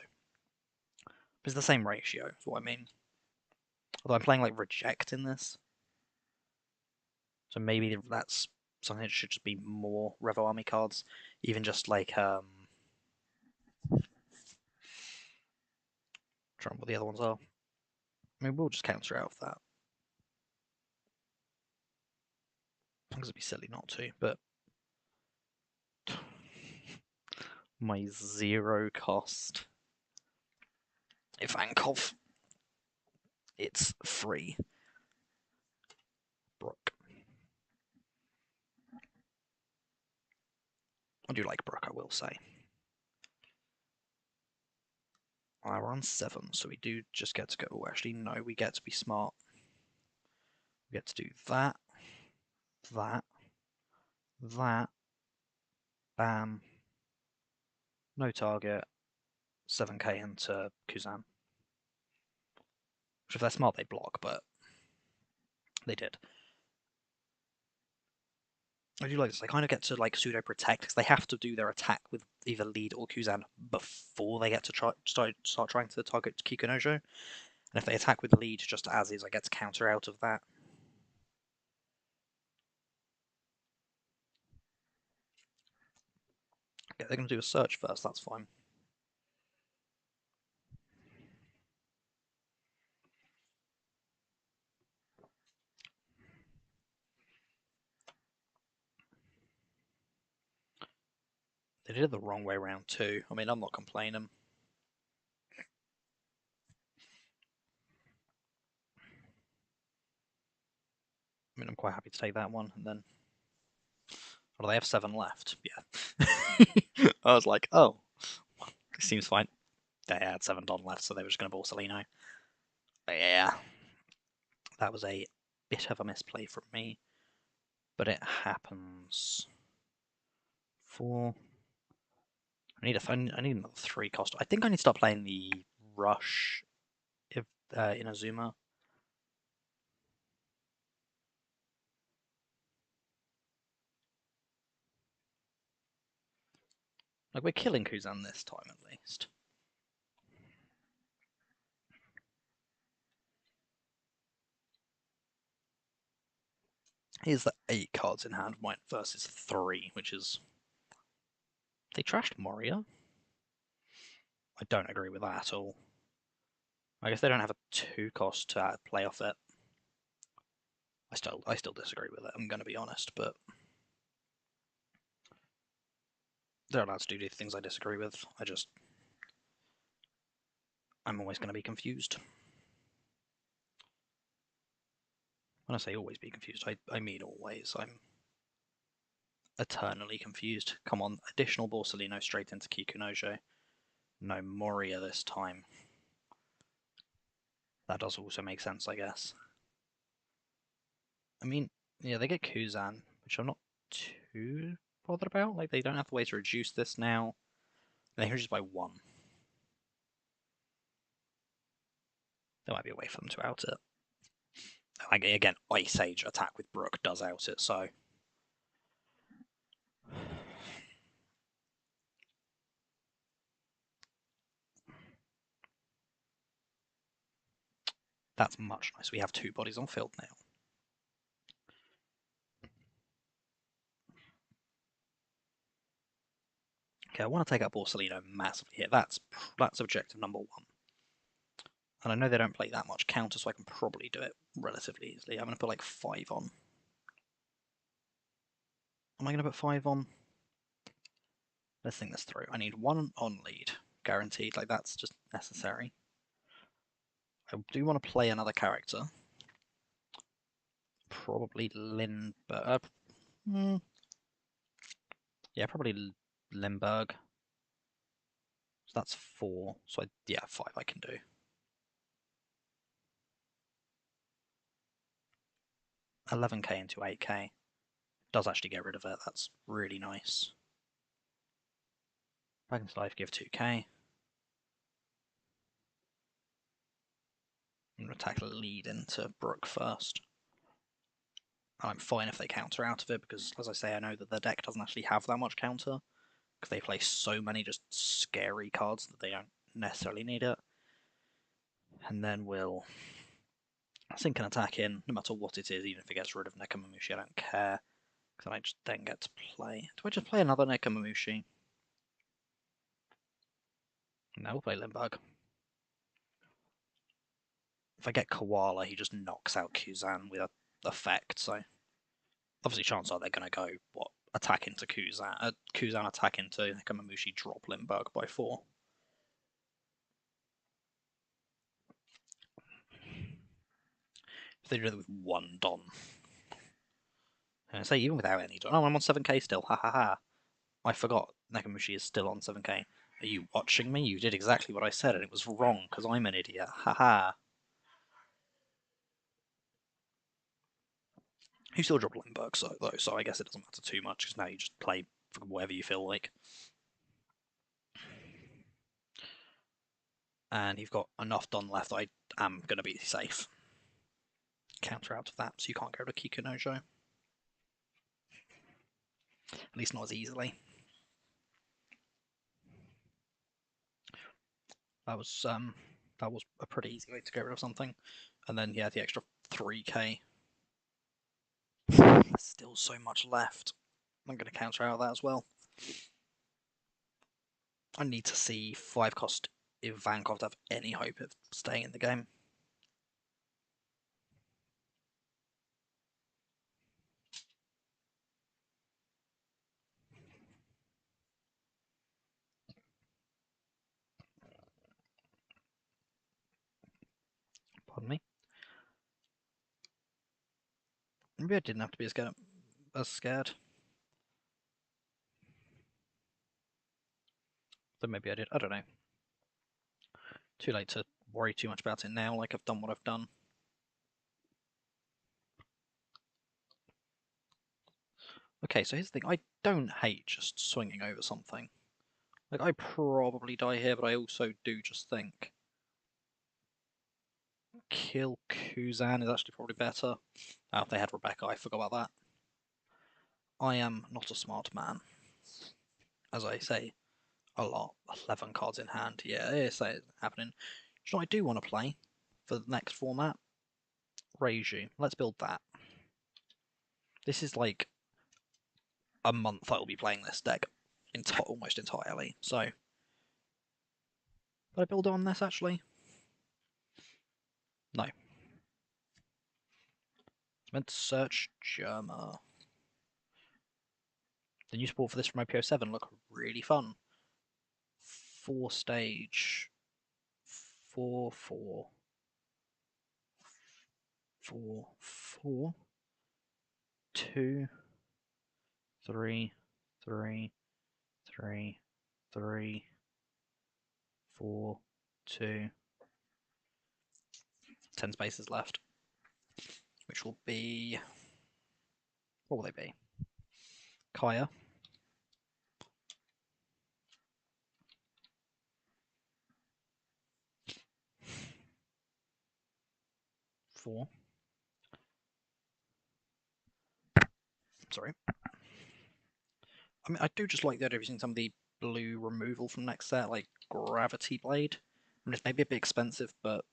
It's the same ratio, is what I mean. Although I'm playing like Reject in this. So maybe that's something that should just be more Revo Army cards. Even just like trying what the other ones are. I mean, we'll just counter out of that. Because it'd be silly not to, but my 0 cost Ivankov. It's free. Brook. I do like Brook, I will say. We're on 7, so we do just get to go. Oh, actually, no, we get to be smart. We get to do that, that, that, bam, no target, 7k into Kuzan. Which if they're smart, they block, but they did. I do like this. They kind of get to like pseudo protect because they have to do their attack with either lead or Kuzan before they get to start trying to target Kikunojo. And if they attack with lead just as is, I get to counter out of that. Okay, they're going to do a search first, that's fine. They did it the wrong way around too. I mean, I'm not complaining. I mean, I'm quite happy to take that one, and then... Oh, they have 7 left. Yeah. I was like, oh, this seems fine. They had 7 Don left, so they were just going to Borsalino. But yeah. That was a bit of a misplay from me. But it happens. 4. I need another 3 cost. I think I need to start playing the Rush if Inazuma. Like, we're killing Kuzan this time, at least. Here's the 8 cards in hand versus 3, which is... They trashed Moria? I don't agree with that at all. I guess they don't have a 2 cost to play off it. I still disagree with it, I'm going to be honest, but... They're allowed to do the things I disagree with. I'm always going to be confused. When I say always be confused, I mean always. I'm eternally confused. Come on, additional Borsalino straight into Kikunojo. No Moria this time. That does also make sense, I guess. I mean, yeah, they get Kuzan, which I'm not too bothered about. Like, they don't have the way to reduce this now. They reduce by 1. There might be a way for them to out it. Like, again, Ice Age attack with Brook does out it, so... That's much nice. We have 2 bodies on field now. Okay, I want to take out Borsalino massively here. That's objective number 1. And I know they don't play that much counter, so I can probably do it relatively easily. I'm going to put like 5 on. Am I going to put 5 on? Let's think this through. I need 1 on lead. Guaranteed. Like, that's just necessary. I do want to play another character. Probably Lindbergh. Yeah, probably Lindbergh. So that's 4. So yeah, 5 I can do. 11k into 8k. Does actually get rid of it. That's really nice. Dragon's Life give 2k. I'm going to attack lead into Brook first. I'm fine if they counter out of it, because, as I say, I know that their deck doesn't actually have that much counter, because they play so many just scary cards that they don't necessarily need it. And then we'll sink an attack in, no matter what it is, even if it gets rid of Nekomamushi, I don't care, because I just then get to play. Do I just play another Nekomamushi? No, we'll play Lindbergh. If I get Koala, he just knocks out Kuzan with an effect, so obviously chances are they're going to go, what, attack into Kuzan, Kuzan attack into Nekomamushi, drop Lindbergh by 4. If they do it with 1 Don. And I say, even without any Don. Oh, I'm on 7k still, ha ha ha. I forgot, Nekomamushi is still on 7k. Are you watching me? You did exactly what I said, and it was wrong, because I'm an idiot, ha ha. You still drop Lindbergh, though, so I guess it doesn't matter too much, because now you just play for whatever you feel like. And you've got enough Don left that I am going to be safe. Counter out of that, so you can't go to Kikunojo. At least not as easily. That was a pretty easy way to get rid of something. And then yeah, the extra 3k. There's still so much left. I'm going to counter out that as well. I need to see 5 cost if Vankov have any hope of staying in the game. Pardon me. Maybe I didn't have to be as scared. Then maybe I did. I don't know. Too late to worry too much about it now, like I've done what I've done. Okay, so here's the thing. I don't hate just swinging over something. Like, I probably die here, but I also do just think kill Kuzan is actually probably better. Oh, they had Rebecca, I forgot about that. I am not a smart man. As I say a lot. 11 cards in hand. Yeah, it's happening. You know what I do want to play for the next format? Reiju. Let's build that. This is like a month I will be playing this deck almost entirely. So, did I build on this actually? No. It's meant to search Germa. The new support for this from IPO7 look really fun. 4 stage. 4, 4. 4, 4. 2, 3, 3, 3, 3, 4, 2. 10 spaces left. Which will be. What will they be? Kaya. 4. Sorry. I mean, I do just like the idea of using some of the blue removal from next set, like Gravity Blade. I mean, it's maybe a bit expensive, but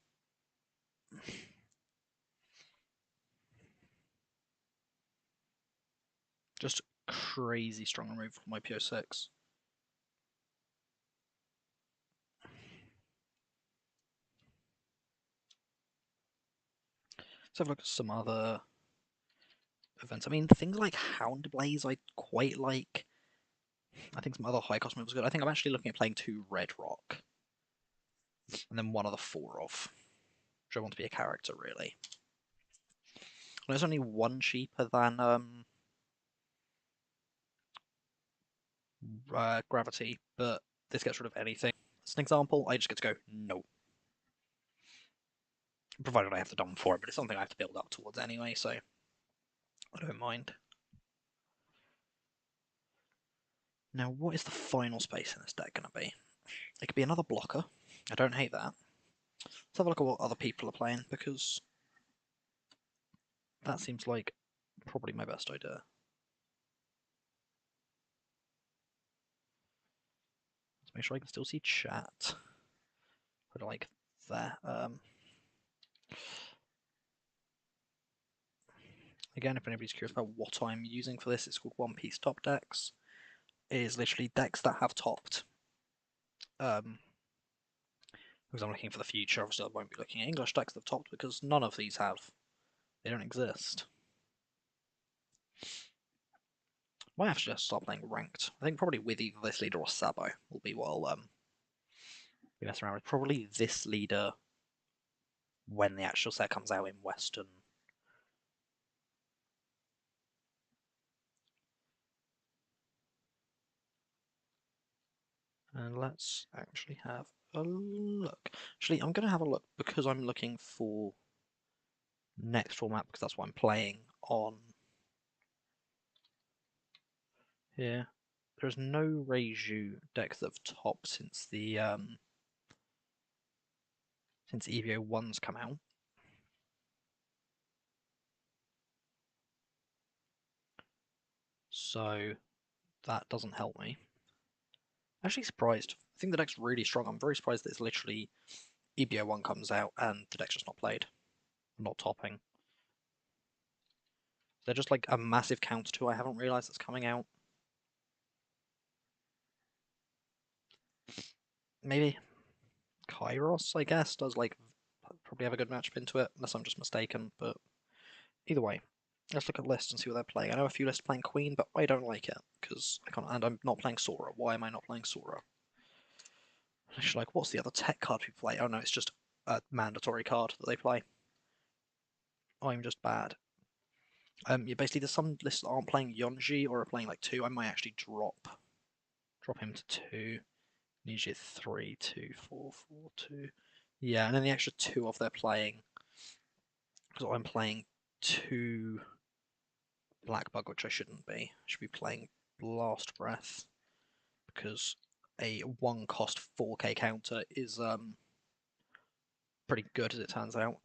just crazy strong removal from my PO6. Let's have a look at some other events. I mean, things like Houndblaze I quite like. I think some other high cost moves are good. I think I'm actually looking at playing 2 Red Rock. And then one of the 4 of. Which I want to be a character, really. And there's only 1 cheaper than Gravity, but this gets rid of anything. As an example, I just get to go, no. Provided I have the dom for it, but it's something I have to build up towards anyway, so I don't mind. Now, what is the final space in this deck going to be? It could be another blocker. I don't hate that. Let's have a look at what other people are playing, because that seems like probably my best idea. Let's make sure I can still see chat. Put it like there. Again, if anybody's curious about what I'm using for this, it's called One Piece Top Decks. It is literally decks that have topped. Because I'm looking for the future, obviously I won't be looking at English decks that have topped because none of these have. They don't exist. Might have to just start playing ranked. I think probably with either this leader or Sabo will be what I'll be messing around with. Probably this leader when the actual set comes out in Western. And let's actually have a look. Actually, I'm going to have a look because I'm looking for next format because that's what I'm playing on here. There's no Reiju decks that have topped since the since EB01's come out. So that doesn't help me. I'm actually surprised. I think the deck's really strong. I'm very surprised that it's literally EB01 comes out and the deck's just not played. Not topping. They're just like a massive counter to I haven't realised that's coming out. Maybe Kairos, I guess, does like probably have a good matchup into it, unless I'm just mistaken, but either way. Let's look at lists and see what they're playing. I know a few lists playing Queen, but I don't like it, because I can't, and I'm not playing Sora. Why am I not playing Sora? Actually, like, what's the other tech card we play? Oh no, it's just a mandatory card that they play. I'm just bad. Yeah, basically there's some lists that aren't playing Yonji or are playing like 2. I might actually drop him to 2. Usually 3, 2, 4, 4, 2. Yeah, and then the extra 2 of they're playing. Because I'm playing 2 Black Bug, which I shouldn't be. I should be playing Blast Breath. Because a 1 cost 4k counter is pretty good as it turns out.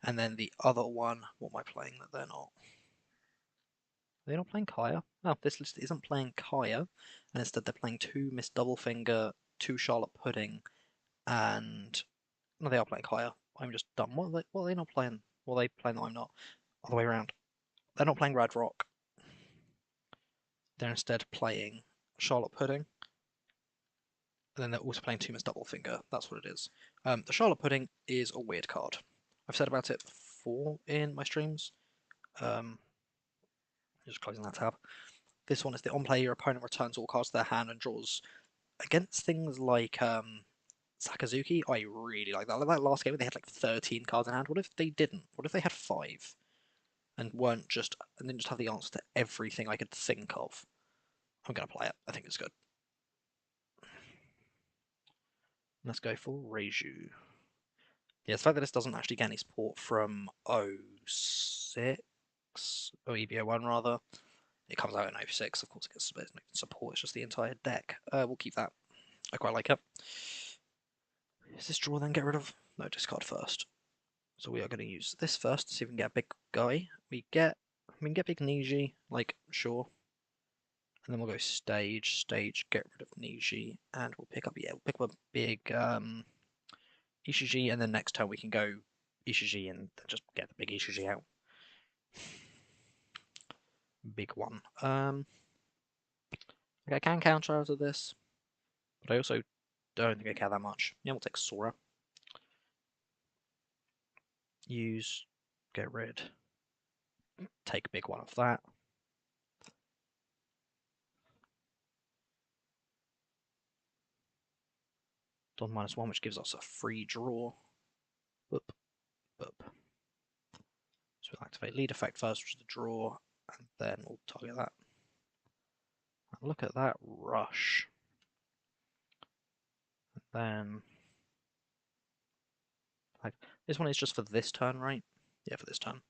And then the other one, what am I playing that they're not? Are they not playing Kaya? No, this list isn't playing Kaya, and instead they're playing 2 Miss Doublefinger, 2 Charlotte Pudding, and no, they are playing Kaya. I'm just dumb. What are they not playing? What are they playing that I'm not? Other way around. They're not playing Red Rock. They're instead playing Charlotte Pudding, and then they're also playing 2 Miss Doublefinger. That's what it is. The Charlotte Pudding is a weird card. I've said about it before in my streams. Just closing that tab. This one is the on play, your opponent returns all cards to their hand and draws against things like Sakazuki. I really like that. Like that last game, they had like 13 cards in hand. What if they didn't? What if they had 5 and weren't just and didn't just have the answer to everything I could think of? I'm gonna play it. I think it's good. Let's go for Reiju. Yeah, the fact that this doesn't actually get any support from 06 or EB01 rather. It comes out in 06, of course it gets support, it's just the entire deck. We'll keep that. I quite like it. Is this draw then get rid of? No, discard first. So we are going to use this first to see if we can get a big guy. We can get big Niji, like, sure. And then we'll go stage, get rid of Niji, and we'll pick up a big Ishiji, and then next turn we can go Ishiji and just get the big Ishiji out. Big one. Okay, I can counter out of this, but I also don't think I care that much. Yeah, we'll take Sora. Use, get rid. take big one of that. Don -1, which gives us a free draw. Boop, boop. So we'll activate lead effect first, which is the draw, and then we'll target that. And look at that rush. And then like, this one is just for this turn, right? Yeah, for this turn.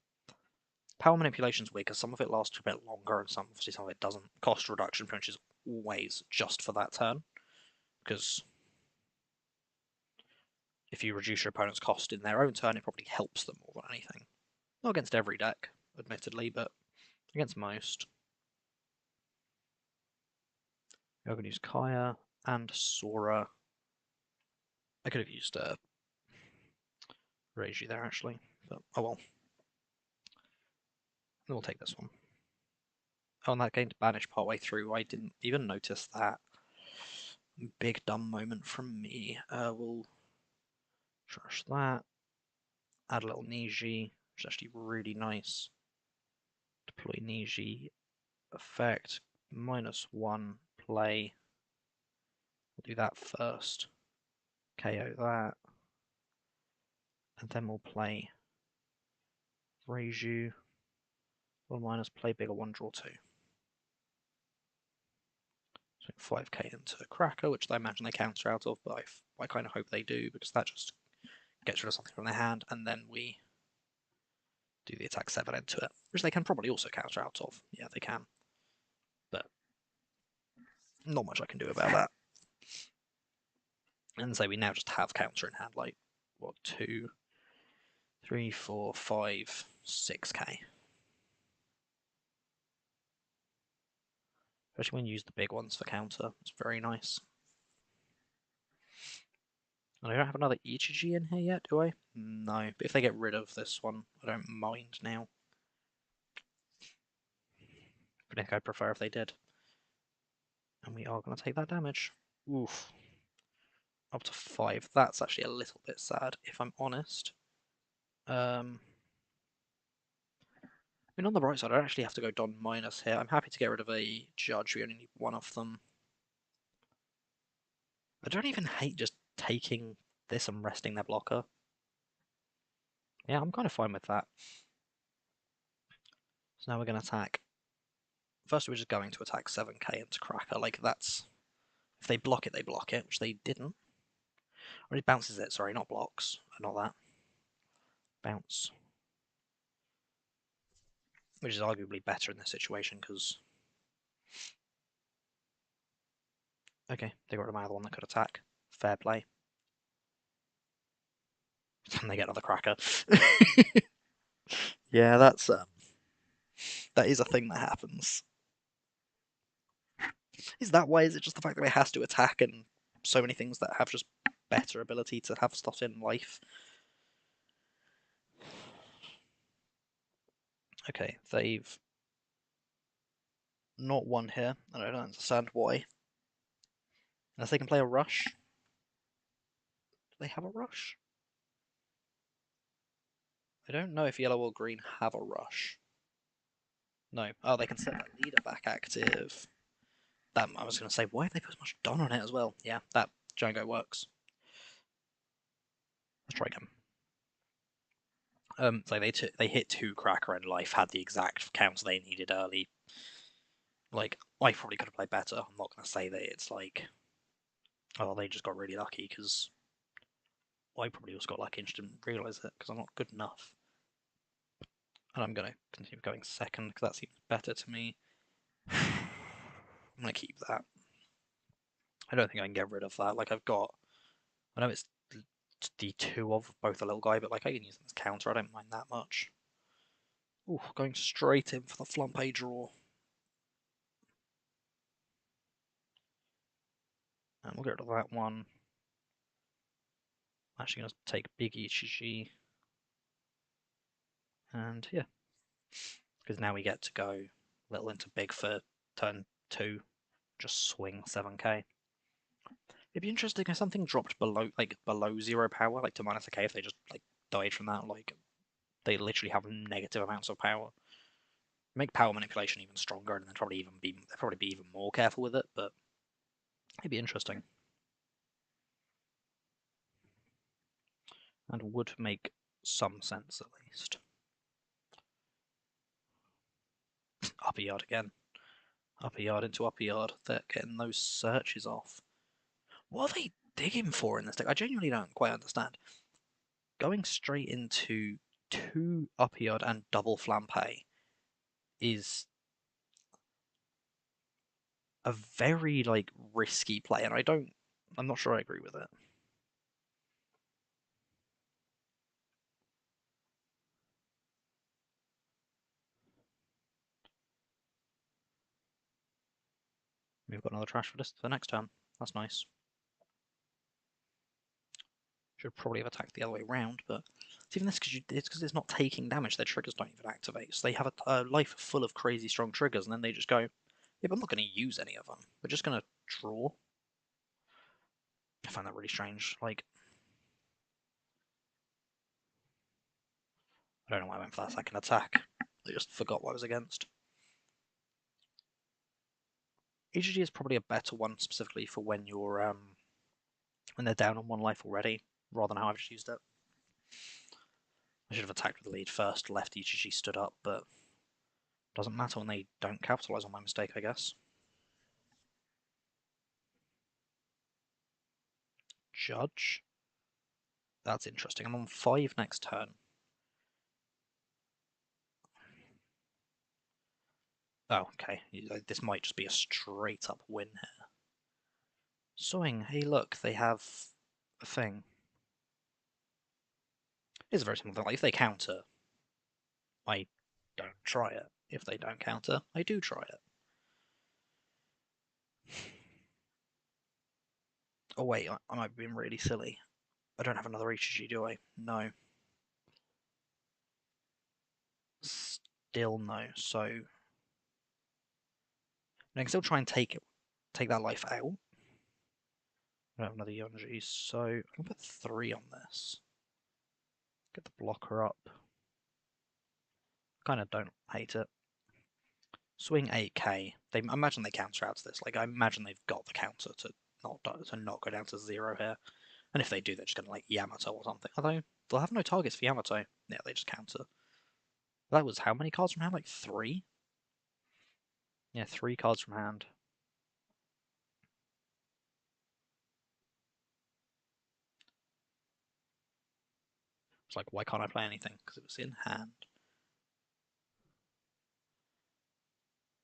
Power Manipulation's weak because some of it lasts a bit longer and some of it doesn't. Cost reduction pretty much is always just for that turn, because if you reduce your opponent's cost in their own turn, it probably helps them more than anything. Not against every deck, admittedly, but against most. We're going to use Kaya and Sora. I could have used Reiji there, actually, but oh well. We'll take this one. Oh, and that gained to banish partway through. I didn't even notice that. Big dumb moment from me. We'll trash that. Add a little Niji, which is actually really nice. Deploy Niji. Effect. -1. Play. We'll do that first. KO that. And then we'll play Reiju. 1- play bigger 1, draw 2. So 5k into Cracker, which I imagine they counter out of, but I kind of hope they do, because that just gets rid of something from their hand, and then we do the attack 7 into it, which they can probably also counter out of. Yeah, they can. But not much I can do about that. And so we now just have counter in hand, like, what, 2, 3, 4, 5, 6k. Especially when you use the big ones for counter, it's very nice. And I don't have another ECG in here yet, do I? No, but if they get rid of this one, I don't mind now. I think I'd prefer if they did. And we are going to take that damage. Oof. Up to 5. That's actually a little bit sad, if I'm honest. I mean, on the right side, I don't actually have to go Don minus here. I'm happy to get rid of a Judge. We only need one of them. I don't even hate just taking this and resting their blocker. Yeah, I'm kind of fine with that. So now we're going to attack. First, we're just going to attack 7k into Cracker. Like, that's... If they block it, they block it, which they didn't. Or it bounces it, sorry, not blocks. Not that. Bounce. Which is arguably better in this situation, because... Okay, they got rid of my other one that could attack. Fair play. And they get another Cracker. Yeah, that's... that is a thing that happens. Is that why? Is it just the fact that it has to attack and so many things that have just better ability to have stuff in life? Okay, they've not won here, and I don't understand why. Unless they can play a rush. Do they have a rush? I don't know if yellow or green have a rush. No. Oh, they can set that leader back active. That I was going to say, why have they put so much Don on it as well? Yeah, that Django works. Let's try again. So they hit 2 Cracker and Life, had the exact counter they needed early. Like, I probably could have played better. I'm not going to say that it's like, oh, they just got really lucky, because I probably also got lucky and just didn't realise it, because I'm not good enough. And I'm going to continue going second, because that seems better to me. I'm going to keep that. I don't think I can get rid of that. Like, I've got... I know it's D2 of both a little guy, but like I can use them as counter. I don't mind that much. Ooh, going straight in for the Flumpe draw. And we'll get rid of that one. I'm actually going to take Big Ichiji. And yeah. Because now we get to go little into big for turn 2. Just swing 7k. It'd be interesting if something dropped below 0 power, like to -1k if they just like died from that, like they literally have negative amounts of power. Make power manipulation even stronger, and then probably be even more careful with it. But it'd be interesting, and would make some sense at least. Upper yard again. Upper yard into upper yard. They're getting those searches off. What are they digging for in this deck? I genuinely don't quite understand. Going straight into 2 upper yard and double flampe is a very risky play, and I'm not sure I agree with it. We've got another trash for this for next turn. That's nice. Should probably have attacked the other way around, but it's even this because it's not taking damage. Their triggers don't even activate, so they have a life full of crazy strong triggers, and then they just go, "Yeah, but I'm not going to use any of them. We're just going to draw." I find that really strange. I don't know why I went for that second attack. I just forgot what I was against. EGG is probably a better one specifically for when you're when they're down on 1 life already, rather than how I've just used it. I should have attacked with the lead first, left EGG stood up, but doesn't matter when they don't capitalise on my mistake, I guess. Judge. That's interesting. I'm on 5 next turn. Oh, okay. This might just be a straight up win here. Swing. Hey, look, they have a thing. It's a very simple thing. Like, if they counter, I don't try it. If they don't counter, I do try it. Oh wait, I might be being really silly. I don't have another HG, do I? No. Still no. So I can still try and take that life out. I don't have another Yonji, so I can put 3 on this. Get the blocker up. Kind of don't hate it. Swing 8k. I imagine they counter out to this. I imagine they've got the counter to not go down to 0 here. And if they do, they're just going to Yamato or something. Although they'll have no targets for Yamato. Yeah, they just counter. That was how many cards from hand? 3? Yeah, 3 cards from hand. It's why can't I play anything? Because it was in hand.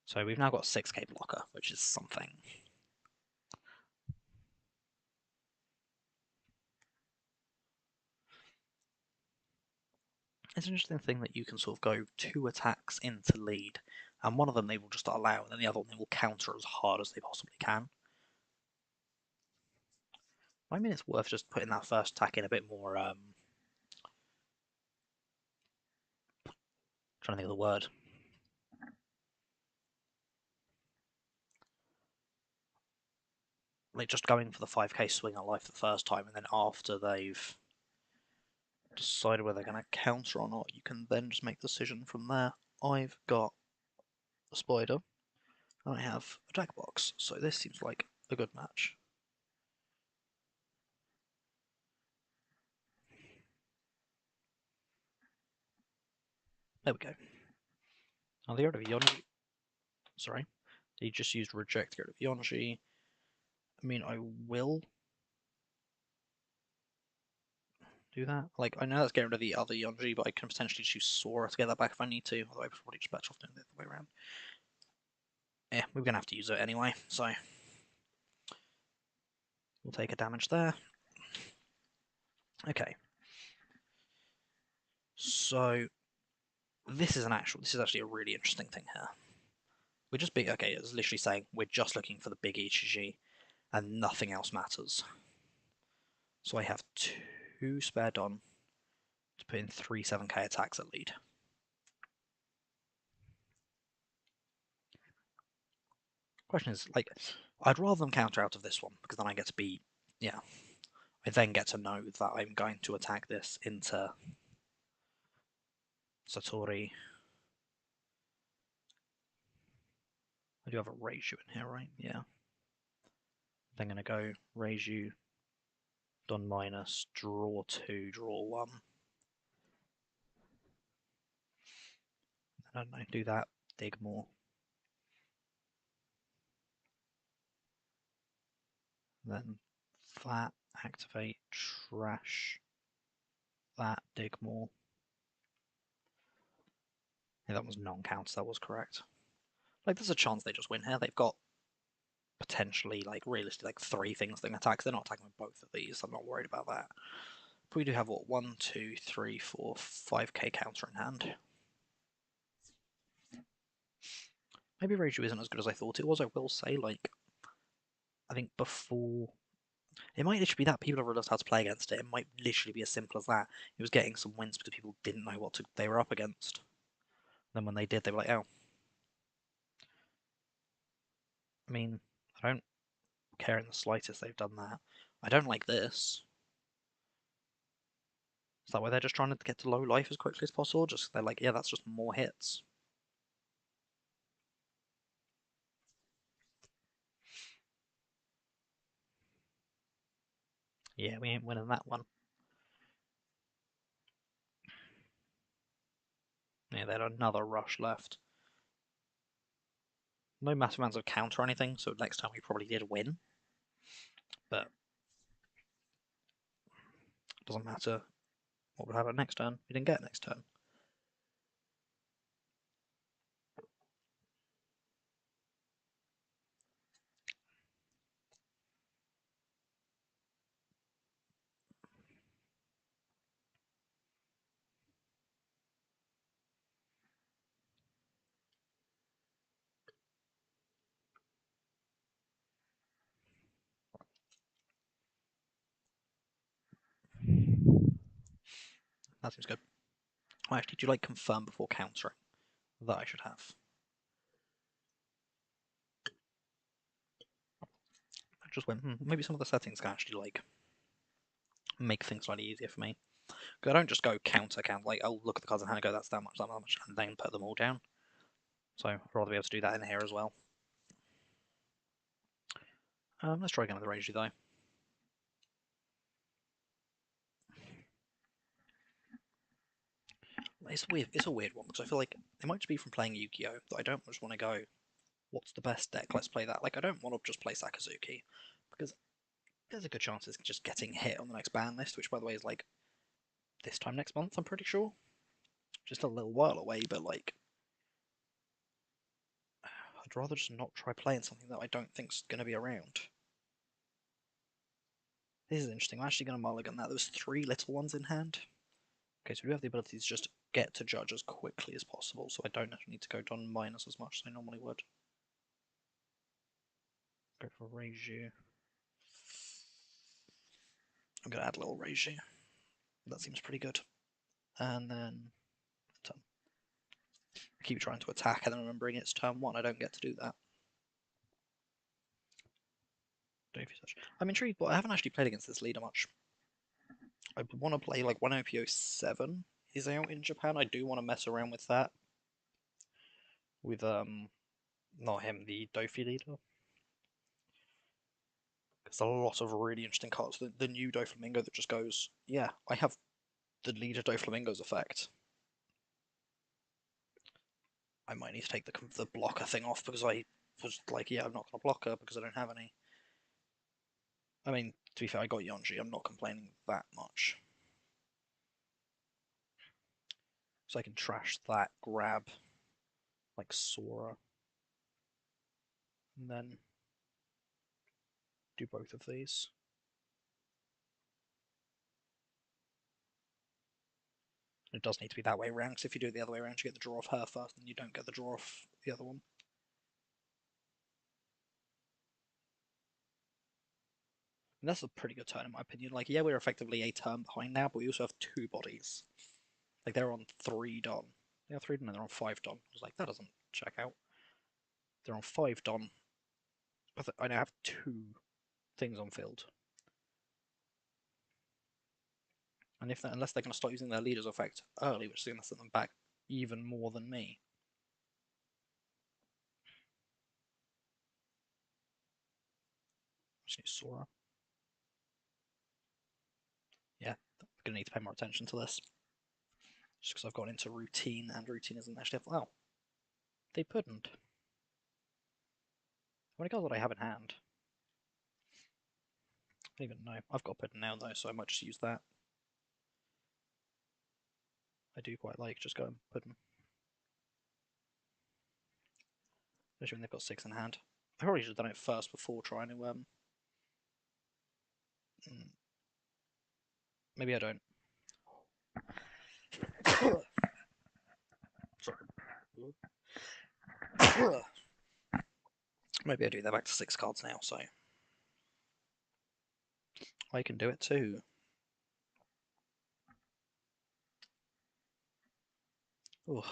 So we've now got 6k blocker, which is something. It's an interesting thing that you can sort of go 2 attacks into lead, and one of them they will just allow, and then the other one they will counter as hard as they possibly can. I mean, it's worth just putting that first attack in a bit more. Trying to think of the word. Just going for the 5k swing on life the first time, and then after they've decided whether they're going to counter or not, you can then just make the decision from there. I've got a spider, and I have a jack box, so this seems like a good match. There we go. Now the art of Yonji. Sorry, he just used reject the art of Yonji. I mean, I will do that. I know that's getting rid of the other Yonji, but I can potentially choose Sora to get that back if I need to. Although I'm probably just better off doing it the other way around. Yeah, we're gonna have to use it anyway, so we'll take a damage there. Okay. So this is actually a really interesting thing here. We're just okay, it's literally saying we're just looking for the big ECG and nothing else matters. So I have 2 spare Don to put in 3 7k attacks at lead. Question is, I'd rather them counter out of this one, because then I get to be, yeah, I then get to know that I'm going to attack this into Satori. I do have a raise you in here, right? Yeah. Then I'm going to go raise you, done minus, draw 2, draw 1. I don't know, do that, dig more. Then that, activate, trash, that, dig more. Yeah, that was non-counter, that was correct. Like, there's a chance they just win here. They've got potentially, like, realistically, like 3 things they can attack. They're not attacking with both of these. I'm not worried about that. But we do have, what, 1, 2, 3, 4, 5k counter in hand. Maybe Reiju isn't as good as I thought it was, I will say. Like, I think before... It might literally be that people have realised how to play against it. It might literally be as simple as that. It was getting some wins because people didn't know what they were up against. Then when they did, they were like, oh. I mean, I don't care in the slightest they've done that. I don't like this. Is that why they're just trying to get to low life as quickly as possible? Just they're like, yeah, that's just more hits. Yeah, we ain't winning that one. Yeah, they had another rush left. No massive amounts of counter or anything, so next time we probably did win. But it doesn't matter what would happen next turn. We didn't get next turn. That seems good. Oh, actually, do you like confirm before countering? That I should have. I just went, maybe some of the settings can actually like make things slightly easier for me. Because I don't just go counter, like, I'll look at the cards in hand and go, that's that much, and then put them all down. So I'd rather be able to do that in here as well. Let's try again with the Reiju though. It's weird. It's a weird one because I feel like it might just be from playing Yu-Gi-Oh that I don't just want to go, what's the best deck? Let's play that. Like I don't want to just play Sakazuki because there's a good chance it's just getting hit on the next ban list, which by the way is like this time next month. I'm pretty sure. Just a little while away, but like I'd rather just not try playing something that I don't think's going to be around. This is interesting. I'm actually going to mulligan that. There's 3 little ones in hand. Okay, so we do have the ability to just get to judge as quickly as possible, so I don't actually need to go down minus as much as I normally would. Go for Reiju. I'm going to add a little Reiju. That seems pretty good. And then turn. I keep trying to attack and then remembering it's turn 1. I don't get to do that. I'm intrigued, but I haven't actually played against this leader much. I want to play like when EB07 is out in Japan. I do want to mess around with that. With not him, the Dofi leader. There's a lot of really interesting cards. The new Doflamingo that just goes, yeah, I have the leader Doflamingo's effect. I might need to take the blocker thing off because I was like, yeah, I'm not going to block her because I don't have any. I mean, to be fair, I got Yonji. I'm not complaining that much. So I can trash that, grab like Sora, and then do both of these. It does need to be that way around, because if you do it the other way around, you get the draw off her first, and you don't get the draw off the other one. And that's a pretty good turn in my opinion. Like, yeah, we're effectively a turn behind now, but we also have 2 bodies. Like, they're on 3 done. They are 3 done and they're on 5 done. I was like, that doesn't check out. They're on 5 done. I now have 2 things on field. And if unless they're going to start using their leader's effect early, which is going to set them back even more than me. Just use Sora. Yeah, I'm going to need to pay more attention to this. Just because I've gone into routine, and routine isn't actually... Oh, they couldn't. How many cards would I have in hand? I don't even know. I've got Puddin now though, so I might just use that. I do quite like just going Puddin. Especially when they've got 6 in hand. I probably should have done it first before trying to maybe I don't. Sorry. Maybe I do. They're back to 6 cards now, so I can do it too. Ugh.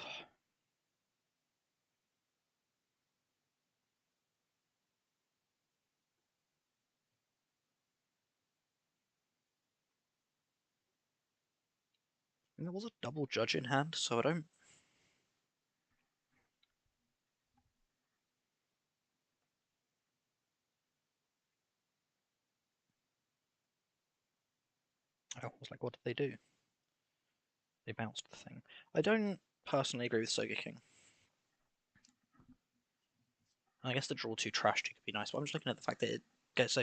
And there was a double judge in hand, so I don't... I was like, what did they do? They bounced the thing. I don't personally agree with Soga King. I guess the draw 2 trash could be nice, but I'm just looking at the fact that it gets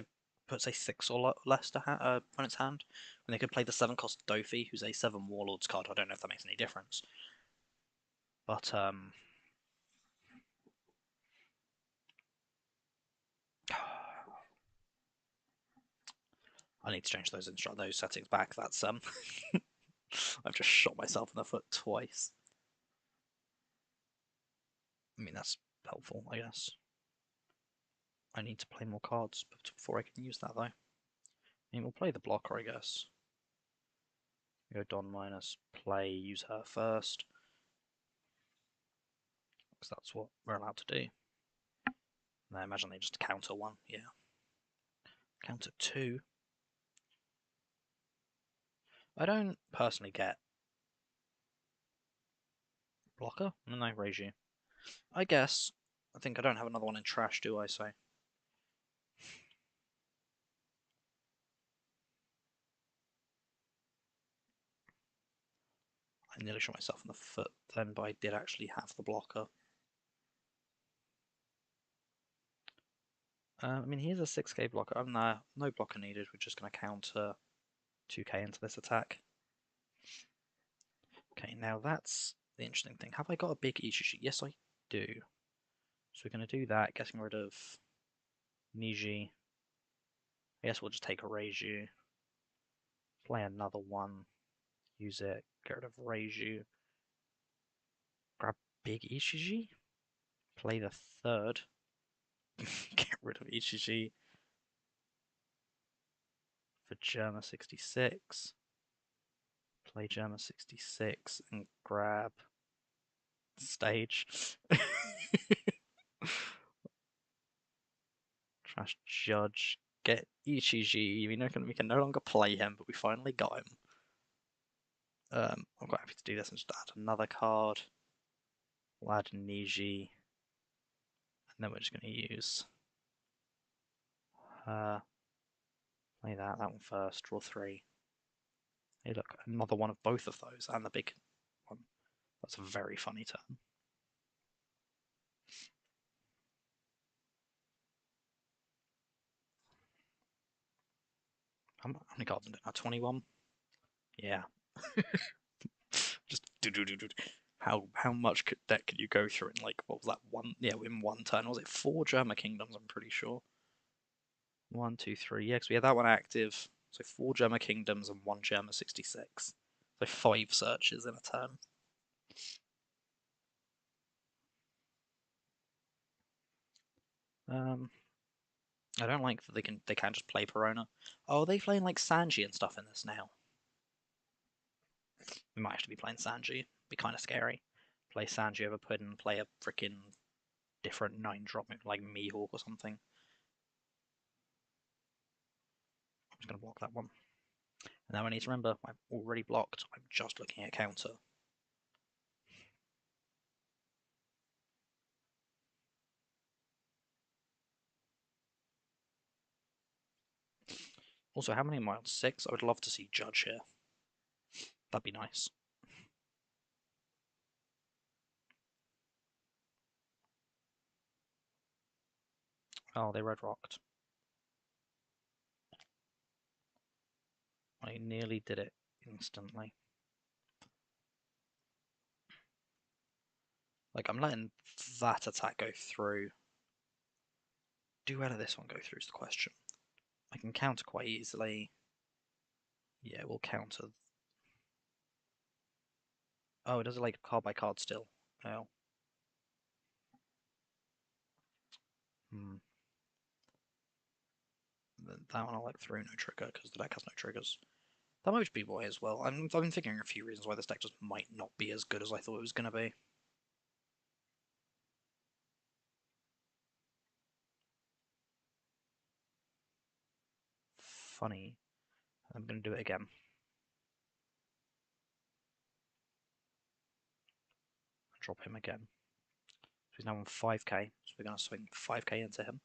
puts a 6 or less to on its hand. When they could play the 7 cost Dofi, who's a 7 Warlords card. I don't know if that makes any difference. But I need to change those settings back. That's I've just shot myself in the foot twice. I mean, that's helpful, I guess. I need to play more cards before I can use that, though. I mean, we'll play the blocker, I guess. Go Don minus, play, use her first. Because that's what we're allowed to do. And I imagine they just counter 1, yeah. Counter 2. I don't personally get blocker. No, raise you. I guess. I think I don't have another one in trash, do I? So I nearly shot myself in the foot then, but I did actually have the blocker. I mean, here's a 6k blocker. I'm there. No blocker needed. We're just going to counter 2k into this attack. Okay, now that's the interesting thing. Have I got a big ECG? Yes, I do. So we're going to do that, getting rid of Niji. I guess we'll just take a Reiju. Play another one. Use it. Get rid of Reiju. Grab big ECG. Play the 3rd. Get rid of ECG. For Germa 66. Play Germa 66 and grab stage. Trash Judge. Get Ichiji. We can no longer play him, but we finally got him. I'm quite happy to do this and just add another card. We'll add Niji. And then we're just going to use play that one first, draw 3. Hey look, another one of both of those, and the big one. That's a very funny turn. How many cards in it now? 21? Yeah. Just do. How much deck could you go through in, like, what was that, one? Yeah, in one turn. Was it 4 Germa Kingdoms? I'm pretty sure. 1, 2, 3. Yeah, because we had that one active. So 4 Germa Kingdoms and 1 Germa 66. So 5 searches in a turn. I don't like that they can just play Perona. Oh, are they playing like Sanji and stuff in this now? We might actually be playing Sanji. Be kind of scary. Play Sanji over Puddin, play a freaking different 9-drop like Mihawk or something. I'm just gonna block that one. And now I need to remember I'm already blocked. I'm just looking at counter. Also, how many am I on? 6? I would love to see Judge here. That'd be nice. Oh, they red rocked. I nearly did it instantly. Like, I'm letting that attack go through. Do I let this one go through is the question. I can counter quite easily. Yeah, we'll counter. Oh, it does it like card by card still. Oh. Hmm. That one I'll let through, no trigger, because the deck has no triggers. That might be why as well. I've been thinking a few reasons why this deck just might not be as good as I thought it was going to be. Funny. I'm going to do it again. Drop him again. So he's now on 5k, so we're going to swing 5k into him.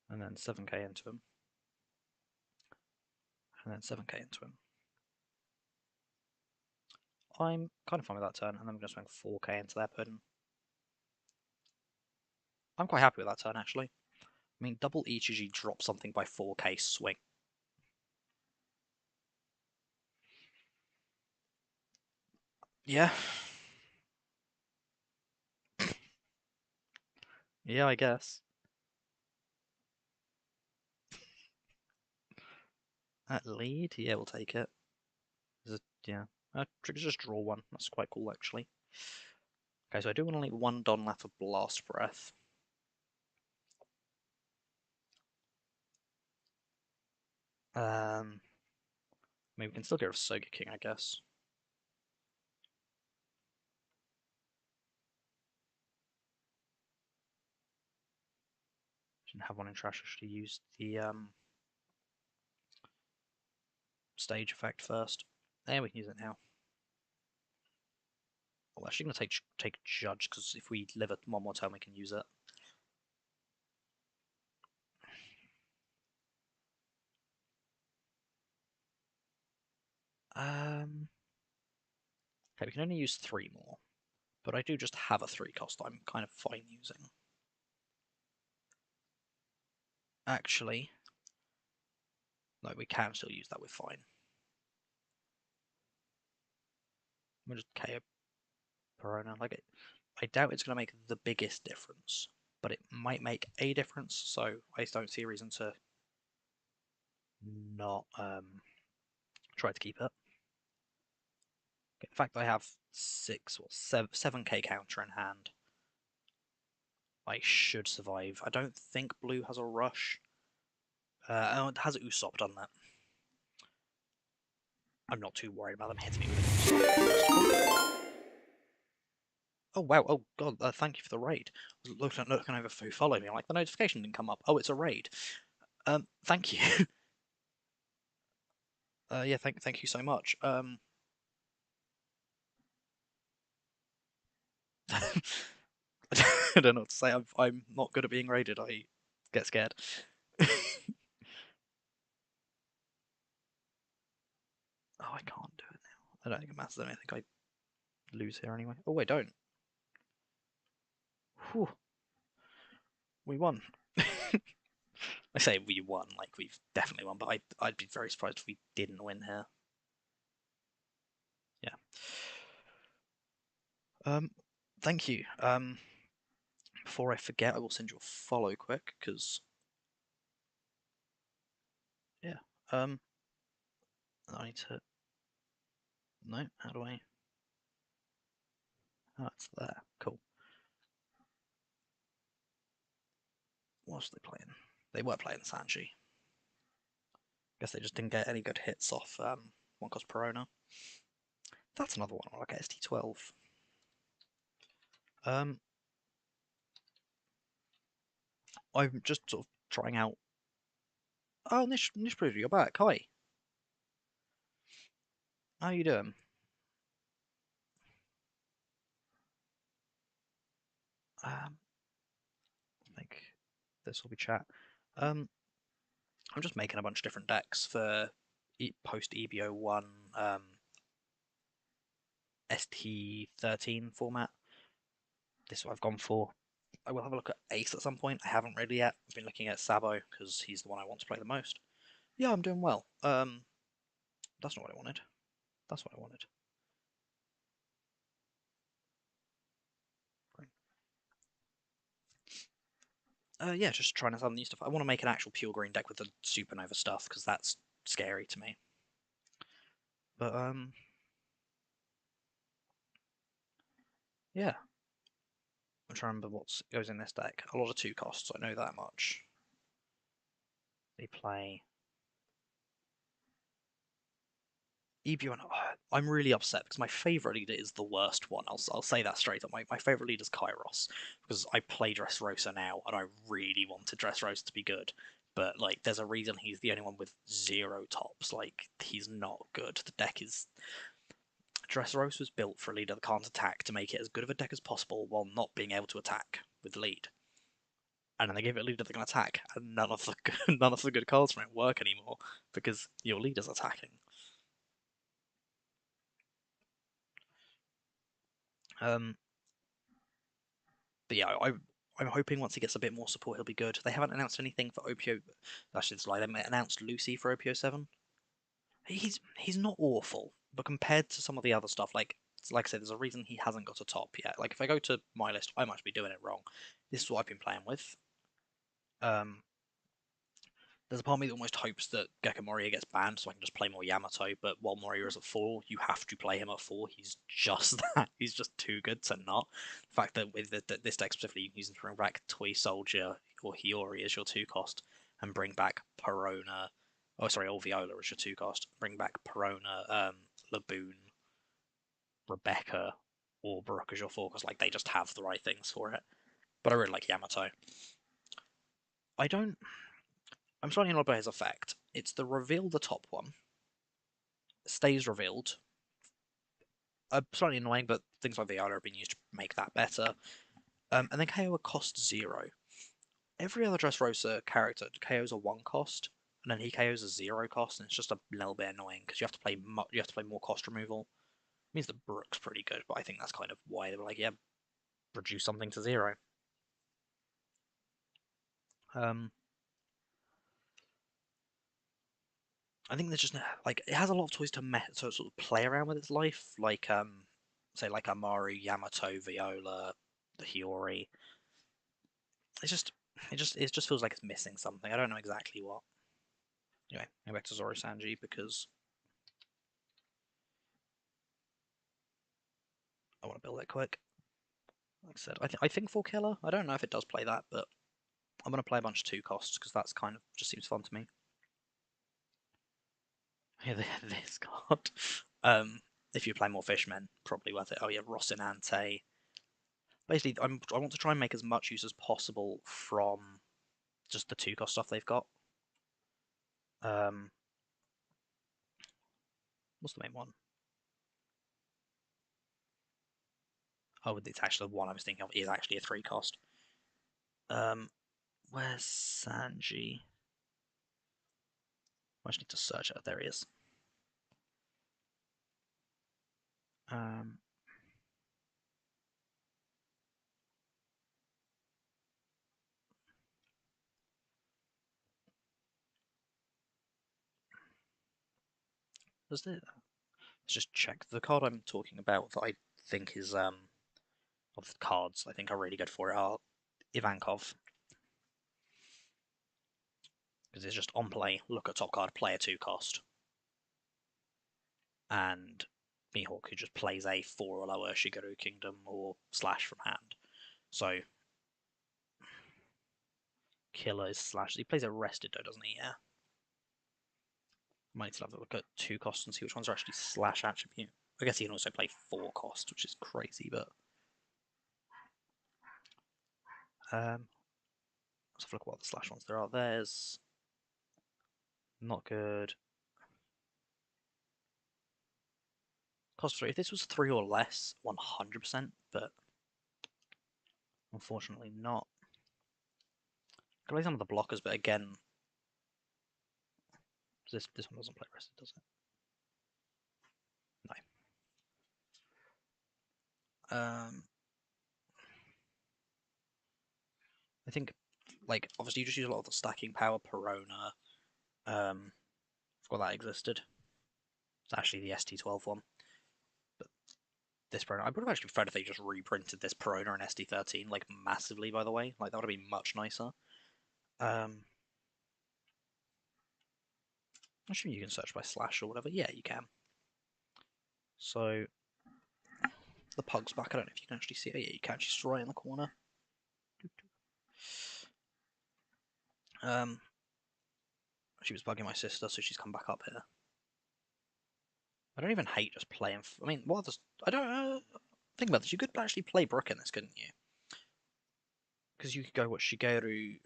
And then 7k into him. And then 7k into him. I'm kind of fine with that turn, and then I'm going to swing 4k into their pudding. I'm quite happy with that turn, actually. I mean, double ECG drop something by 4k swing. Yeah. Yeah, I guess. At lead? Yeah, we'll take it. Yeah. Just draw one. That's quite cool, actually. Okay, so I do want to leave one Don left for Blast Breath. I mean, we can still get rid of Soga King, I guess. Didn't have one in trash. I should have used the stage effect first. There, we can use it now. I'm actually going to take Judge, because if we live it one more time, we can use it. Okay, we can only use 3 more. But I do just have a 3 cost I'm kind of fine using. Actually, no, we can still use that with fine. We'll just KO Perona. Like I doubt it's going to make the biggest difference, but it might make a difference, so I don't see a reason to not try to keep it. In fact, I have 7k counter in hand. I should survive. I don't think blue has a rush. Oh, it has Usopp done that. I'm not too worried about them hitting me with Usopp. Oh wow! Oh god! Thank you for the raid. I was looking over who followed me. I'm like, the notification didn't come up. Oh, it's a raid. Thank you. Yeah, thank you so much. I don't know what to say. I'm not good at being raided. I get scared. Oh, I can't do it now. I don't think it matters. I don't think I lose here anyway. Oh, I don't. Whew. We won. I say we won, like we've definitely won, but I'd be very surprised if we didn't win here. Yeah. Thank you. Before I forget, I will send you a follow quick, because yeah. I need to. No, how do I? Oh, it's there. Cool. What was they playing? They were playing Sanji. Guess they just didn't get any good hits off one cost Perona. That's another one. I'll look at ST12. I'm just sort of trying out. Oh, Nish you're back. Hi. How you doing? I think this will be chat. I'm just making a bunch of different decks for post EB01 ST13 format. This is what I've gone for. I will have a look at Ace at some point. I haven't really yet. I've been looking at Sabo because he's the one I want to play the most. Yeah, I'm doing well. That's not what I wanted. That's what I wanted. Yeah, just trying some new stuff. I want to make an actual pure green deck with the supernova stuff because that's scary to me. But yeah. I'm trying to remember what goes in this deck. A lot of 2 costs, I know that much. They play EB01. Oh, I'm really upset because my favourite leader is the worst one. I'll say that straight up. My favourite leader is Kairos because I play Dressrosa now and I really wanted Dressrosa to be good. But like, there's a reason he's the only one with 0 tops. Like, he's not good. The deck is Dressrosa was built for a leader that can't attack to make it as good of a deck as possible while not being able to attack with lead. And then they gave it a leader that can attack, and none of the good cards from it work anymore because your leader's attacking. But yeah, I'm hoping once he gets a bit more support, he'll be good. They haven't announced anything for OPO. Actually, it's like they announced Lucy for OPO7. He's not awful, but compared to some of the other stuff, like I said, there's a reason he hasn't got a top yet. Like if I go to my list, I might be doing it wrong. This is what I've been playing with. There's a part of me that almost hopes that Gekko Moria gets banned so I can just play more Yamato, but while Moria is at 4, you have to play him at 4. He's just that. He's just too good to not. The fact that with this deck specifically, you can use him to bring back Toy Soldier or Hiyori as your 2 cost, and bring back Perona. Oh, sorry, or Viola as your 2 cost. Bring back Perona, Laboon, Rebecca, or Baruch as your 4 cost. Like, they just have the right things for it. But I really like Yamato. I don't. I'm slightly annoyed by his effect. It's the reveal the top one. Stays revealed. Slightly annoying, but things like Viola have been used to make that better. And then KO costs 0. Every other Dressrosa character KO's a 1 cost, and then he KO's a 0 cost, and it's just a little bit annoying because you have to play more cost removal. It means that Brook's pretty good, but I think that's kind of why they were like, yeah, reduce something to 0. I think there's just like it has a lot of toys to sort of play around with its life, like say like Amaru, Yamato, Viola, the Hiyori. It's just it just feels like it's missing something. I don't know exactly what. Anyway, go back to Zoro Sanji because I want to build it quick. Like I said, I think full killer. I don't know if it does play that, but I'm gonna play a bunch of 2 costs because that's kind of just seems fun to me. Yeah, this card. If you play more fishmen, probably worth it. Oh yeah, Rocinante. Basically, I want to try and make as much use as possible from just the 2 cost stuff they've got. What's the main one? Oh, it's actually the one I was thinking of is actually a 3 cost. Where's Sanji? I just need to search it. There he is. Um, let's just check the card I'm talking about that I think is of the cards I think are really good for it are Ivankov. Because it's just on play, look at top card, play a 2 cost. And Mihawk, who just plays a 4 or lower Shigeru Kingdom or Slash from hand. So Killer is Slash. He plays Arrested though, doesn't he? Yeah. Might need to have a look at 2 costs and see which ones are actually Slash attribute. I guess he can also play 4 cost, which is crazy, but let's have a look at what the Slash ones there are. There's not good. Cost 3. If this was 3 or less, 100%, but Unfortunately not. Can play some of the blockers, but again, this one doesn't play rested, does it? No. I think, like, obviously you just use a lot of the stacking power Perona. Forgot that existed. It's actually the ST12 one. But this Perona, I would have actually preferred if they just reprinted this Perona and ST13, like, massively, by the way. Like, that would have been much nicer. I'm assuming you can search by slash or whatever. Yeah, you can. So, the pug's back. I don't know if you can actually see it. Yeah, you can. She's right in the corner. She was bugging my sister, so she's come back up here. I don't even hate just playing. I mean, what others? I don't think about this. You could actually play Brook in this, couldn't you? Because you could go what Shigeru,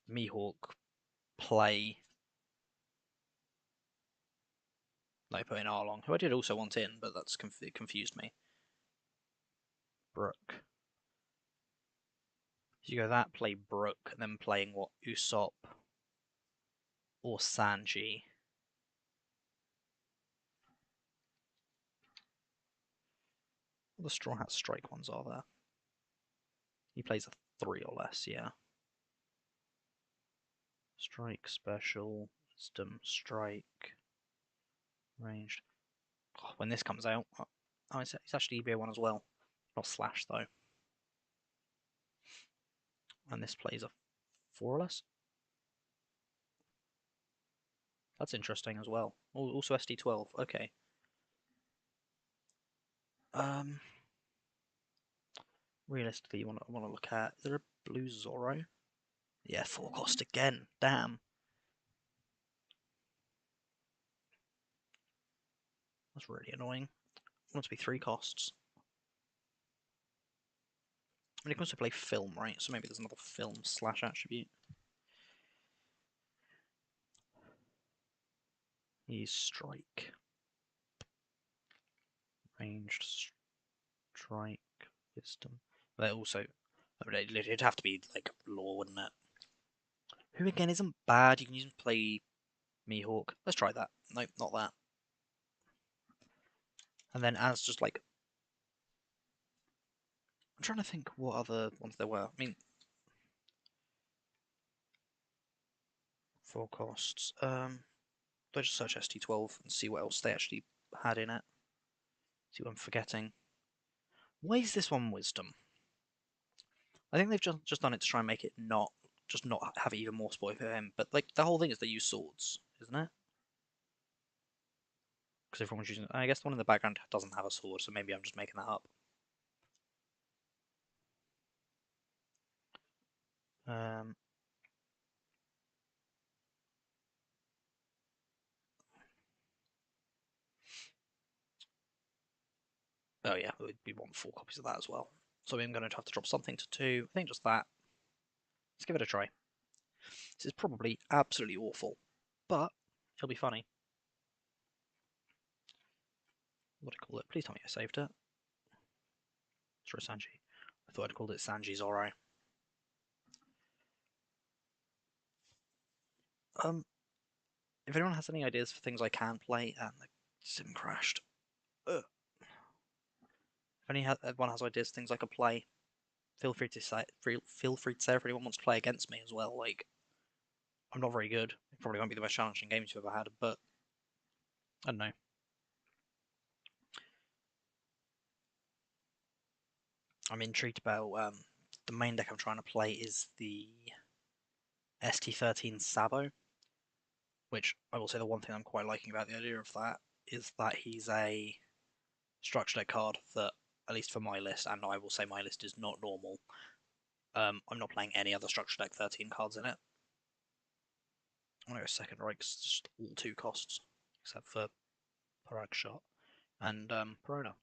Mihawk, play. Like put in Arlong, who I did also want in, but that's confused me. Brook. So you go that, play Brook, and then playing what Usopp or Sanji. What the Straw Hat Strike ones are there? He plays a 3 or less, yeah. Strike, Special, Wisdom, Strike, Ranged. Oh, when this comes out, oh, it's actually EB01 as well. Not Slash, though. And this plays a 4 or less. That's interesting as well. Also ST12, okay. Realistically, you want to look at, is there a blue Zoro? Yeah, 4 cost again. Damn. That's really annoying. I want it to be 3 costs. I mean, you can also play film, right? So maybe there's another film slash attribute. He's strike. Ranged strike. Wisdom. But also, it'd have to be like law, wouldn't it? Who again isn't bad. You can use him to play Mihawk. Let's try that. Nope, not that. And then as just like, I'm trying to think what other ones there were. I mean, 4 costs. Let's just search ST12 and see what else they actually had in it. See what I'm forgetting. Why is this one Wisdom? I think they've just done it to try and make it not have it even more spoil for him. But like the whole thing is they use swords, isn't it? Because everyone's using. I guess the one in the background doesn't have a sword, so maybe I'm just making that up. Oh yeah, we want 4 copies of that as well. So I'm going to have to drop something to 2. I think just that. Let's give it a try. This is probably absolutely awful, but it'll be funny. What do I call it? Please tell me I saved it. It's for Sanji. I thought I'd called it Sanji Zoro. If anyone has any ideas for things I can play, and the sim crashed. Ugh. If anyone has ideas for things I could play, feel free to say. Feel free to say if anyone wants to play against me as well. Like, I'm not very good. It probably won't be the most challenging games you've ever had, but I don't know. I'm intrigued about the main deck I'm trying to play is the ST13 Sabo, which I will say the one thing I'm quite liking about the idea of that is that he's a structure deck card that, at least for my list, and I will say my list is not normal. I'm not playing any other structure deck 13 cards in it. I'm going to go second right because it's just all 2 costs, except for Parag Shot and Perona.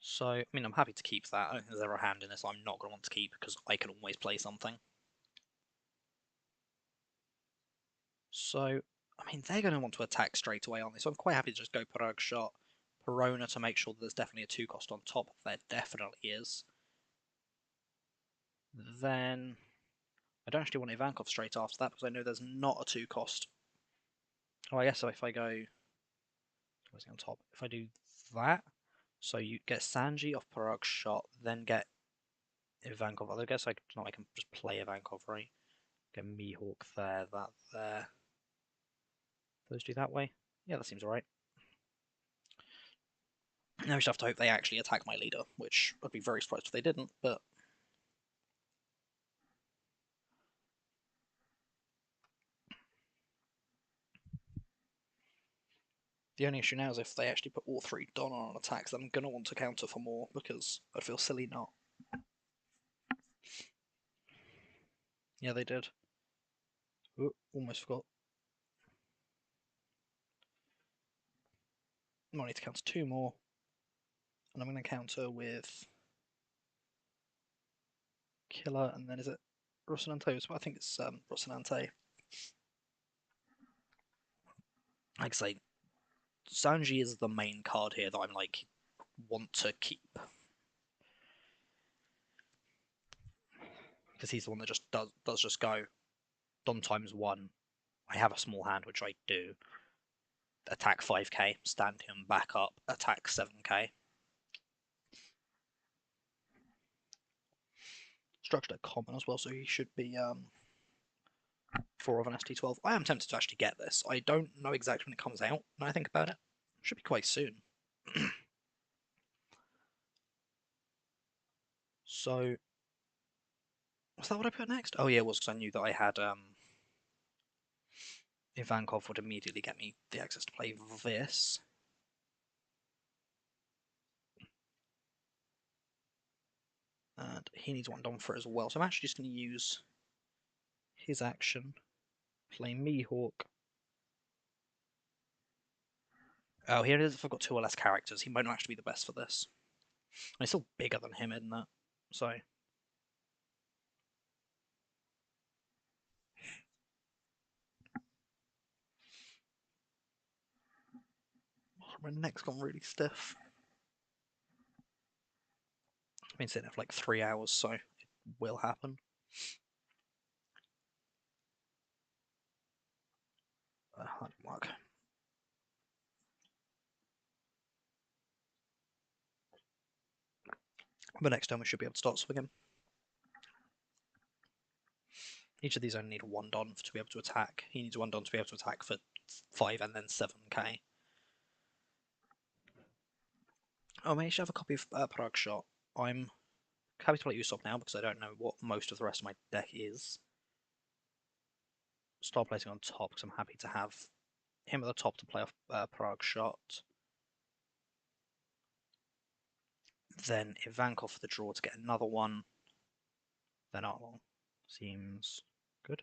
So, I mean, I'm happy to keep that. I don't think there's ever a hand in this I'm not going to want to keep because I can always play something. So, I mean, they're going to want to attack straight away, aren't they? So I'm quite happy to just go Parag Shot, Perona to make sure that there's definitely a 2-cost on top. There definitely is. Then I don't actually want Ivankov straight after that because I know there's not a 2-cost. Oh, I guess so if I go... What's on top? If I do that, so you get Sanji off Parag's shot, then get Ivankov. I guess I can just play Ivankov, right? Get Mihawk there, that there. Those do that way? Yeah, that seems alright. Now we just have to hope they actually attack my leader, which I'd be very surprised if they didn't, but... The only issue now is if they actually put all 3 Don on attacks, I'm going to want to counter for more, because I'd feel silly not. Yeah, they did. Ooh, almost forgot. I might need to counter 2 more, and I'm going to counter with Killer, and then is it Rocinante? I think it's Rocinante. Like I say, Sanji is the main card here that I'm like, want to keep. Because he's the one that just does just go Don times 1. I have a small hand, which I do. Attack 5k, stand him back up, attack 7k. Structured at common as well, so he should be 4 of an ST12. I am tempted to actually get this. I don't know exactly when it comes out, when I think about it. Should be quite soon. So, was that what I put next? Oh yeah, it was, because I knew that I had Ivankov would immediately get me the access to play this. And he needs 1 Don for it as well, so I'm actually just going to use his action. Play Mihawk. Oh, here it is. If I've got 2 or less characters, he might not actually be the best for this. And he's still bigger than him, isn't it? So... my neck's gone really stiff. I've been sitting there for like 3 hours, so it will happen. That didn't work. But next time we should be able to start swinging. Each of these only need 1 Don to be able to attack. He needs 1 Don to be able to attack for 5 and then 7k. Oh, maybe I should have a copy of Parag Shot. I'm happy to play Usopp now because I don't know what most of the rest of my deck is. Start placing on top because I'm happy to have him at the top to play off Parag Shot. Then Ivankov for the draw to get another one. Then Arlong. Seems good.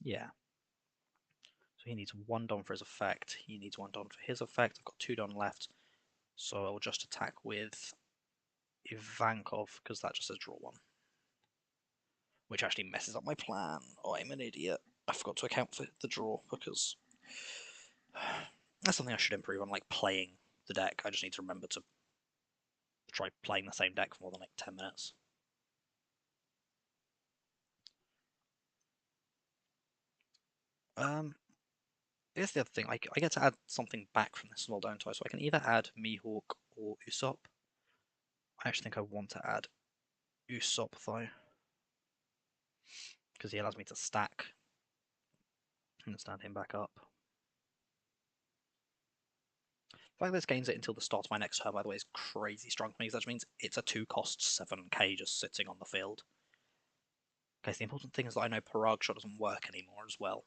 Yeah. So he needs 1 Don for his effect. He needs 1 Don for his effect. I've got 2 Don left. So I'll just attack with Ivankov because that just says draw 1. Which actually messes up my plan. Oh, I'm an idiot. I forgot to account for the draw because that's something I should improve on, like playing the deck. I just need to remember to try playing the same deck for more than like 10 minutes. Here's the other thing. I get to add something back from this as well, don't I? So I can either add Mihawk or Usopp. I actually think I want to add Usopp though, because he allows me to stack and stand him back up. The fact that this gains it until the start of my next turn, by the way, is crazy strong for me, because that means it's a 2-cost 7k just sitting on the field. Okay, so the important thing is that I know Parag Shot doesn't work anymore as well.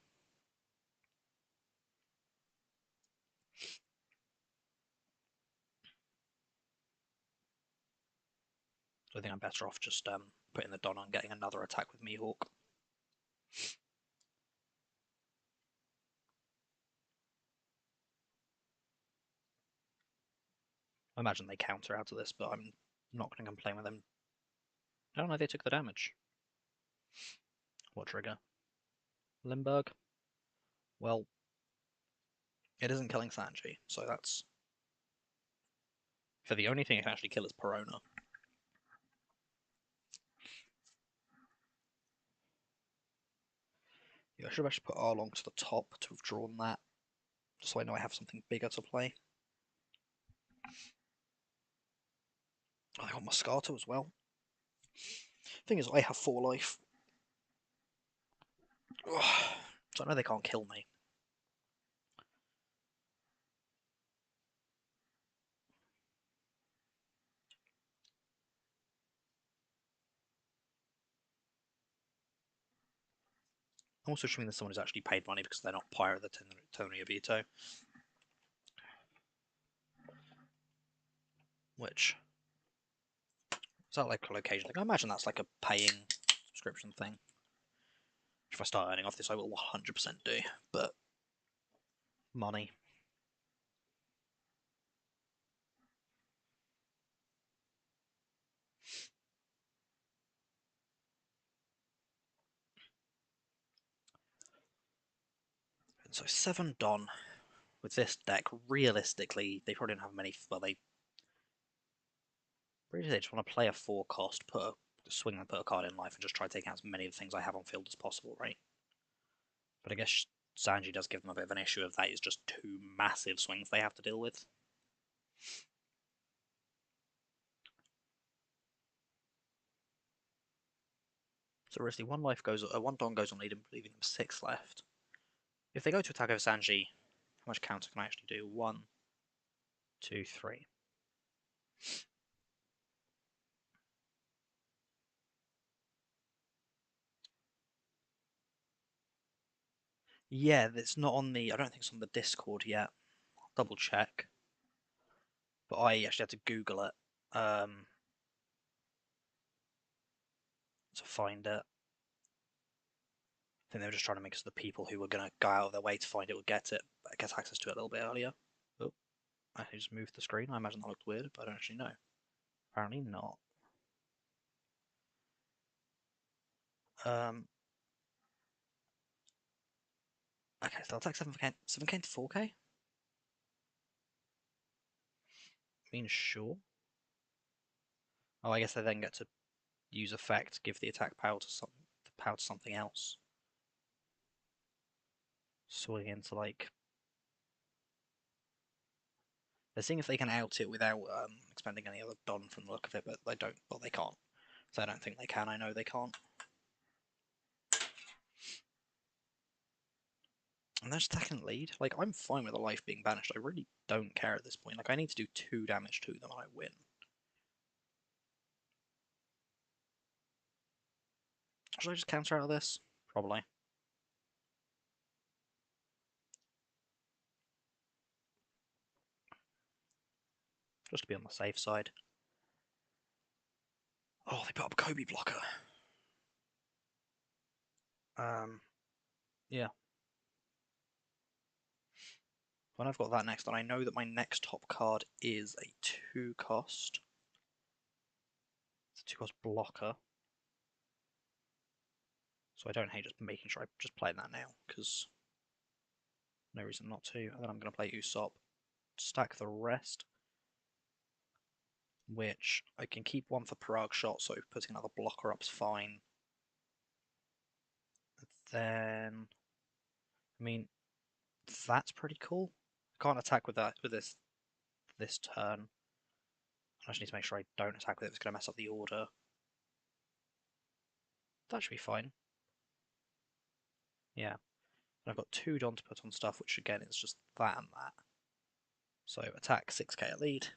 So I think I'm better off just putting the Don on, getting another attack with Mihawk. I imagine they counter out of this, but I'm not going to complain with them. Oh no, they took the damage. What trigger? Limburg? Well, It isn't killing Sanji, so that's... For the only thing it can actually kill is Perona. Yeah, I should have actually put Arlong to the top to have drawn that, just so I know I have something bigger to play. Oh, I got Moscato as well. Thing is, I have 4 life. Ugh. So I know they can't kill me. I'm also assuming that someone has actually paid money because they're not Pyro the Tony Obito. Which... Is that like a location? Like, I imagine that's like a paying subscription thing. If I start earning off this, I will 100% do. But... money. So 7 Don. With this deck, realistically, they probably don't have many... Well, they... Really, they just want to play a 4 cost, put a swing and put a card in life, and just try taking out as many of the things I have on field as possible, right? But I guess Sanji does give them a bit of an issue of that is just 2 massive swings they have to deal with. So seriously, 1 Don goes on lead, leaving them 6 left. If they go to attack over Sanji, how much counter can I actually do? 1, 2, 3. Yeah, it's not on the... I don't think it's on the Discord yet. I'll double check. But I actually had to Google it to find it. I think they were just trying to make it so the people who were going to go out of their way to find it would get access to it a little bit earlier. Oh, I just moved the screen. I imagine that looked weird, but I don't actually know. Apparently not. Okay, so I'll take 7K to 4K? I mean, sure. Oh, I guess they then get to use effect, give the attack power to something else. Swing into like... They're seeing if they can out it without expending any other Don from the look of it, but they don't. Well, they can't. So I don't think they can. I know they can't. And they're stacking lead. Like, I'm fine with a life being banished. I really don't care at this point. Like, I need to do 2 damage to them and I win. Should I just counter out of this? Probably. Just to be on the safe side. Oh, they put up a Kobe blocker. Yeah. When I've got that next, and I know that my next top card is a 2 cost. It's a 2 cost blocker. So I don't hate just making sure I just play that now, because no reason not to. And then I'm going to play Usopp, stack the rest, which I can keep 1 for Parag shot, so putting another blocker up's fine. Then, I mean, that's pretty cool. I can't attack with this turn. I just need to make sure I don't attack with it if it's going to mess up the order. That should be fine. Yeah. And I've got 2 Don to put on stuff, which again is just that and that. So attack 6k at lead.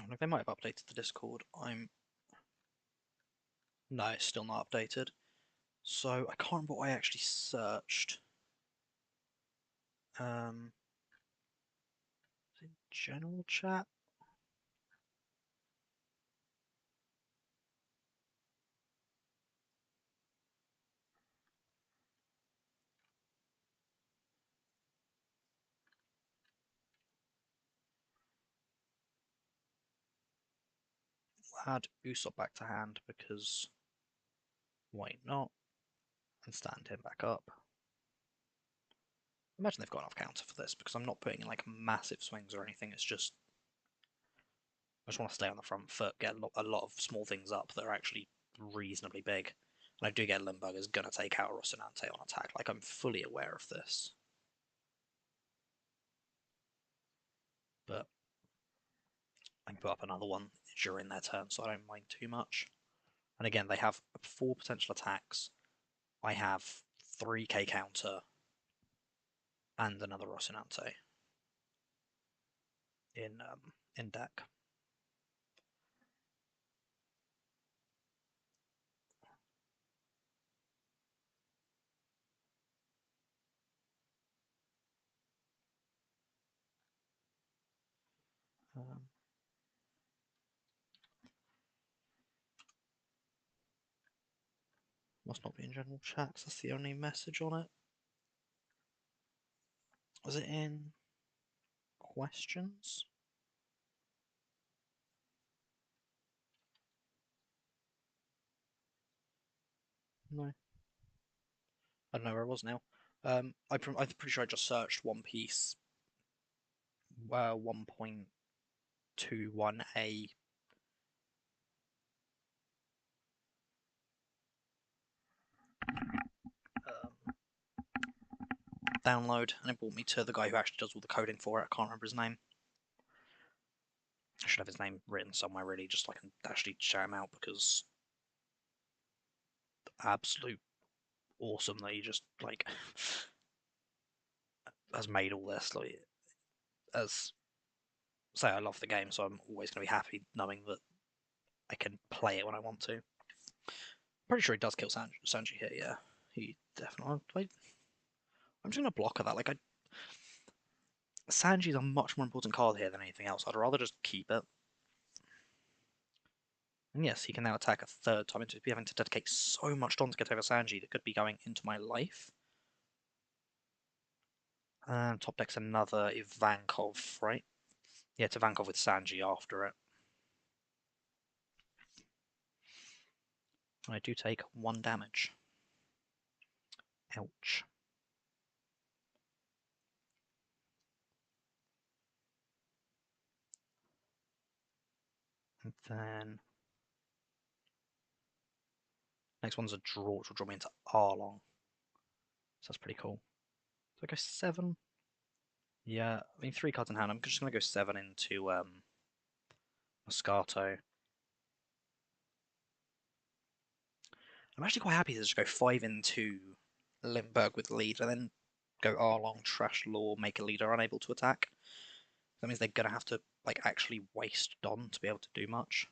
Like they might have updated the Discord. No, it's still not updated. So I can't remember what I actually searched. General chat? add Usopp back to hand because why not? And stand him back up. Imagine they've got enough counter for this because I'm not putting in like massive swings or anything. It's just I just want to stay on the front foot, get a lot of small things up that are actually reasonably big. And I do get Limburger's going to take out Rocinante on attack. Like, I'm fully aware of this. But I can put up another one during their turn, so I don't mind too much. And again, they have 4 potential attacks. I have 3k counter and another Rocinante in deck. Must not be in general chat, 'cause that's the only message on it. Was it in questions? No. I don't know where it was now. I'm pretty sure I just searched One Piece 1.21a. Download, and it brought me to the guy who actually does all the coding for it. I can't remember his name. I should have his name written somewhere, really, just so I can actually shout him out, because absolute awesome that he just, like, has made all this. Like, as say, I love the game, so I'm always going to be happy knowing that I can play it when I want to. Pretty sure he does kill Sanji here, yeah. He definitely. I'm just going to block at that. Like, Sanji's a much more important card here than anything else. I'd rather just keep it. And yes, he can now attack a third time. Into having to dedicate so much time to get over Sanji that could be going into my life. Top deck's another Ivankov, right? Yeah, it's Ivankov with Sanji after it. I do take 1 damage. Ouch. And then next one's a draw, which will draw me into Arlong. So that's pretty cool. So I go 7. Yeah, I mean 3 cards in hand. I'm just gonna go 7 into Moscato. I'm actually quite happy to just go 5 into Limburg with lead and then go Arlong, trash Law, make a leader unable to attack. That means they're gonna have to like actually waste Don to be able to do much.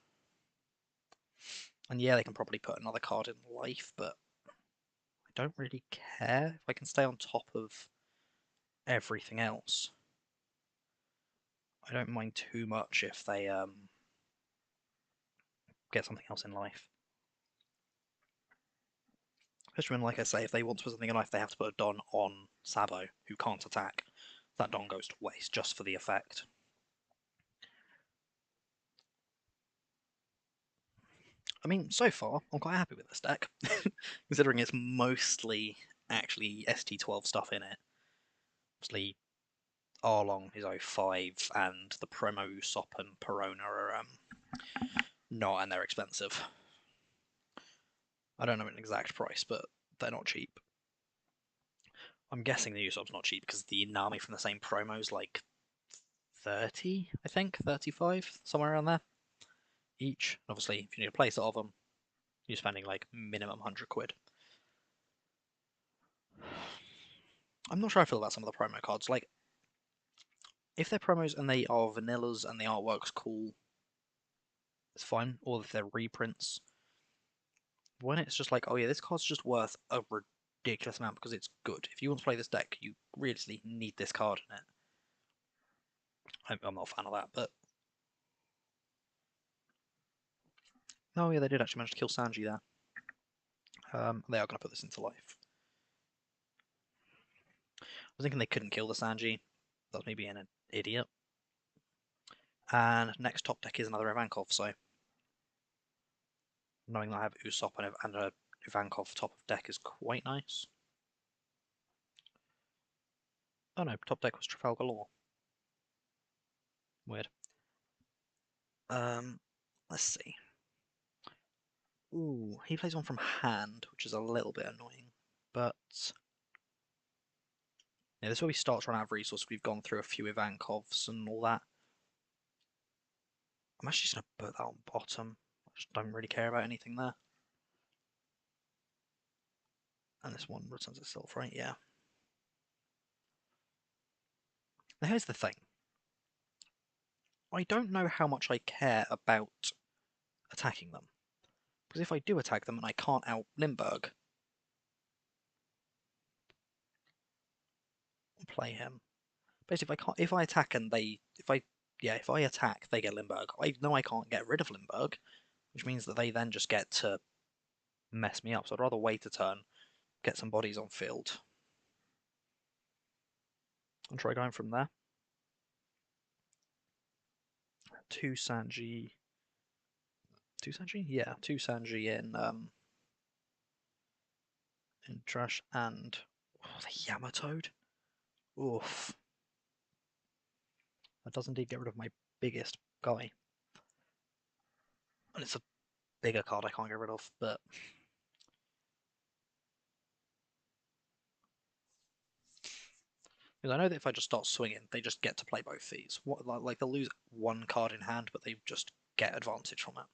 And yeah, they can probably put another card in life, but I don't really care if I can stay on top of everything else. I don't mind too much if they get something else in life. Especially when, like I say, if they want to put something in life, they have to put a Don on Sabo, who can't attack. That Don goes to waste just for the effect. I mean, so far, I'm quite happy with this deck, considering it's mostly actually ST12 stuff in it. Mostly Arlong is 05, and the promo Usopp and Perona are not, and they're expensive. I don't know an exact price, but they're not cheap. I'm guessing the Usopp's not cheap because the Nami from the same promo is like 30, I think, 35, somewhere around there each. Obviously, if you need a playset of them, you're spending like minimum 100 quid. I'm not sure how I feel about some of the promo cards. Like, if they're promos and they are vanillas and the artwork's cool, it's fine. Or if they're reprints. When it's just like, oh yeah, this card's just worth a ridiculous amount because it's good. If you want to play this deck, you really need this card in it. I'm not a fan of that, but oh yeah, they did actually manage to kill Sanji there. They are going to put this into life. I was thinking they couldn't kill the Sanji. That's me being an idiot. And next top deck is another Ivankov, so knowing that I have Usopp and a Ivankov top of deck is quite nice. Oh no, top deck was Trafalgar Law. Weird. Let's see. Ooh, he plays one from hand, which is a little bit annoying. But yeah, this is where we start to run out of resources. We've gone through a few Ivankovs and all that. I'm actually just going to put that on bottom. I just don't really care about anything there. And this one returns itself, right? Yeah. Now here's the thing. I don't know how much I care about attacking them. Because if I do attack them and I can't out Limburg, I'll play him. Basically, if I attack and if I attack, they get Limburg. I know I can't get rid of Limburg, which means that they then just get to mess me up. So I'd rather wait a turn, get some bodies on field, and try going from there. 2 Sanji. 2 Sanji? Yeah, 2 Sanji in trash and the Yamatoed. Oof. That does indeed get rid of my biggest guy. And it's a bigger card I can't get rid of, but because I know that if I just start swinging, they just get to play both these. What, like they'll lose one card in hand, but they just get advantage from it.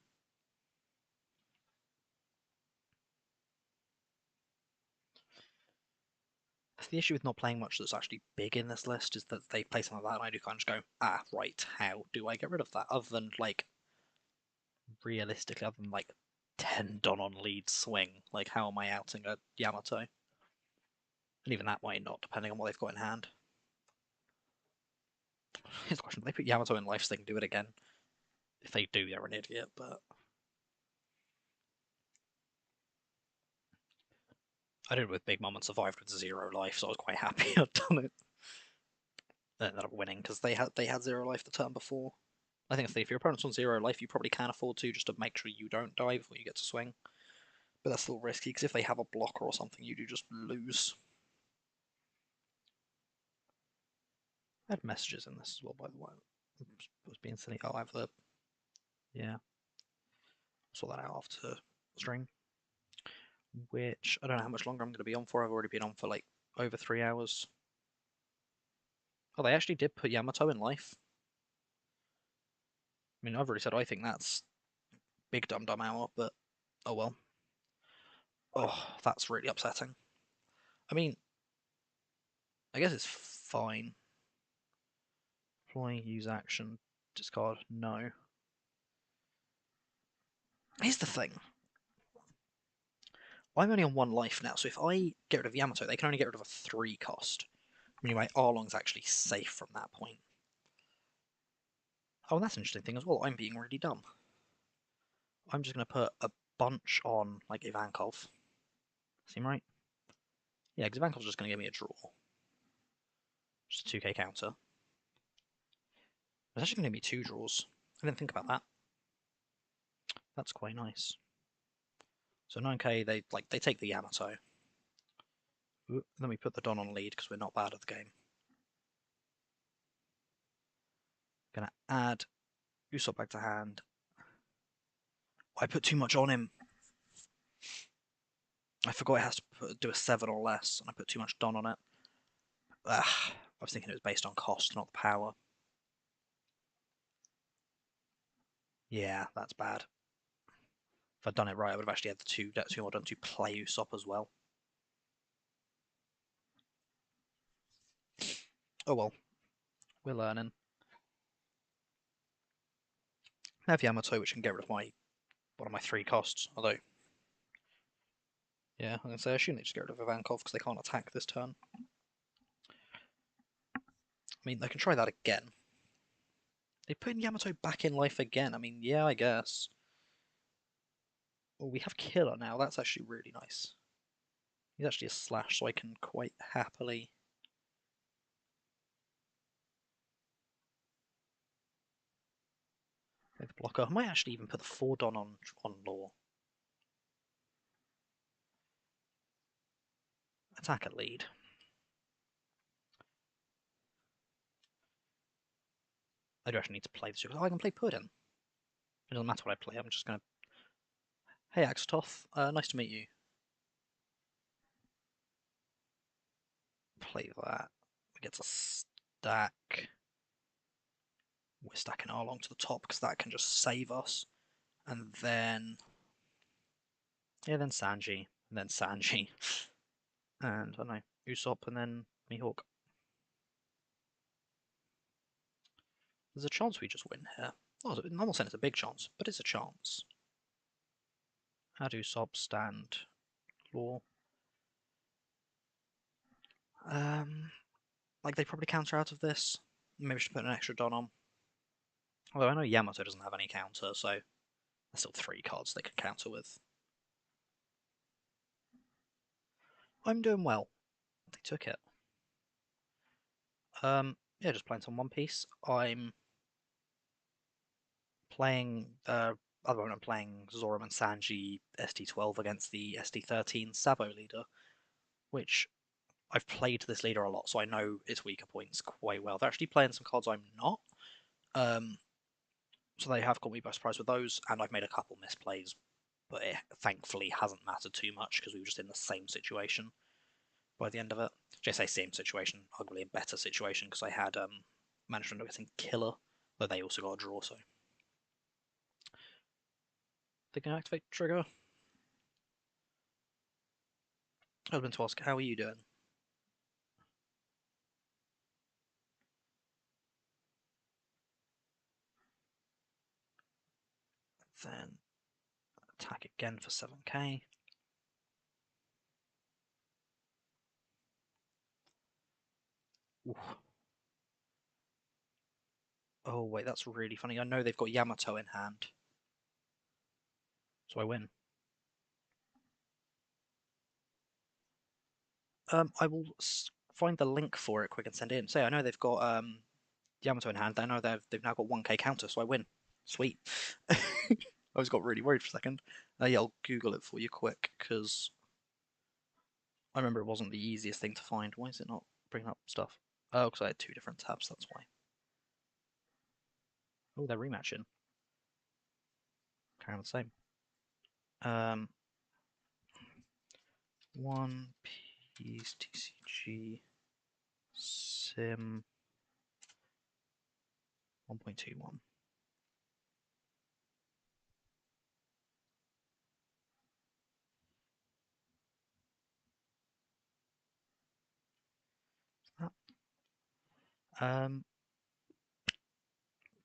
The issue with not playing much that's actually big in this list is that they play something like that, and I do kind of just go, ah, right, how do I get rid of that? Other than, like, realistically, other than, like, 10 Don on lead swing, like, how am I outing a Yamato? And even that might not, depending on what they've got in hand. Here's the question, if they put Yamato in life so they can do it again? If they do, they're an idiot, but... I did it with Big Mom and survived with 0 life, so I was quite happy I'd done it. They ended up winning, because they had 0 life the turn before. I think if your opponent's on 0 life, you probably can afford to, just to make sure you don't die before you get to swing. But that's still risky, because if they have a blocker or something, you do just lose. I had messages in this as well, by the way. I was being silly. Oh, I have the... Yeah. Sort that out after stream. Which, I don't know how much longer I'm going to be on for. I've already been on for, like, over 3 hours. Oh, they actually did put Yamato in life. I mean, I've already said I think that's big dumb hour, but oh well. Oh, that's really upsetting. I mean, I guess it's fine. Apply, use action, discard, no. Here's the thing. I'm only on 1 life now, so if I get rid of Yamato, they can only get rid of a 3 cost. Anyway, Arlong's actually safe from that point. Oh, and that's an interesting thing as well. I'm being really dumb. I'm just going to put a bunch on, like, Ivankov. Seem right? Yeah, because Ivankov's just going to give me a draw. Just a 2k counter. It's actually going to give me 2 draws. I didn't think about that. That's quite nice. So 9k, they take the Yamato. Ooh, then we put the Don on lead because we're not bad at the game. Gonna add Usopp back to hand. I put too much on him. I forgot it has to do a 7 or less, and I put too much Don on it. Ugh, I was thinking it was based on cost, not the power. Yeah, that's bad. If I'd done it right, I would have actually had the 2 more Don to play Usopp as well. Oh well, we're learning. I have Yamato, which can get rid of one of my 3 costs, although... Yeah, I'm going to say I shouldn't just get rid of Ivankov because they can't attack this turn. I mean, they can try that again. They put Yamato back in life again. I mean, yeah, I guess. Well, we have Killer now. That's actually really nice. He's actually a slash, so I can quite happily... play the blocker. I might actually even put the 4 Don on Law. attack at lead. I do actually need to play this because I can play Puddin. It doesn't matter what I play, I'm just going to... Hey Axtoth, nice to meet you. Play that. We get to stack. We're stacking our along to the top because that can just save us. And then... Yeah, then Sanji. And then Sanji. And, I don't know, Usopp and then Mihawk. There's a chance we just win here. Oh, I'm not saying it's a big chance, but it's a chance. How do Usopp stand? Law. Like they probably counter out of this. Maybe we should put an extra Don on. Although I know Yamato doesn't have any counter, so there's still 3 cards they could counter with. I'm doing well. They took it. Yeah, just playing some One Piece. I'm playing other one I'm playing Zoro and Sanji ST12 against the ST13 Sabo leader, which I've played this leader a lot, so I know its weaker points quite well. They're actually playing some cards I'm not. So they have caught me by surprise with those, and I've made a couple misplays, but it thankfully hasn't mattered too much because we were just in the same situation by the end of it. Just say same situation, arguably a better situation because I had management of getting Killer, but they also got a draw, so they can activate trigger. I was going to ask, how are you doing? Then attack again for 7k. Oof. Oh wait, that's really funny. I know they've got Yamato in hand, so I win. I will find the link for it quick and send it in. Say, I know they've got Yamato in hand. I know they've now got 1k counter, so I win. Sweet. I was got really worried for a second. Yeah, I'll Google it for you quick because I remember it wasn't the easiest thing to find. Why is it not bringing up stuff? Oh, because I had 2 different tabs. That's why. Oh, they're rematching. Kind of the same. One Piece TCG Sim 1.21. Do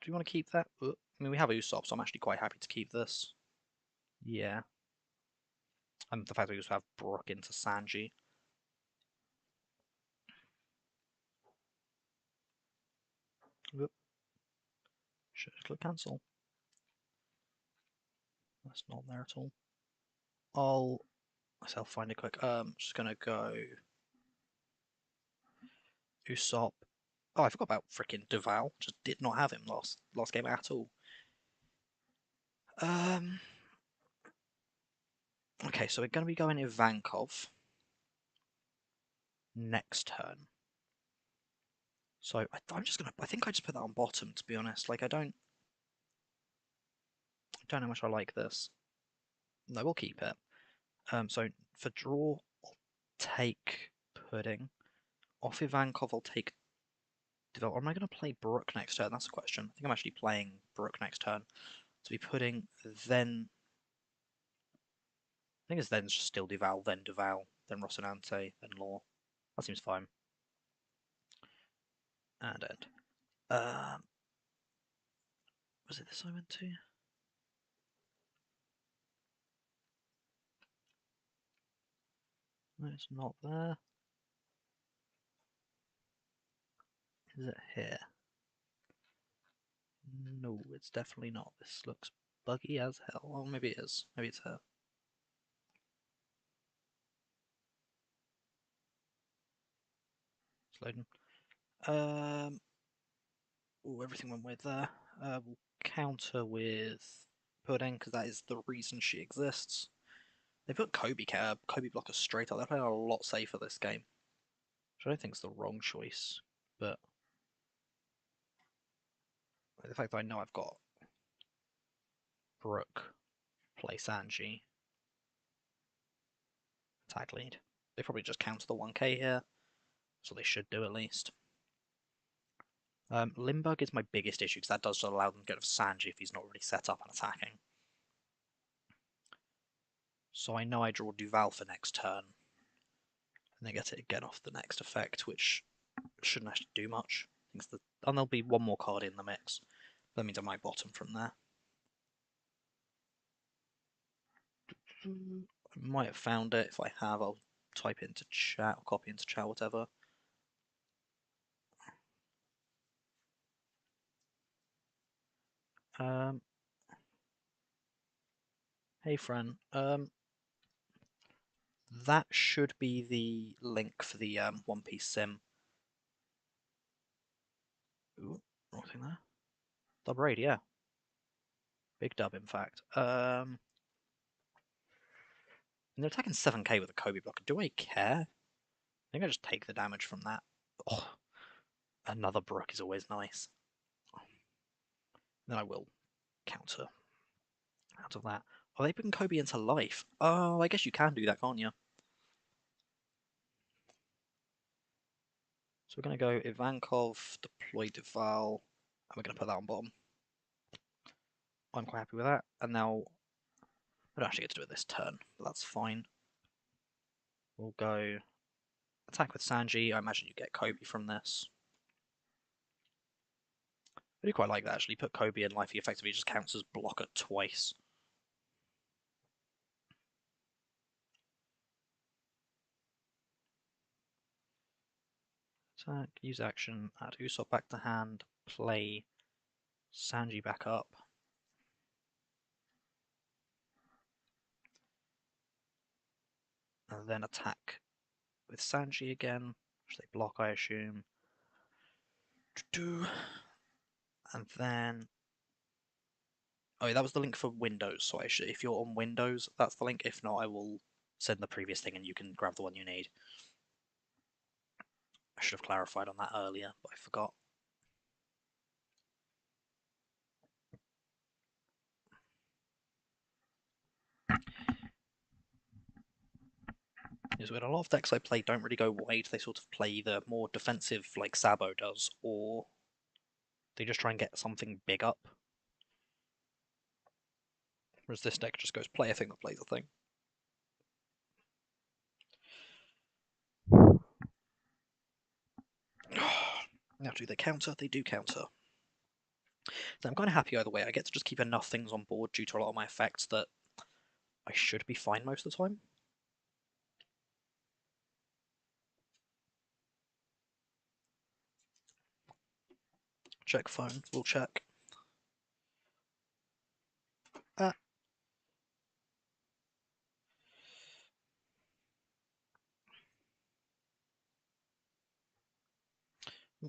you want to keep that? I mean, we have Usopp, so I'm actually quite happy to keep this. Yeah. And the fact that we also have Brook into Sanji. Whoop. Should click cancel. That's not there at all. I'll myself find it quick. Just gonna go Usopp. Oh, I forgot about freaking Duval. Just did not have him last game at all. Okay, so we're gonna be going Ivankov next turn. So I'm just gonna. I think I just put that on bottom, to be honest. Like I don't know how much I like this. No, we'll keep it. So for draw, I'll take Pudding. Off Ivankov, I'll take Develop. Or am I going to play Brook next turn? That's the question. I think I'm actually playing Brook next turn. To be Pudding, then. I think it's then just still Duval, then Rocinante, then Law. That seems fine. And end. Was it this I went to? No, it's not there. Is it here? No, it's definitely not. This looks buggy as hell. Oh, maybe it is. Maybe it's here. It's loading. Ooh, everything went weird there. We'll counter with Pudding because that is the reason she exists. They put Kobe blockers straight up. They're playing a lot safer this game. Which I don't think is the wrong choice, but the fact that I know I've got Brook, play Sanji, tag lead. They probably just counter the 1k here, so they should do at least. Limburg is my biggest issue because that does allow them to get rid of Sanji if he's not really set up and attacking. So I know I draw Duval for next turn, and they get it again off the next effect, which shouldn't actually do much. And there'll be one more card in the mix. That means I might bottom from there. I might have found it. If I have, I'll type it into chat, or copy into chat, whatever. Hey, friend. That should be the link for the One Piece sim. Ooh, wrong thing there. Dub raid, yeah. Big dub, in fact. And they're attacking 7k with a Kobe blocker. Do I care? I think I just take the damage from that. Oh, another Brook is always nice. Then I will counter out of that. Oh, they bring Kobe into life. Oh, I guess you can do that, can't you? So we're going to go Ivankov, deploy Duval, and we're going to put that on bottom. I'm quite happy with that. And now, I don't actually get to do it this turn, but that's fine. We'll go attack with Sanji. I imagine you get Kobe from this. I do quite like that, actually. Put Kobe in life, he effectively just counts as blocker twice. Attack, use action, add Usopp back to hand, play Sanji back up. And then attack with Sanji again, which they block, I assume. And then... Oh, yeah, that was the link for Windows, so if you're on Windows, that's the link. If not, I will send the previous thing and you can grab the one you need. I should have clarified on that earlier, but I forgot. Is when a lot of decks I play don't really go wide, they sort of play either more defensive like Sabo does, or they just try and get something big up. Whereas this deck just goes play a thing that plays a thing. Now do they counter? They do counter. So I'm kind of happy either way. I get to just keep enough things on board due to a lot of my effects that I should be fine most of the time. Check phone, we'll check.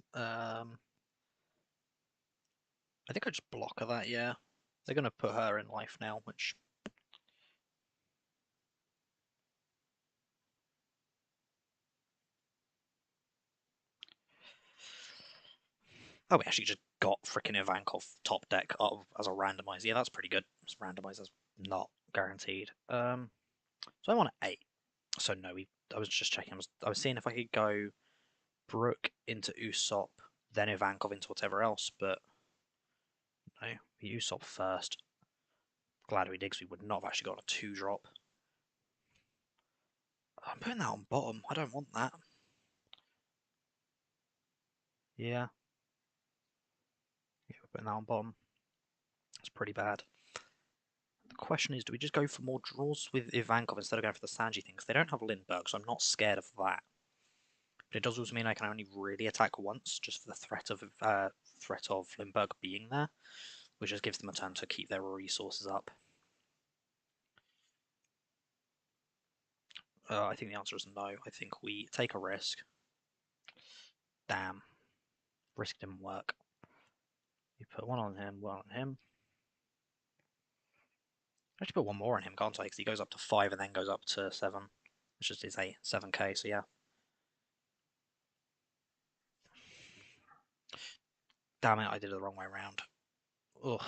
I think I just block her that, yeah. They're going to put her in life now, which... Oh, we actually just got freaking Ivankov top deck as a randomizer. Yeah, that's pretty good. Randomizer's not guaranteed. So I want an 8. So no, I was just checking. I was seeing if I could go Brook into Usopp, then Ivankov into whatever else, but no, Usopp first. Glad we did, because we would not have actually got a 2-drop. I'm putting that on bottom. I don't want that. Yeah. Yeah, we're putting that on bottom. It's pretty bad. The question is, do we just go for more draws with Ivankov instead of going for the Sanji thing? Because they don't have Lindbergh, so I'm not scared of that. But it does also mean I can only really attack once, just for the threat of Lindbergh being there, which just gives them a turn to keep their resources up. I think the answer is no. I think we take a risk. Damn. Risk didn't work. You put one on him, one on him. I should put one more on him, can't I? Because he goes up to 5 and then goes up to 7. Which just is a 7k, so yeah. Damn it, I did it the wrong way around. Ugh.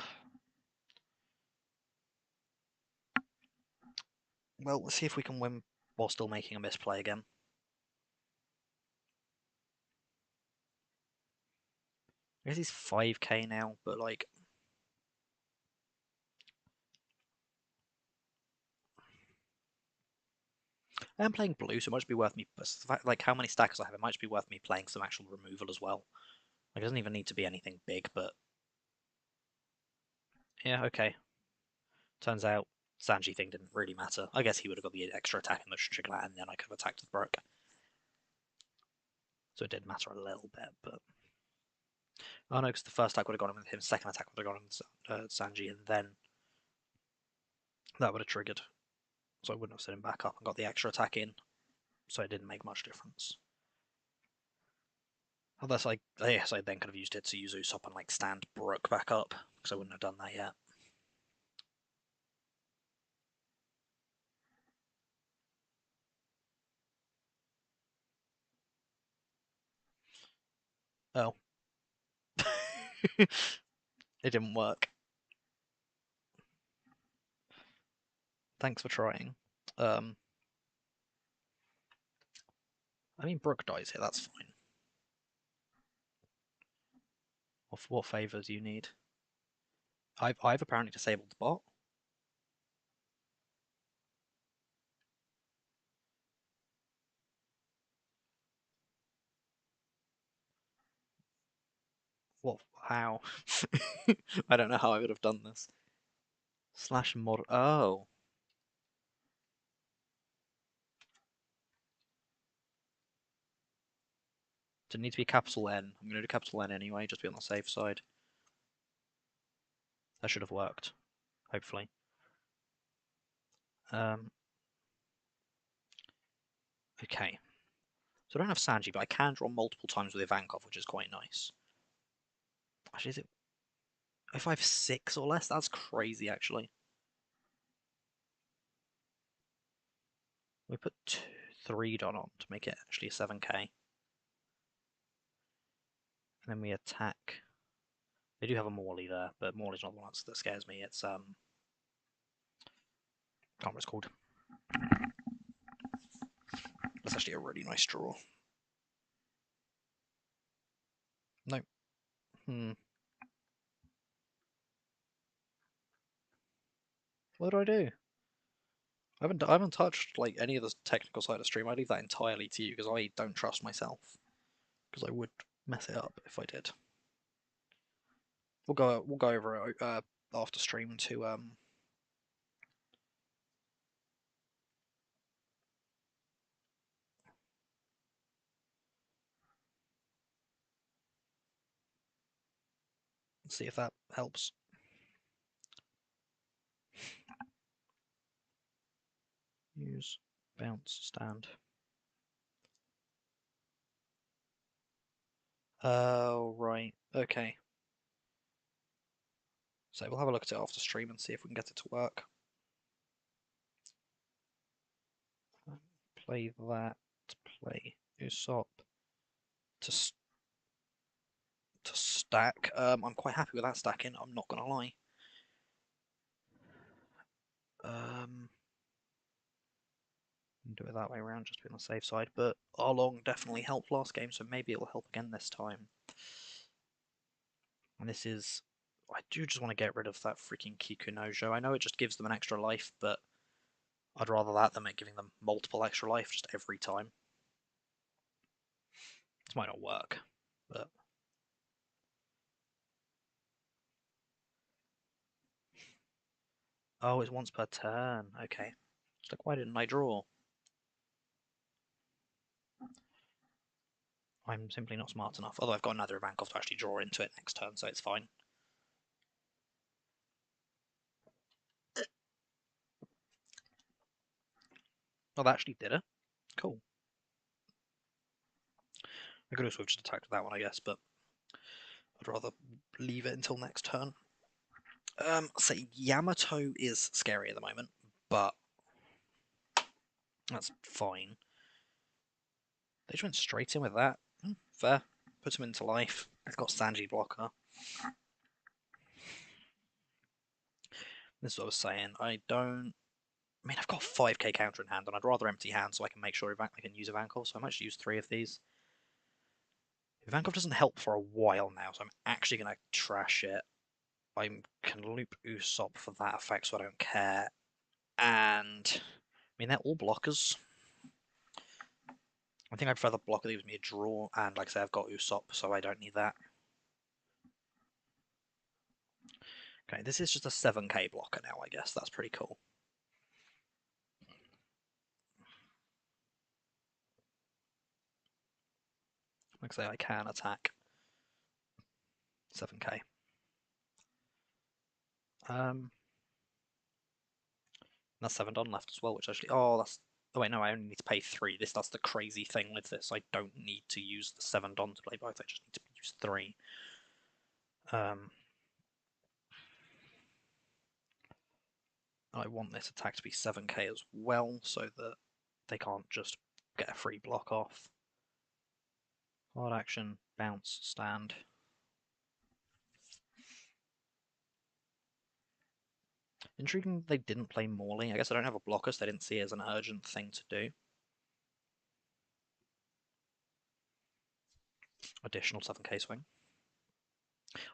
Well, let's see if we can win while still making a misplay again. I guess he's 5k now, but like... I am playing blue, so it might be worth me... Like, how many stackers I have, it might be worth me playing some actual removal as well. Like, it doesn't even need to be anything big, but... Yeah, okay. Turns out, Sanji thing didn't really matter. I guess he would have got the extra attack in the trigger that, and then I could have attacked with Brook. So it did matter a little bit, but... Oh no, because the first attack would have gone in with him, second attack would have gone in with Sanji, and then that would have triggered. So I wouldn't have set him back up and got the extra attack in. So it didn't make much difference. Unless I then could have used it to use Usopp and like stand Brook back up, because I wouldn't have done that yet. Oh. It didn't work. Thanks for trying. I mean, Brook dies here, that's fine. What favours you need? I've apparently disabled the bot. What? How? I don't know how I would have done this. Slash mod. Oh. Didn't need to be capital N. I'm going to do capital N anyway, just to be on the safe side. That should have worked. Hopefully. Okay. So I don't have Sanji, but I can draw multiple times with Ivankov, which is quite nice. Actually, is it... If I have 6 or less, that's crazy, actually. We put 3 dot on to make it actually a 7k. And then we attack. They do have a Morley there, but Morley's not the one that scares me. It's I can't remember what it's called. That's actually a really nice draw. No. What do I do? I haven't touched like any of the technical side of stream. I leave that entirely to you because I don't trust myself. Because I would mess it up if I did. We'll go over it after stream to see if that helps. Use bounce stand. Oh, right. Okay. So we'll have a look at it after stream and see if we can get it to work. Play that. Play Usopp to stack. I'm quite happy with that stacking. I'm not gonna lie. Do it that way around, just to be on the safe side. But Arlong definitely helped last game, so maybe it'll help again this time. And this is... I do just want to get rid of that freaking Kikunojo. I know it just gives them an extra life, but I'd rather that than giving them multiple extra life just every time. This might not work, but... Oh, it's once per turn. Okay. It's like, why didn't I draw? I'm simply not smart enough. Although I've got another Ivankov to actually draw into it next turn, so it's fine. Oh, that actually did it. Cool. I could also have just attacked with that one, I guess, but I'd rather leave it until next turn. So Yamato is scary at the moment, but that's fine. They just went straight in with that. Fair. Put him into life. They've got Sanji blocker. This is what I was saying. I mean, I've got 5k counter in hand, and I'd rather empty hand so I can make sure I can use Ivankov, so I might just use 3 of these. Ivankov doesn't help for a while now, so I'm actually going to trash it. I can loop Usopp for that effect, so I don't care. And, I mean, they're all blockers. I think I'd prefer the blocker that gives me a draw, and like I say, I've got Usopp, so I don't need that. Okay, this is just a 7k blocker now, I guess. That's pretty cool. Like I say, I can attack 7k. That's 7 done left as well, which actually... Oh, that's... Oh wait, no, I only need to pay 3. That's the crazy thing with this. I don't need to use the 7 Don to play both, I just need to use 3. I want this attack to be 7k as well, so that they can't just get a free block off. Hard action, bounce, stand. Intriguing they didn't play Morley. I guess I don't have a blocker, so they didn't see it as an urgent thing to do. Additional 7k swing.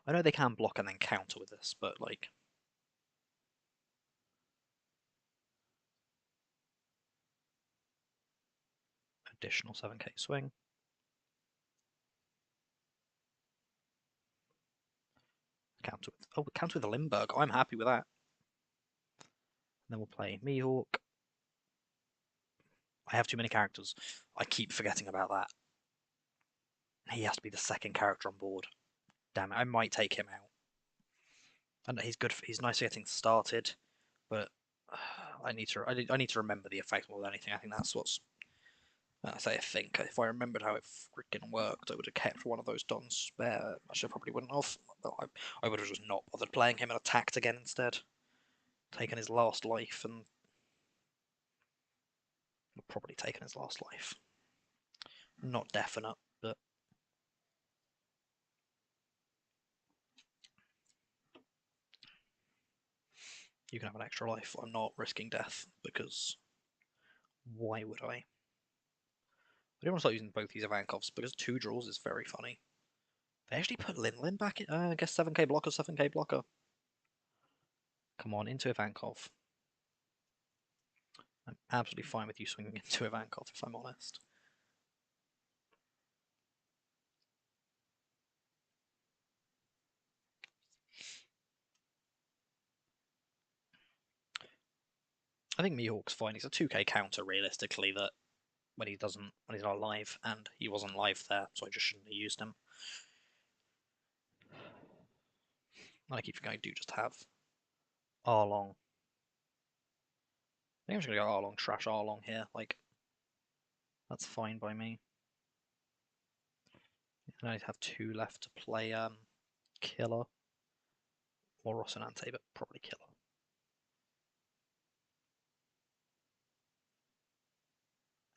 I know they can block and then counter with this, but like... Additional 7k swing. Counter with... Oh, counter with a Limburg. I'm happy with that. And then we'll play Mihawk. I have too many characters. I keep forgetting about that. He has to be the second character on board. Damn it, I might take him out. And he's good. He's nice for getting started, but I need to remember the effect more than anything. I think that's what's. I say I think if I remembered how it freaking worked, I would have kept one of those Dons spare. Actually, I probably wouldn't have. I would have just not bothered playing him and attacked again instead. Taken his last life and probably taken his last life. Not definite, but you can have an extra life. I'm not risking death because why would I? I don't want to start using both these Ivankovs because 2 draws is very funny. They actually put Lin back in. I guess 7k blocker, 7k blocker. Come on, into Ivankov. I'm absolutely fine with you swinging into Ivankov, if I'm honest. I think Mihawk's fine. He's a 2k counter, realistically, that when he's not alive, and he wasn't live there, so I just shouldn't have used him. And I keep forgetting I do just have Arlong. I think I'm just gonna go Arlong, trash Arlong here. Like, that's fine by me. And I have 2 left to play Killer or Rocinante, but probably Killer.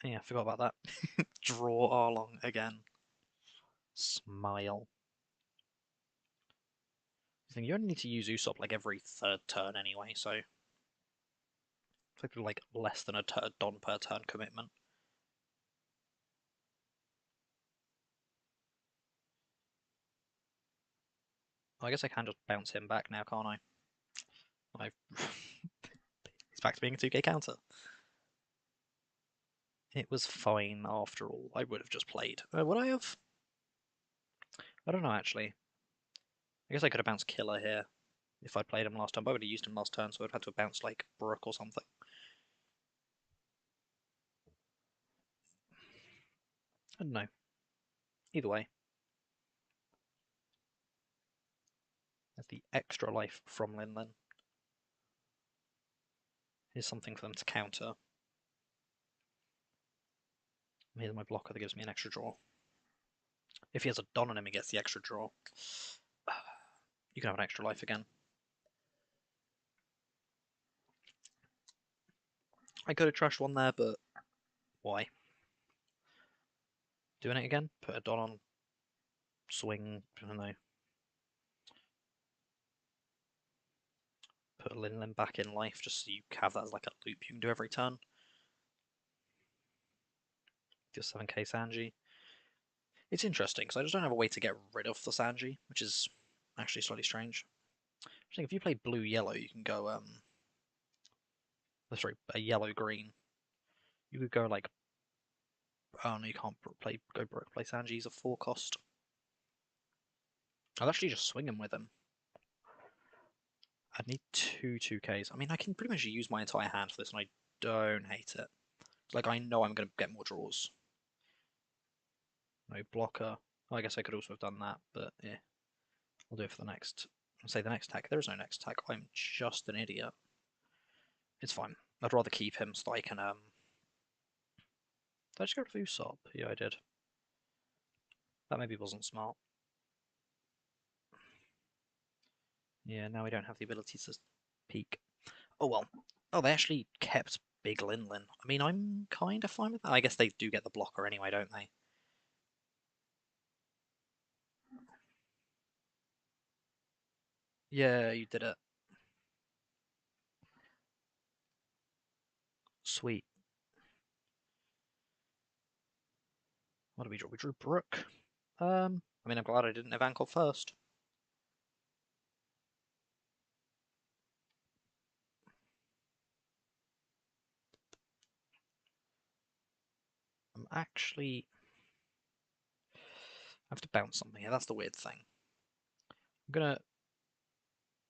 Yeah, I forgot about that. Draw Arlong again. Smile. I think you only need to use Usopp like every 3rd turn anyway, so it's like less than a Don per turn commitment. I guess I can just bounce him back now, can't I? He's back to being a 2k counter. It was fine after all. I would have just played. Would I have? I don't know actually. I guess I could have bounced Killer here if I played him last time, but I would have used him last turn, so I'd have to have bounced like Brook or something. I don't know. Either way. There's the extra life from Lin Lin. Here's something for them to counter. Here's my blocker that gives me an extra draw. If he has a Don on him, he gets the extra draw. You can have an extra life again. I could have trashed one there, but why? Doing it again? Put a Don on swing, I don't know. Put a Lin back in life just so you have that as like a loop you can do every turn. Deal 7k Sanji. It's interesting because I just don't have a way to get rid of the Sanji, which is actually slightly strange. I think if you play blue-yellow, you can go sorry, a yellow-green. You could go like, oh no, you can't play Sanji. He's a 4 cost. I'll actually just swing him with him. I'd need two 2Ks. I mean, I can pretty much use my entire hand for this, and I don't hate it. Like, I know I'm going to get more draws. No blocker. Well, I guess I could also have done that, but yeah. I'll do it for the next. I'll say the next attack. There is no next attack. I'm just an idiot. It's fine. I'd rather keep him so I can. Did I just go to Usopp? Yeah, I did. That maybe wasn't smart. Yeah, now we don't have the ability to peek. Oh well. Oh, they actually kept Big Lin. I mean, I'm kind of fine with that. I guess they do get the blocker anyway, don't they? Yeah, you did it. Sweet. What did we draw? We drew Brook. I mean, I'm glad I didn't have Ankle first. I'm actually. I have to bounce something here. That's the weird thing. I'm gonna.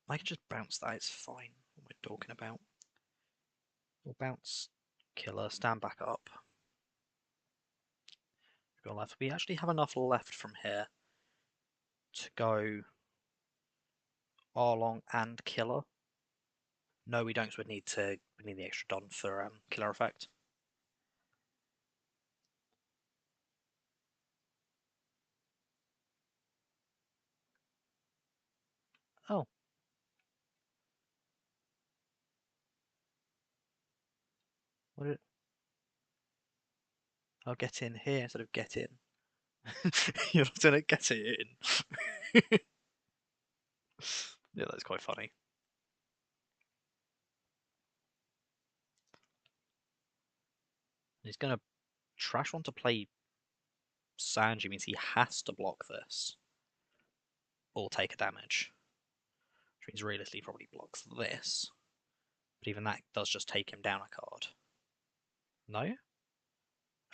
I can just bounce that. It's fine. What we're talking about. We'll bounce Killer. Stand back up. Go left. We actually have enough left from here to go Arlong and Killer. No, we don't. So we need the extra Don for Killer effect. Oh. What did it? I'll get in here instead of get in. You're not gonna get it in. Yeah, that's quite funny. He's gonna trash one to play Sanji means he has to block this or take a damage. Which means realistically he probably blocks this. But even that does just take him down a card. No?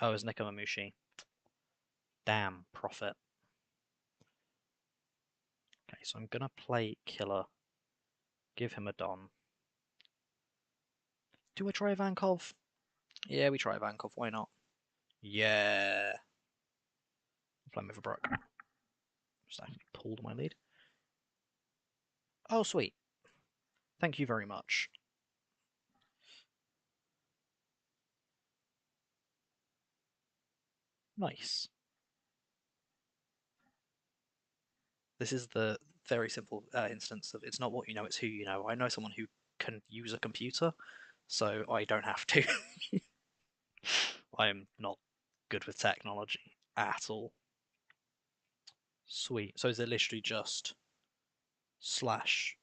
Oh, it's Nekomamushi. Damn, profit. Okay, so I'm gonna play Killer. Give him a Don. Do I try Vankov? Yeah, we try Vankov, why not? Yeah. Playing with a Brook. Just actually pulled my lead. Oh, sweet. Thank you very much. Nice. This is the very simple instance of it's not what you know, it's who you know. I know someone who can use a computer, so I don't have to. I am not good with technology at all. Sweet. So is it literally just slash?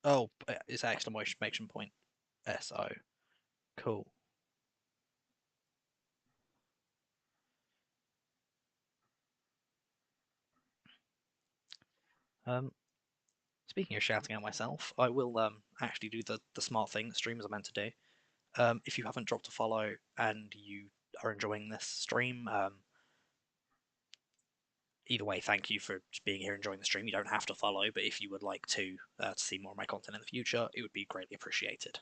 Oh, it's exclamation point. SO. Cool. Speaking of shouting at myself, I will actually do the smart thing that streamers are meant to do. If you haven't dropped a follow and you are enjoying this stream, either way, thank you for being here enjoying the stream. You don't have to follow, but if you would like to see more of my content in the future, it would be greatly appreciated.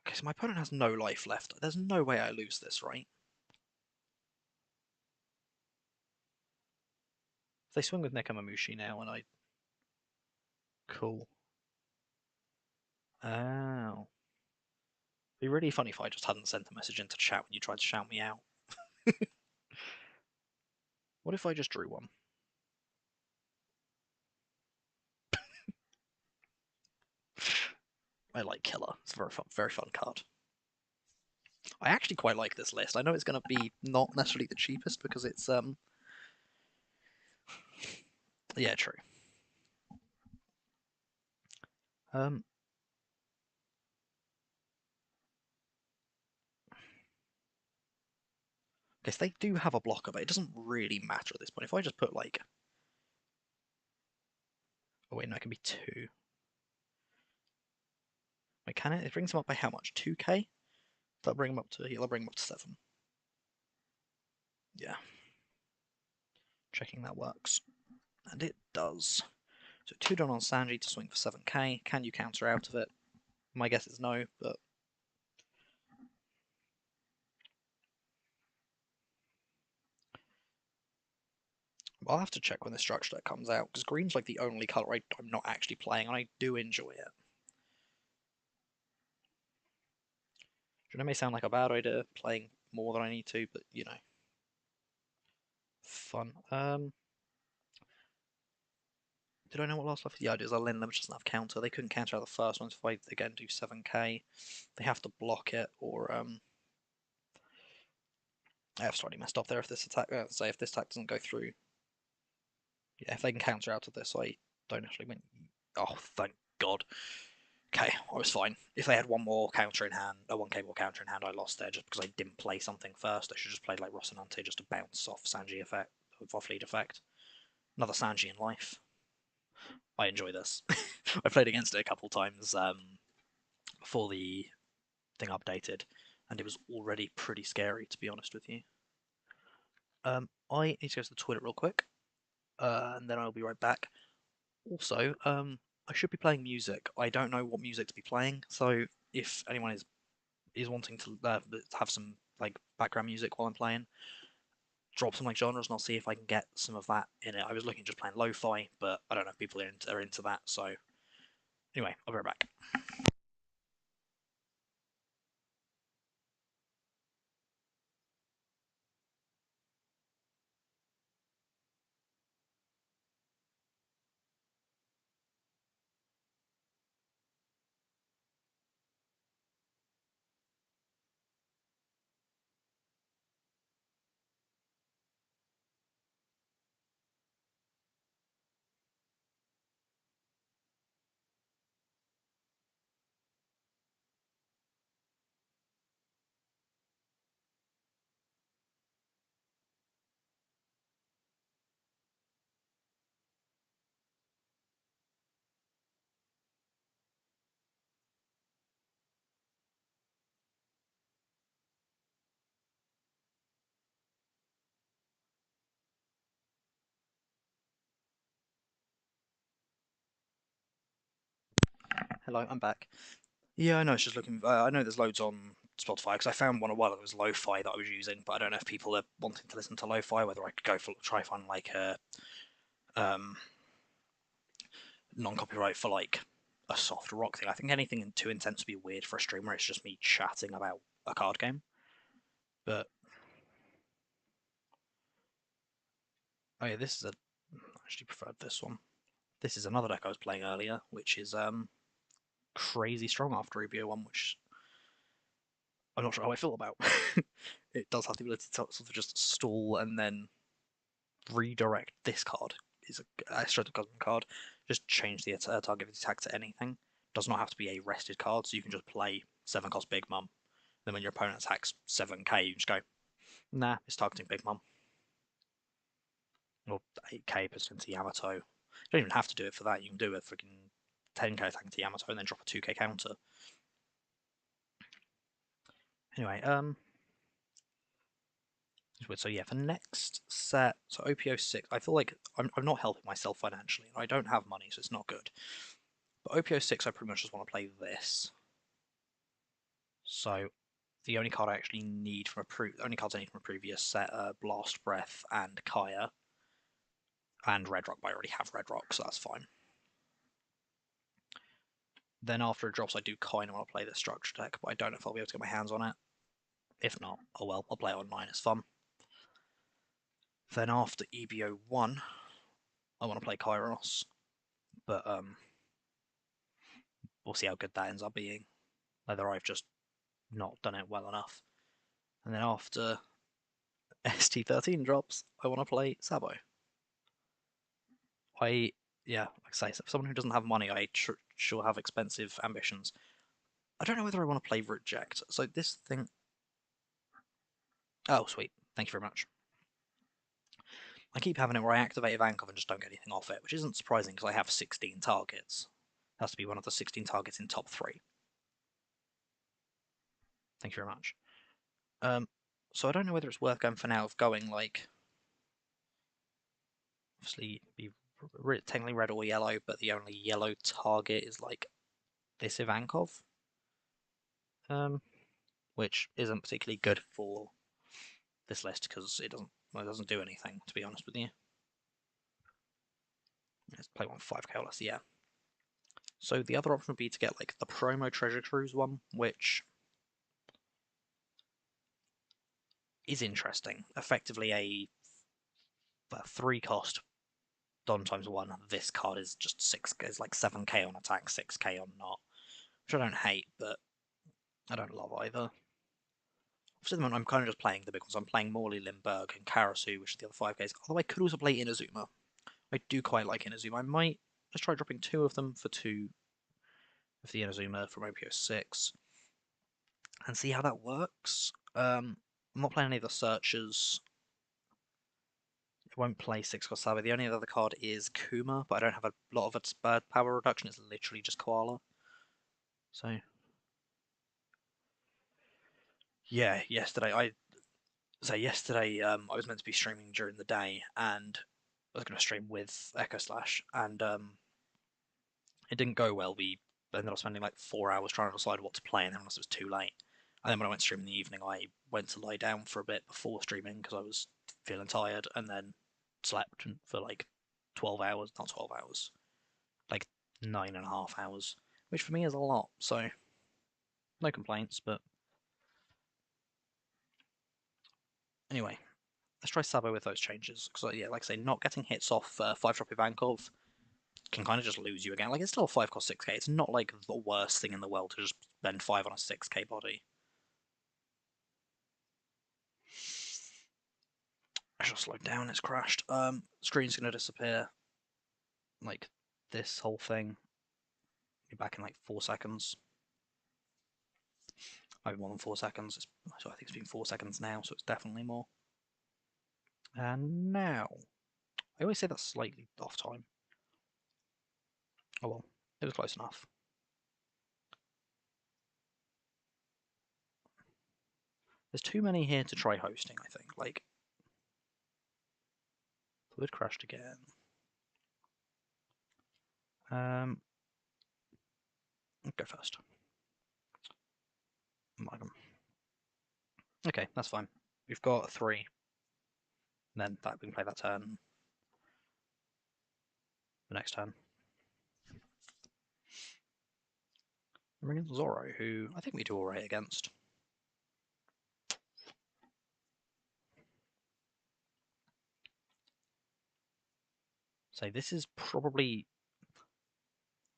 Okay, so my opponent has no life left. There's no way I lose this, right? If they swing with Nekomamushi now, and I... Cool. Oh. It'd be really funny if I just hadn't sent a message into chat when you tried to shout me out. What if I just drew one? I like Killer. It's a very fun card. I actually quite like this list. I know it's going to be not necessarily the cheapest because it's yeah, true. Guess they do have a blocker, but it doesn't really matter at this point. If I just put like, oh wait, no, it can be 2. Wait, can it? It brings them up by how much? 2k? That'll bring them up to, yeah, that'll bring them up to 7. Yeah. Checking that works. And it does. So 2 done on Sanji to swing for 7k. Can you counter out of it? My guess is no, but I'll have to check when the structure deck comes out, because green's like the only colour I'm not actually playing, and I do enjoy it. It may sound like a bad idea, playing more than I need to, but you know. Fun. Did I know what last left? Yeah, it is. I'll lend them, which doesn't have counter. They couldn't counter out the first one, so if I again do 7k, they have to block it, or I have slightly messed up there if this attack, say if this attack doesn't go through. Yeah, if they can counter out of this, I don't actually win. Oh, thank God. Okay, I was fine. If they had one more counter in hand, 1k more counter in hand, I lost there just because I didn't play something first. I should just play like Rocinante just to bounce off Sanji effect, off lead effect. Another Sanji in life. I enjoy this. I played against it a couple times before the thing updated, and it was already pretty scary, to be honest with you. I need to go to the toilet real quick, and then I'll be right back. Also, I should be playing music. I don't know what music to be playing, so if anyone is wanting to have some like background music while I'm playing, drop some like genres, and I'll see if I can get some of that in it. I was looking just playing lo-fi, but I don't know if people are into that. So anyway, I'll be right back. Hello, I'm back. Yeah, I know. It's just looking. I know there's loads on Spotify because I found one a while ago. It was lo-fi that I was using, but I don't know if people are wanting to listen to lo-fi. Whether I could go for try find like a um, non-copyright for like a soft rock thing. I think anything too intense would be weird for a streamer. It's just me chatting about a card game. But oh yeah, this is a. I actually preferred this one. This is another deck I was playing earlier, which is crazy strong after EB01, which I'm not sure how I feel about. It does have the ability to sort of just stall and then redirect this card. Is a extra cosmic card. Just change the target attack to anything. Does not have to be a rested card, so you can just play 7 cost Big Mum. Then when your opponent attacks 7k, you just go, nah, it's targeting Big Mum. Or 8k potentially Yamato. You don't even have to do it for that. You can do a freaking 10k attack to Yamato and then drop a 2k counter. Anyway, so yeah, for next set, so OPO6, I feel like I'm not helping myself financially. I don't have money, so it's not good. But OPO6, I pretty much just want to play this. So the only card I actually need from only cards I need from a previous set are Blast Breath and Kaya. And Red Rock, but I already have Red Rock, so that's fine. Then after it drops, I do kind of want to play this structure deck, but I don't know if I'll be able to get my hands on it. If not, oh well, I'll play it online, it's fun. Then after EB01, I want to play Kairos, but we'll see how good that ends up being. Whether I've just not done it well enough. And then after ST13 drops, I want to play Sabo. Yeah, like I say, for someone who doesn't have money, I sure have expensive ambitions. I don't know whether I want to play Reject. So this thing... Oh, sweet. Thank you very much. I keep having it where I activate a Vankov and just don't get anything off it, which isn't surprising because I have 16 targets. It has to be one of the 16 targets in top 3. Thank you very much. So I don't know whether it's worth going for now of going like... Obviously, be technically red or yellow, but the only yellow target is like this Ivankov. Which isn't particularly good for this list because it doesn't do anything, to be honest with you. Let's play one 5k less, yeah. So the other option would be to get like the promo Treasure Cruise one, which is interesting. Effectively a 3-cost Don times 1. This card is just 6, is like 7k on attack, 6k on not, which I don't hate, but I don't love either. For the moment, I'm kind of just playing the big ones. I'm playing Morley, Lindbergh, and Karasu, which are the other 5ks. Although I could also play Inazuma. I do quite like Inazuma. I might just try dropping 2 of them for 2 of the Inazuma from OPO6 and see how that works. I'm not playing any of the searchers. I won't play 6-cost Sabe. The only other card is Kuma, but I don't have a lot of its bird power reduction. It's literally just Koala. So, yeah, yesterday I was meant to be streaming during the day, and I was going to stream with Echo Slash, and it didn't go well. We ended up spending like 4 hours trying to decide what to play, and then it was too late. And then when I went to stream in the evening, I went to lie down for a bit before streaming because I was feeling tired, and then slept for like 12 hours, not 12 hours, like 9.5 hours, which for me is a lot. So no complaints, but anyway, let's try Sabo with those changes. Because yeah, like I say, not getting hits off 5-drop Ivankov can kind of just lose you again. Like, it's still a 5-cost 6k. It's not like the worst thing in the world to just spend 5 on a 6k body. I should slow down, it's crashed. Screen's gonna disappear. Like, this whole thing. Be back in like 4 seconds. Maybe more than 4 seconds. So I think it's been 4 seconds now, so it's definitely more. And now. I always say that's slightly off time. Oh well, it was close enough. There's too many here to try hosting, I think. Like, fluid crashed again. Go first. Okay, that's fine. We've got 3. Then we can play that turn. The next turn. We're against Zoro, who I think we do alright against. So this is probably...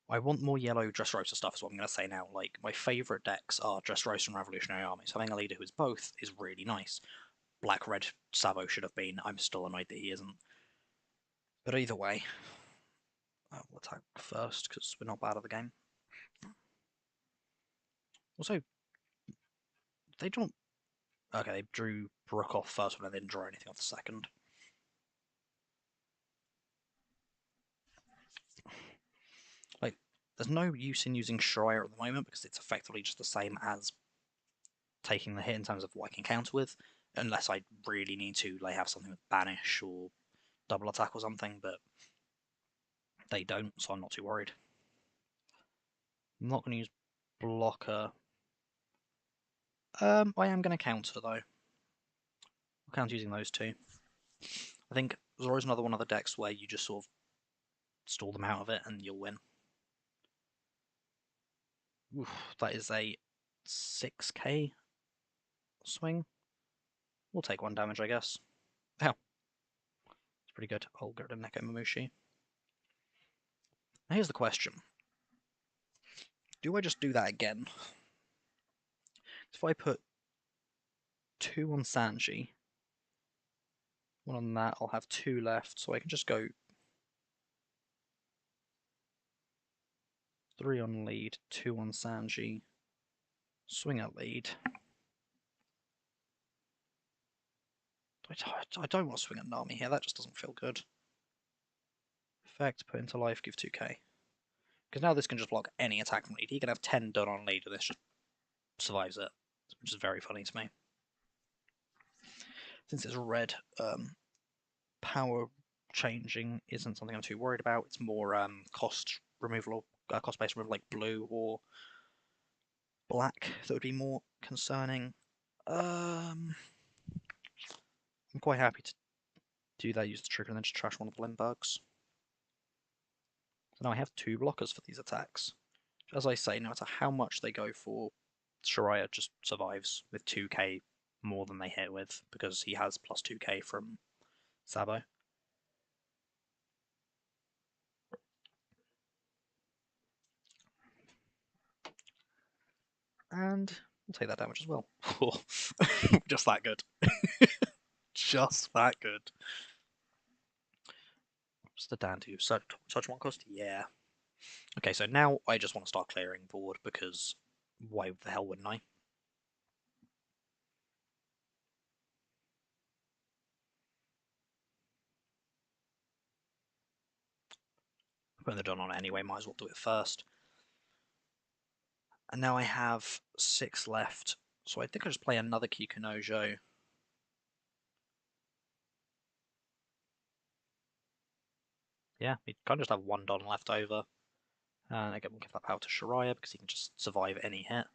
I want more yellow Dressrosa stuff is what I'm going to say now. Like, my favourite decks are Dressrosa and Revolutionary Armies. Having a leader who is both is really nice. Black-red Sabo should have been. I'm still annoyed that he isn't. But either way, we'll attack first because we're not bad at the game. Also, they don't... Okay, they drew Brook off first one and they didn't draw anything off the second. Like, there's no use in using Schreier at the moment because it's effectively just the same as taking the hit in terms of what I can counter with, unless I really need to like have something with Banish or double attack or something, but they don't, so I'm not too worried. I'm not going to use Blocker. I am going to counter, though. I'll counter using those 2. I think Zoro's another one of the decks where you just sort of stall them out of it and you'll win. Oof, that is a 6k swing. We'll take 1 damage, I guess. Ow. It's pretty good. I'll go to Neko Mamushi. Now here's the question. do I just do that again? If I put 2 on Sanji, 1 on that, I'll have 2 left, so I can just go 3 on lead, 2 on Sanji, swing at lead. I don't want to swing at Nami here, that just doesn't feel good. Effect, put into life, give 2k. Because now this can just block any attack from lead. He can have 10 done on lead and this just survives it, which is very funny to me. Since it's red, power changing isn't something I'm too worried about. It's more cost removal or cost-based removal like blue or black that would be more concerning. I'm quite happy to do that, use the trigger, and then just trash one of the Limburgs. So now I have 2 blockers for these attacks. As I say, no matter how much they go for, Shiraya just survives with 2k more than they hit with, because he has plus 2k from Sabo. And we'll take that damage as well. Just that good. Just that good. What's the Dan do? Such one cost? Yeah. Okay, so now I just want to start clearing board, because why the hell wouldn't I? When they're done on it anyway, might as well do it first. And now I have 6 left, so I think I'll just play another Kikunojo. Yeah, he can't just have 1 Don left over. And again, we'll give that power to Shiraya because he can just survive any hit.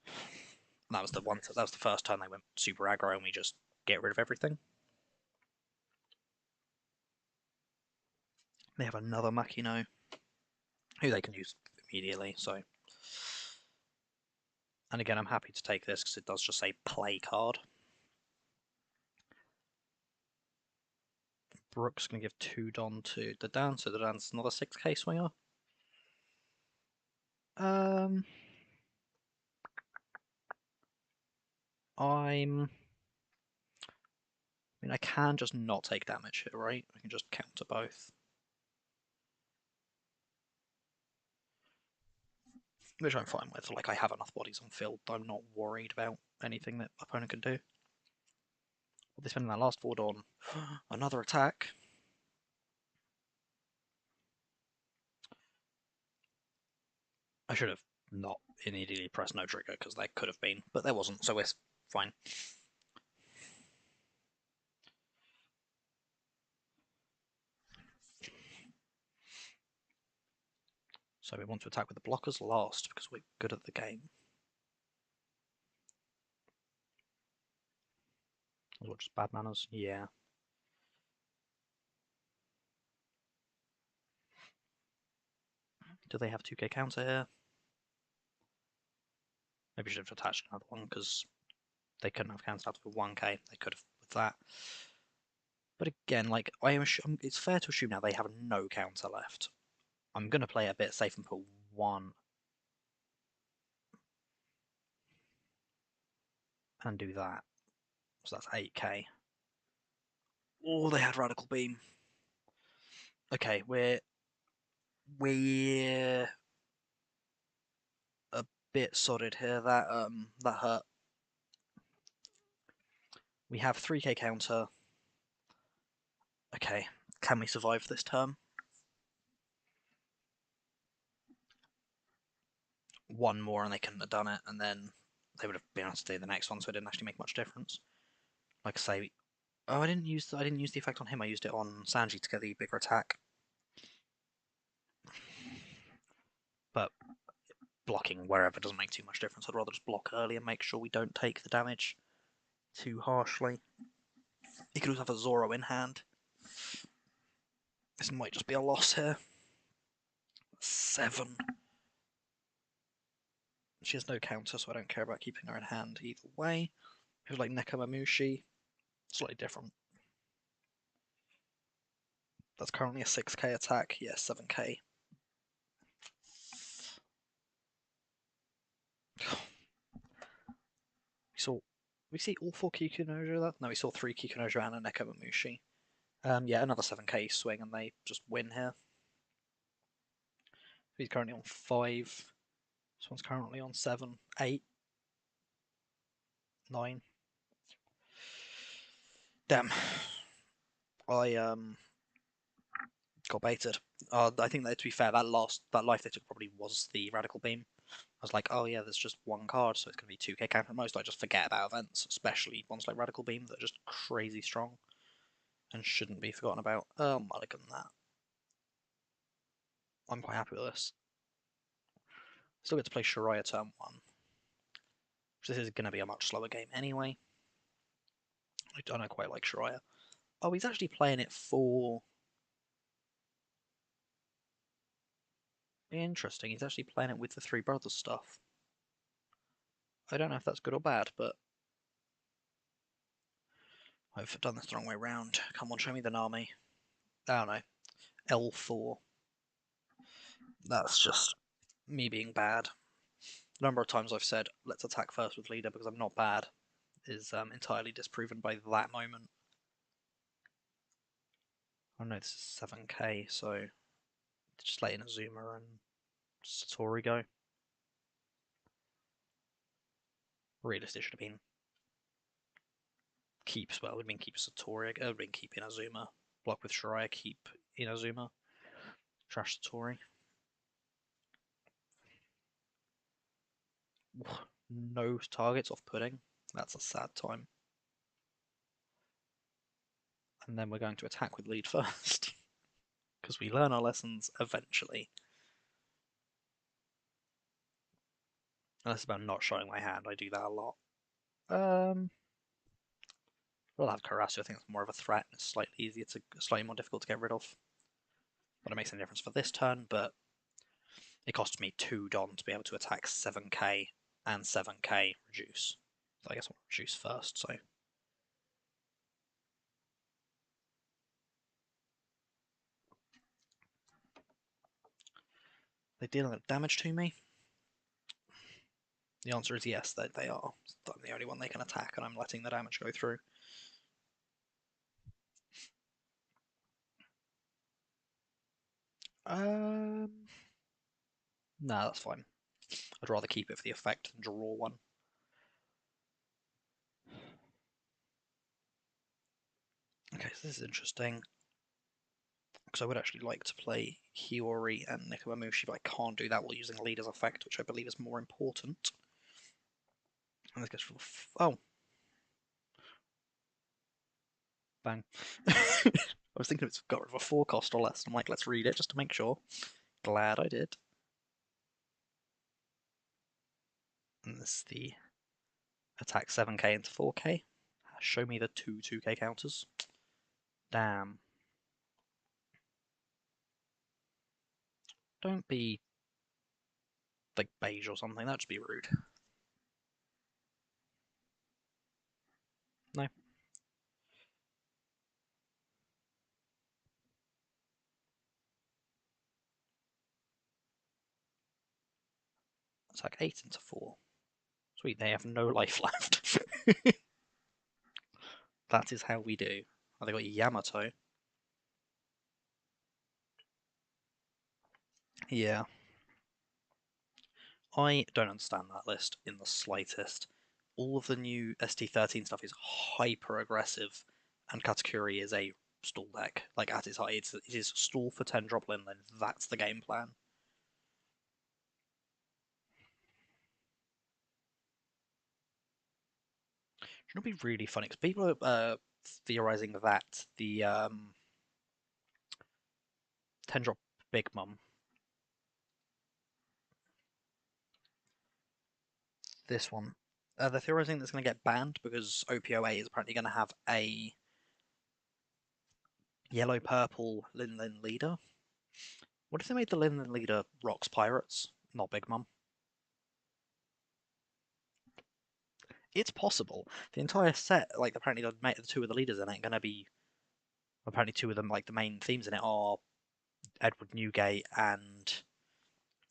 And that was the first time they went super aggro and we just get rid of everything. They have another Makino, who they can use immediately, so. And again, I'm happy to take this because it does just say play card. Brooke's going to give 2 Don to the Dan, so the Dan's another 6k swinger. I can just not take damage here, right? I can just counter both. Which I'm fine with. Like, I have enough bodies on field. I'm not worried about anything that opponent can do. What they spend that last 4 on? Another attack. I should have not immediately pressed no trigger because there could have been, but there wasn't, so it's fine. So we want to attack with the blockers last because we're good at the game. Or just bad manners? Yeah. Do they have 2k counter here? Maybe I should have attached another one because they couldn't have countered out with 1k. They could have with that. But again, like it's fair to assume now they have no counter left. I'm going to play a bit safe and put 1 and do that. So that's 8k. Oh, they had Radical Beam. Okay, we're a bit sodded here. That hurt. We have 3k counter. Okay, can we survive this turn? 1 more and they couldn't have done it, and then they would have been able to do the next one, so it didn't actually make much difference. Like I say, oh, I didn't use the effect on him. I used it on Sanji to get the bigger attack. But blocking wherever doesn't make too much difference. I'd rather just block early and make sure we don't take the damage too harshly. He could also have a Zoro in hand. This might just be a loss here. 7. She has no counter, so I don't care about keeping her in hand either way. It was like Nekamamushi. Slightly different. That's currently a 6k attack. Yeah, 7k. We see all 4 Kikunojo there? No, we saw 3 Kikunojo and a Nekomamushi. Yeah, another 7k swing, and they just win here. He's currently on 5. This one's currently on 7, 8, 9. Damn. I got baited. I think that, to be fair, that life they took probably was the Radical Beam. I was like, oh yeah, there's just one card, so it's going to be 2k counter at most. I just forget about events, especially ones like Radical Beam that are just crazy strong and shouldn't be forgotten about. Oh, mulligan that. I'm quite happy with this. Still get to play Shiraya turn 1. This is going to be a much slower game anyway. I don't quite like Shiraya. Oh, he's actually playing it for... Interesting, he's actually playing it with the Three Brothers stuff. I don't know if that's good or bad, but... I've done this the wrong way round. Come on, show me the Nami. I don't know. L4. That's just me being bad. The number of times I've said, let's attack first with leader because I'm not bad, is entirely disproven by that moment. Oh no, this is 7k, so just let Inazuma and Satori go. Really, this should have been keeps. Well, it would have been keep Satori. It would have been keep Inazuma. Block with Shiraya, keep Inazuma. Trash Satori. No targets off pudding. That's a sad time. And then we're going to attack with lead first. Because we learn our lessons eventually. And that's about not showing my hand. I do that a lot. We'll have Karasu. I think it's more of a threat. It's slightly more difficult to get rid of. But it makes any difference for this turn, but it costs me 2 Don to be able to attack 7k and 7k reduce. So I guess I'll reduce first, so... They deal damage to me? The answer is yes, they are. I'm the only one they can attack, and I'm letting the damage go through. No, that's fine. I'd rather keep it for the effect than draw one. Okay, so this is interesting. Because I would actually like to play Hiyori and Nekomamushi, but I can't do that while using Leader's effect, which I believe is more important. And this goes for oh. Bang. I was thinking it's got rid of a 4 cost or less. I'm like, let's read it just to make sure. Glad I did. And this is the attack 7k into 4k. Show me the 2k counters. Damn. Don't be like beige or something, that'd just be rude. No. Attack 8 into 4. Sweet, they have no life left. That is how we do. Oh, they got Yamato. Yeah. I don't understand that list in the slightest. All of the new ST13 stuff is hyper aggressive, and Katakuri is a stall deck. Like at its height, it is stall for 10 drop Linlin. That's the game plan. It'll be really funny because people are theorizing that the 10 drop Big Mum, this one, they're theorizing that's going to get banned because OPOA is apparently going to have a yellow-purple Linlin leader. What if they made the Linlin leader Rocks Pirates, not Big Mum? It's possible. The entire set, like apparently the 2 of the leaders in it are going to be, apparently 2 of them, like the main themes in it are Edward Newgate and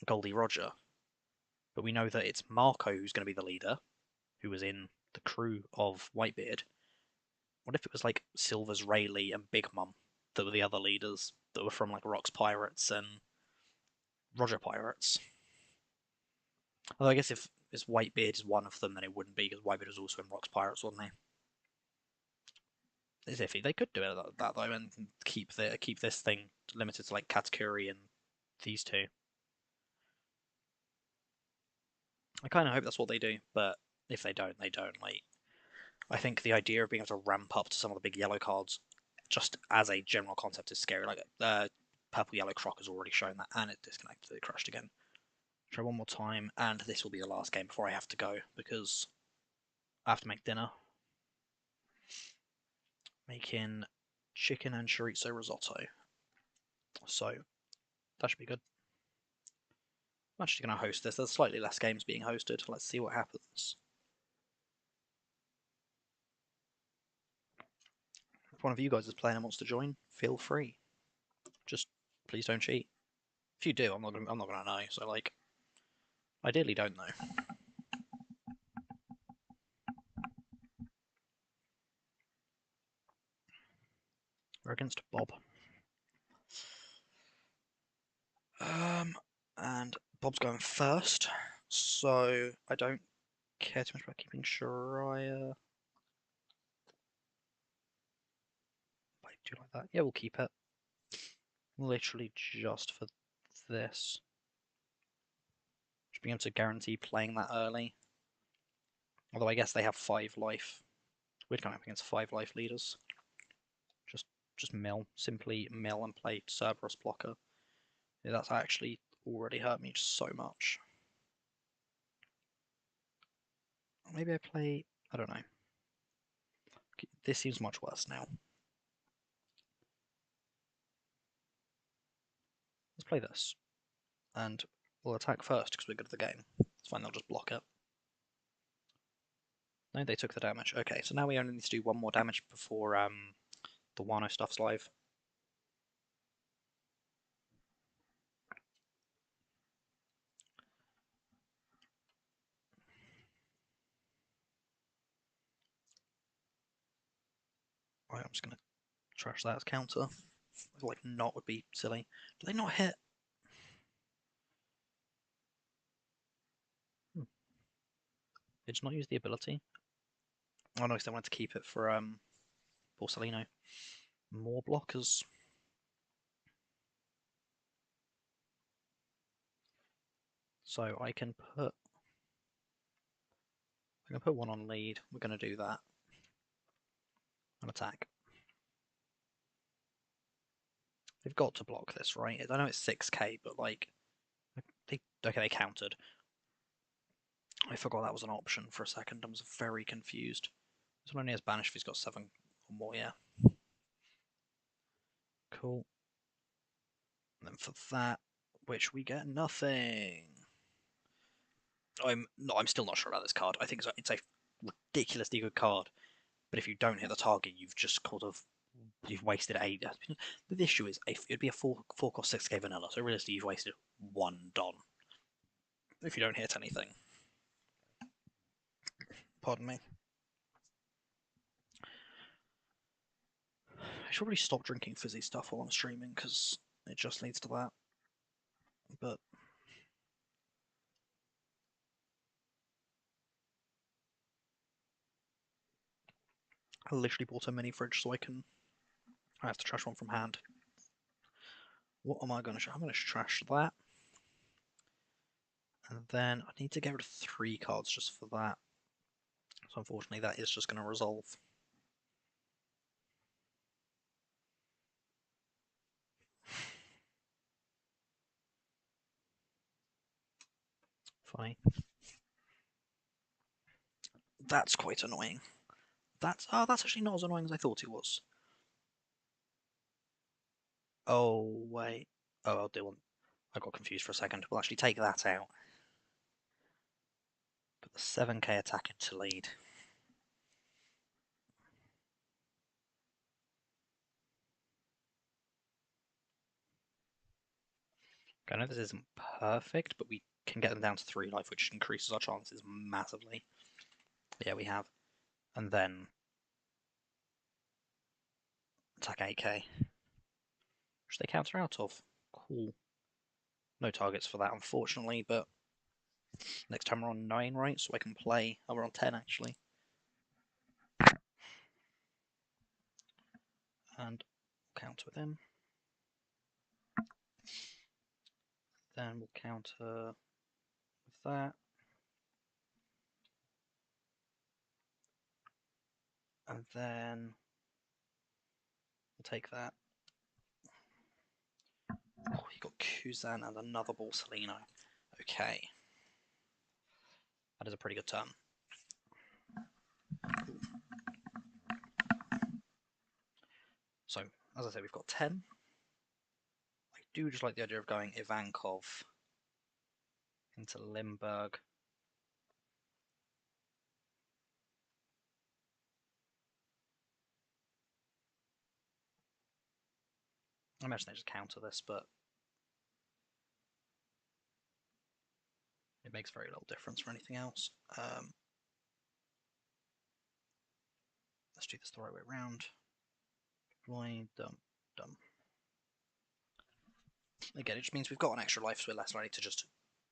Goldie Roger. But we know that it's Marco who's going to be the leader, who was in the crew of Whitebeard, what if it was like Silver's Rayleigh and Big Mum that were the other leaders that were from like Rock's Pirates and Roger Pirates? Although I guess if Whitebeard is one of them, then it wouldn't be, because Whitebeard was also in Rock's Pirates, wasn't he? It's iffy. They could do it that though, and keep this thing limited to like Katakuri and these two. I kind of hope that's what they do, but if they don't, they don't. Like, I think the idea of being able to ramp up to some of the big yellow cards, just as a general concept, is scary. Like, purple yellow Croc has already shown that, and it disconnected. It crashed again. Try one more time, and this will be the last game before I have to go, because I have to make dinner. Making chicken and chorizo risotto. So that should be good. I'm actually going to host this. There's slightly less games being hosted. Let's see what happens. If one of you guys is playing and wants to join, feel free. Just please don't cheat. If you do, I'm not gonna know. So like, ideally, don't know. We're against Bob. And Bob's going first, so I don't care too much about keeping Shariah. I do like that. Yeah, we'll keep it. Literally just for this. Just being able to guarantee playing that early. Although I guess they have 5 life. We're going up against 5 life leaders. Just mill. Simply mill and play Cerberus blocker. Yeah, that's actually already hurt me so much. Maybe I play... I don't know. This seems much worse now. Let's play this. And we'll attack first because we're good at the game. It's fine, they'll just block it. No, they took the damage. Okay, so now we only need to do 1 more damage before the Wano stuff's live. Right, I'm just going to trash that as counter. Like, not would be silly. Do they not hit? They just not use the ability? Oh no, because they wanted to keep it for Porcelino. More blockers. So I can put 1 on lead. We're going to do that. And attack. They've got to block this, right? I know it's 6k, but like, they countered. I forgot that was an option for a second. I was very confused. This one only has banish if he's got 7 or more, yeah. Cool. And then for that, which we get nothing. I'm still not sure about this card. I think it's a ridiculously good card, but if you don't hit the target, you've wasted 8. The issue is, it'd be a 4 cost 6k vanilla, so realistically you've wasted 1 Don if you don't hit anything. Pardon me. I should probably stop drinking fizzy stuff while I'm streaming, because it just leads to that. But I literally bought a mini fridge so I have to trash one from hand. What am I going to trash? I'm going to trash that. And then I need to get rid of 3 cards just for that. So unfortunately that is just going to resolve. Funny. That's quite annoying. That's actually not as annoying as I thought it was. Oh wait. Oh, I'll do one. I got confused for a second. We'll actually take that out. Put the 7k attack into lead. I know this isn't perfect, but we can get them down to 3 life, which increases our chances massively. Yeah, we have. and then attack 8k, which they counter out of. Cool. No targets for that, unfortunately, but next time we're on 9, right? So I can play. Oh, we're on 10 actually. And counter with him. Then we'll counter with that. And then we'll take that. Oh, he got Kuzan and another Borsalino. Okay. That is a pretty good turn. So, as I said, we've got 10. I do just like the idea of going Ivankov into Limburg. I imagine they just counter this, but it makes very little difference for anything else. Let's do this the right way around. Deploy, dump, dump. Again, it just means we've got an extra life, so we're less likely to just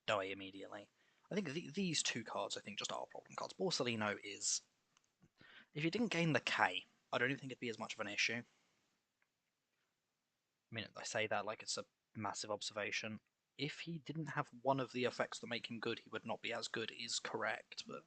die immediately. I think these two cards, I think, just are problem cards. Borsalino is... If you didn't gain the K, I don't even think it'd be as much of an issue. I mean, I say that like it's a massive observation. If he didn't have one of the effects that make him good, he would not be as good, is correct, but...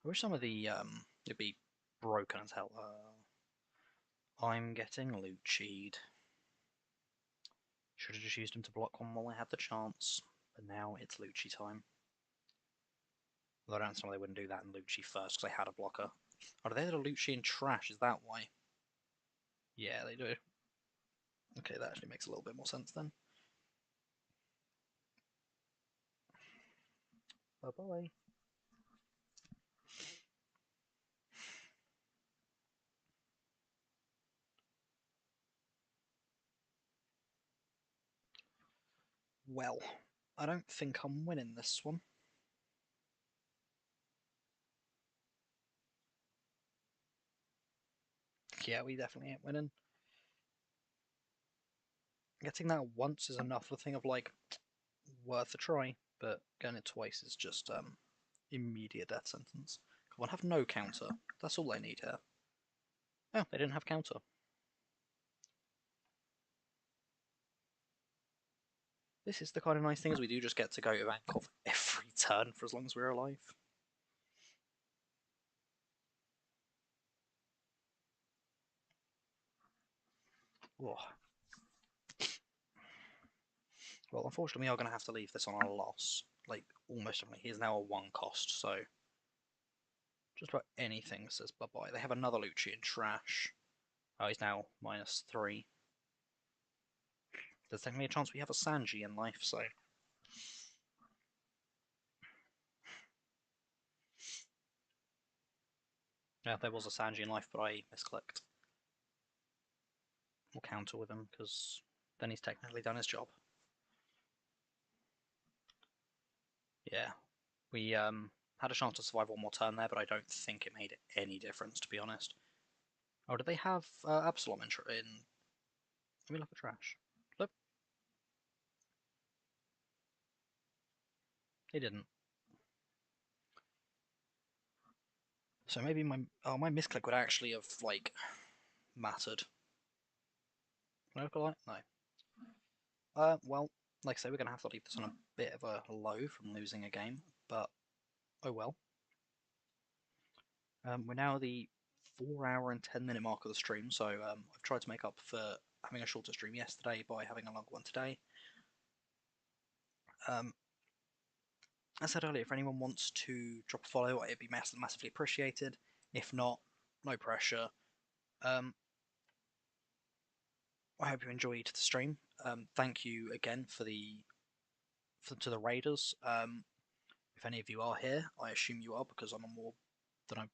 I wish some of the, it'd be broken as hell. I'm getting Lucci'd. Should have just used him to block one while I had the chance, but now it's Lucci time. Although I don't understand why they wouldn't do that in Lucci first, because I had a blocker. Oh, do they have a Lucci in trash? Is that why? Yeah, they do. Okay, that actually makes a little bit more sense then. Bye-bye. Well, I don't think I'm winning this one. Yeah, we definitely ain't winning. Getting that once is enough. The thing of like, worth a try, but getting it twice is just immediate death sentence. Come on, have no counter. That's all I need here. Oh, they didn't have counter. This is the kind of nice thing is we do just get to go to Vankov every turn for as long as we're alive. Whoa. Well, unfortunately, we are going to have to leave this on a loss. Like, almost definitely. He is now a 1 cost, so... Just about anything says bye-bye. They have another Lucci in trash. Oh, he's now -3. There's definitely a chance we have a Sanji in life, so... Yeah, there was a Sanji in life, but I misclicked. We'll counter with him, because then he's technically done his job. Yeah. We had a chance to survive one more turn there, but I don't think it made any difference, to be honest. Oh, did they have Absalom in... Let me look at trash. Look. They didn't. So maybe my misclick would actually have, like, mattered. Can I look alike? No. Well, like I say, we're going to have to leave this on a bit of a low from losing a game, but oh well. We're now at the 4 hour and 10 minute mark of the stream, so I've tried to make up for having a shorter stream yesterday by having a longer one today. As I said earlier, if anyone wants to drop a follow, it'd be massively appreciated. If not, no pressure. I hope you enjoyed the stream. Thank you again to the raiders. If any of you are here, I assume you are because I'm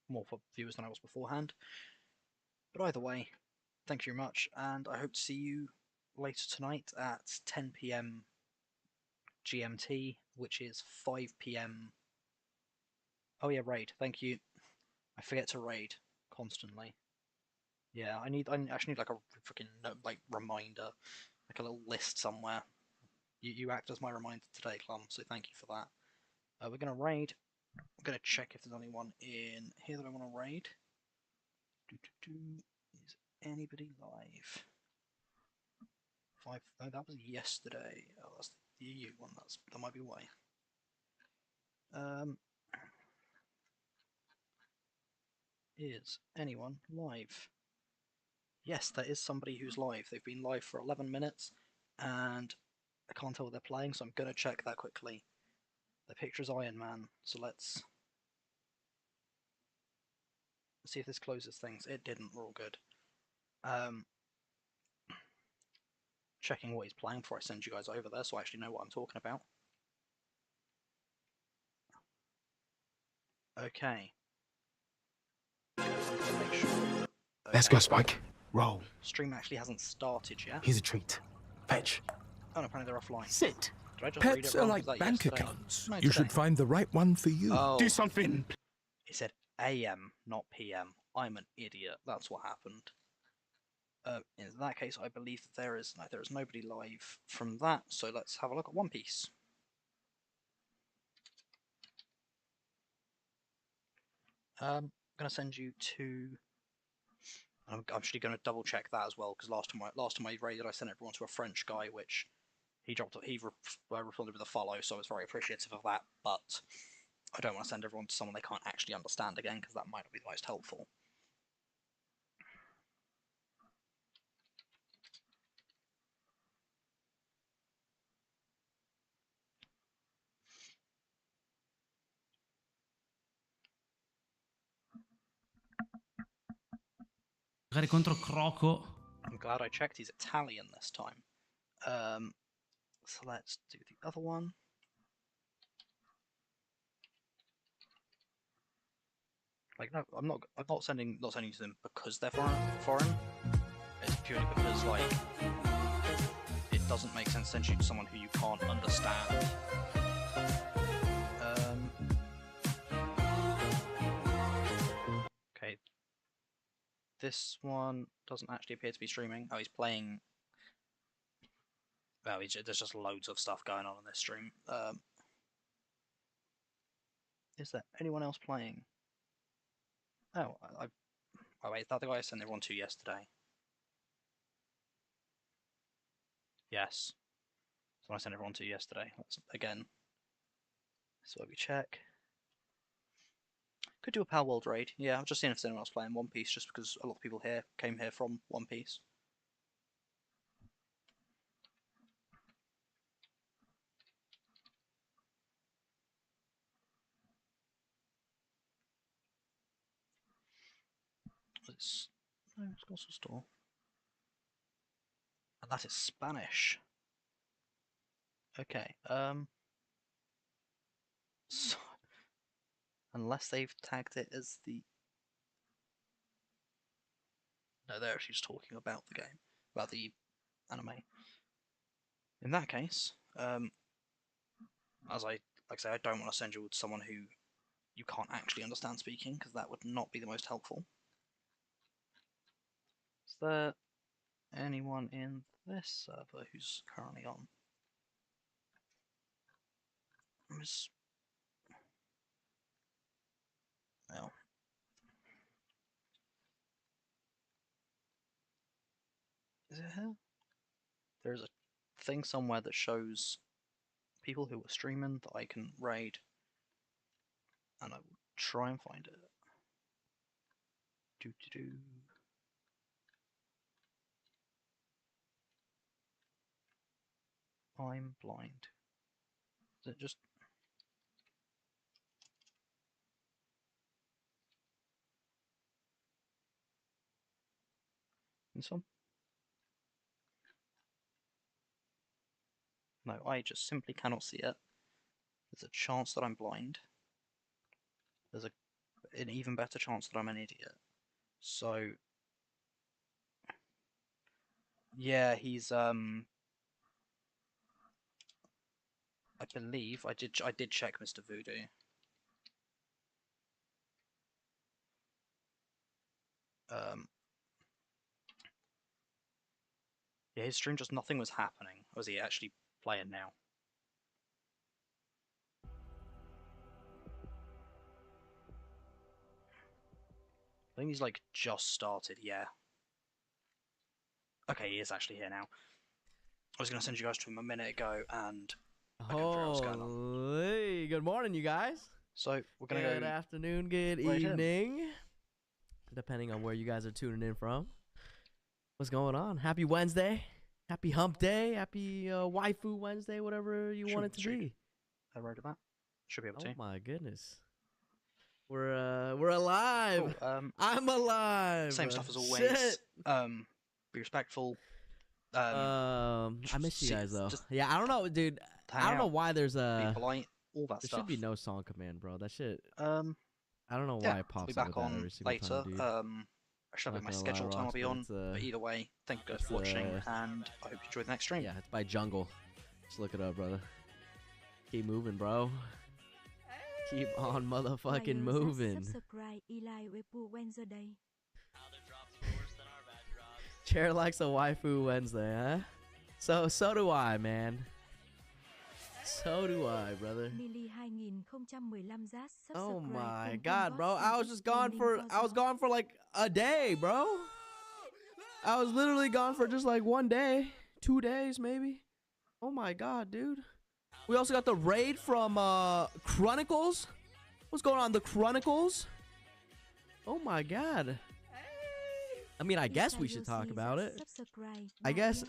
more for viewers than I was beforehand. But either way, thank you very much, and I hope to see you later tonight at 10 PM GMT, which is 5 PM. Oh yeah, raid. Thank you. I forget to raid constantly. Yeah, I actually need like a freaking like reminder, like a little list somewhere. You act as my reminder today, Clum. So thank you for that. We're gonna raid. I'm gonna check if there's anyone in here that I want to raid. Is anybody live? Oh, that was yesterday. Oh, that's the EU one. That might be why. Is anyone live? Yes, there is somebody who's live. They've been live for 11 minutes, and I can't tell what they're playing, so I'm gonna check that quickly. The picture is Iron Man, so let's see if this closes things. It didn't. We're all good. Checking what he's playing before I send you guys over there, so I actually know what I'm talking about. Okay. Make sure. Okay. Let's go, Spike. Roll. Stream actually hasn't started yet. Here's a treat. Fetch. Oh, no, apparently they're offline. Sit. Did I just read it Pets wrong? are like Was that bank yesterday? accounts. No, You should today. find the right one for you. Oh, Do something. it said AM, not PM. I'm an idiot. That's what happened. In that case, I believe that there is nobody live from that. So let's have a look at One Piece. I'm gonna send you to. I'm actually gonna double check that as well because last time I raided, I sent everyone to a French guy, which he responded with a follow, so I was very appreciative of that. But I don't want to send everyone to someone they can't actually understand again because that might not be the most helpful. Contro Croco. I'm glad I checked. He's Italian this time. So let's do the other one. Like no, I'm not sending to them because they're foreign. It's purely because like it doesn't make sense to send you to someone who you can't understand. Okay. This one doesn't actually appear to be streaming. Oh, he's playing. Well, there's just loads of stuff going on in this stream. Is there anyone else playing? Oh, oh wait, is that the guy I sent everyone to yesterday? Yes. So I sent everyone to yesterday. That's again. So we check. Could do a Pal World raid. Yeah, I'm just seeing if there's anyone else playing One Piece, just because a lot of people here came here from One Piece. It's also store. And that is Spanish. Okay, so, unless they've tagged it as the... No, they're actually just talking about the game, about the anime. In that case, as like I say, I don't want to send you to someone who you can't actually understand speaking, because that would not be the most helpful. Is there anyone in this server who's currently on? Well, is it here? There's a thing somewhere that shows people who are streaming that I can raid, and I will try and find it. I'm blind. Is it just... This one? No, I just simply cannot see it. There's a chance that I'm blind. There's an even better chance that I'm an idiot. So Yeah, he's I believe I did check Mr. Voodoo. Yeah, his stream just nothing was happening. Or is he actually playing now? I think he's like just started, yeah. Okay, he is actually here now. I was gonna send you guys to him a minute ago and I couldn't figure out what's going on. Holy, good morning, you guys. So we're gonna Good go afternoon, good right in. evening, depending on where you guys are tuning in from. What's going on? Happy Wednesday, happy Hump Day, happy Waifu Wednesday, whatever you want it to be. I wrote about. Should be able to. Oh my goodness, we're alive. Oh, I'm alive. same stuff as always. Shit. Be respectful. I miss you guys though. Yeah, I don't know, dude. I don't know why there's Be a. polite. All that There stuff. should be no song command, bro. That shit. I don't know why it pops I'll be up back with that on every single later. time, dude. I should have Not my gonna schedule lie, time I'll Rox, be but on. it's, But either way, thank you guys for watching, and I hope you enjoyed the next stream. Yeah, it's by Jungle. Just look it up, brother. Keep moving, bro. Keep on motherfucking moving. Chair likes a waifu Wednesday, huh? So do I, man. So do I, brother. Oh my god, bro. I was gone for like a day, bro. I was literally gone for just like 1 day, 2 days maybe. Oh my god, dude. We also got the raid from Chronicles. What's going on, the Chronicles? Oh my god. I mean, I guess we should talk about it. I guess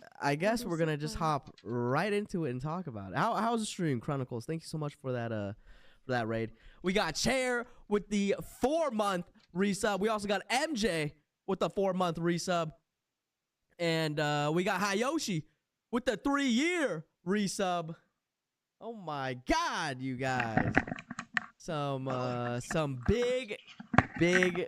we're gonna just hop right into it and talk about it. How's the stream, Chronicles? Thank you so much for that raid. We got Chair with the 4-month resub. We also got MJ with the 4-month resub, and we got Hayoshi with the 3-year resub. Oh my god, you guys! Some big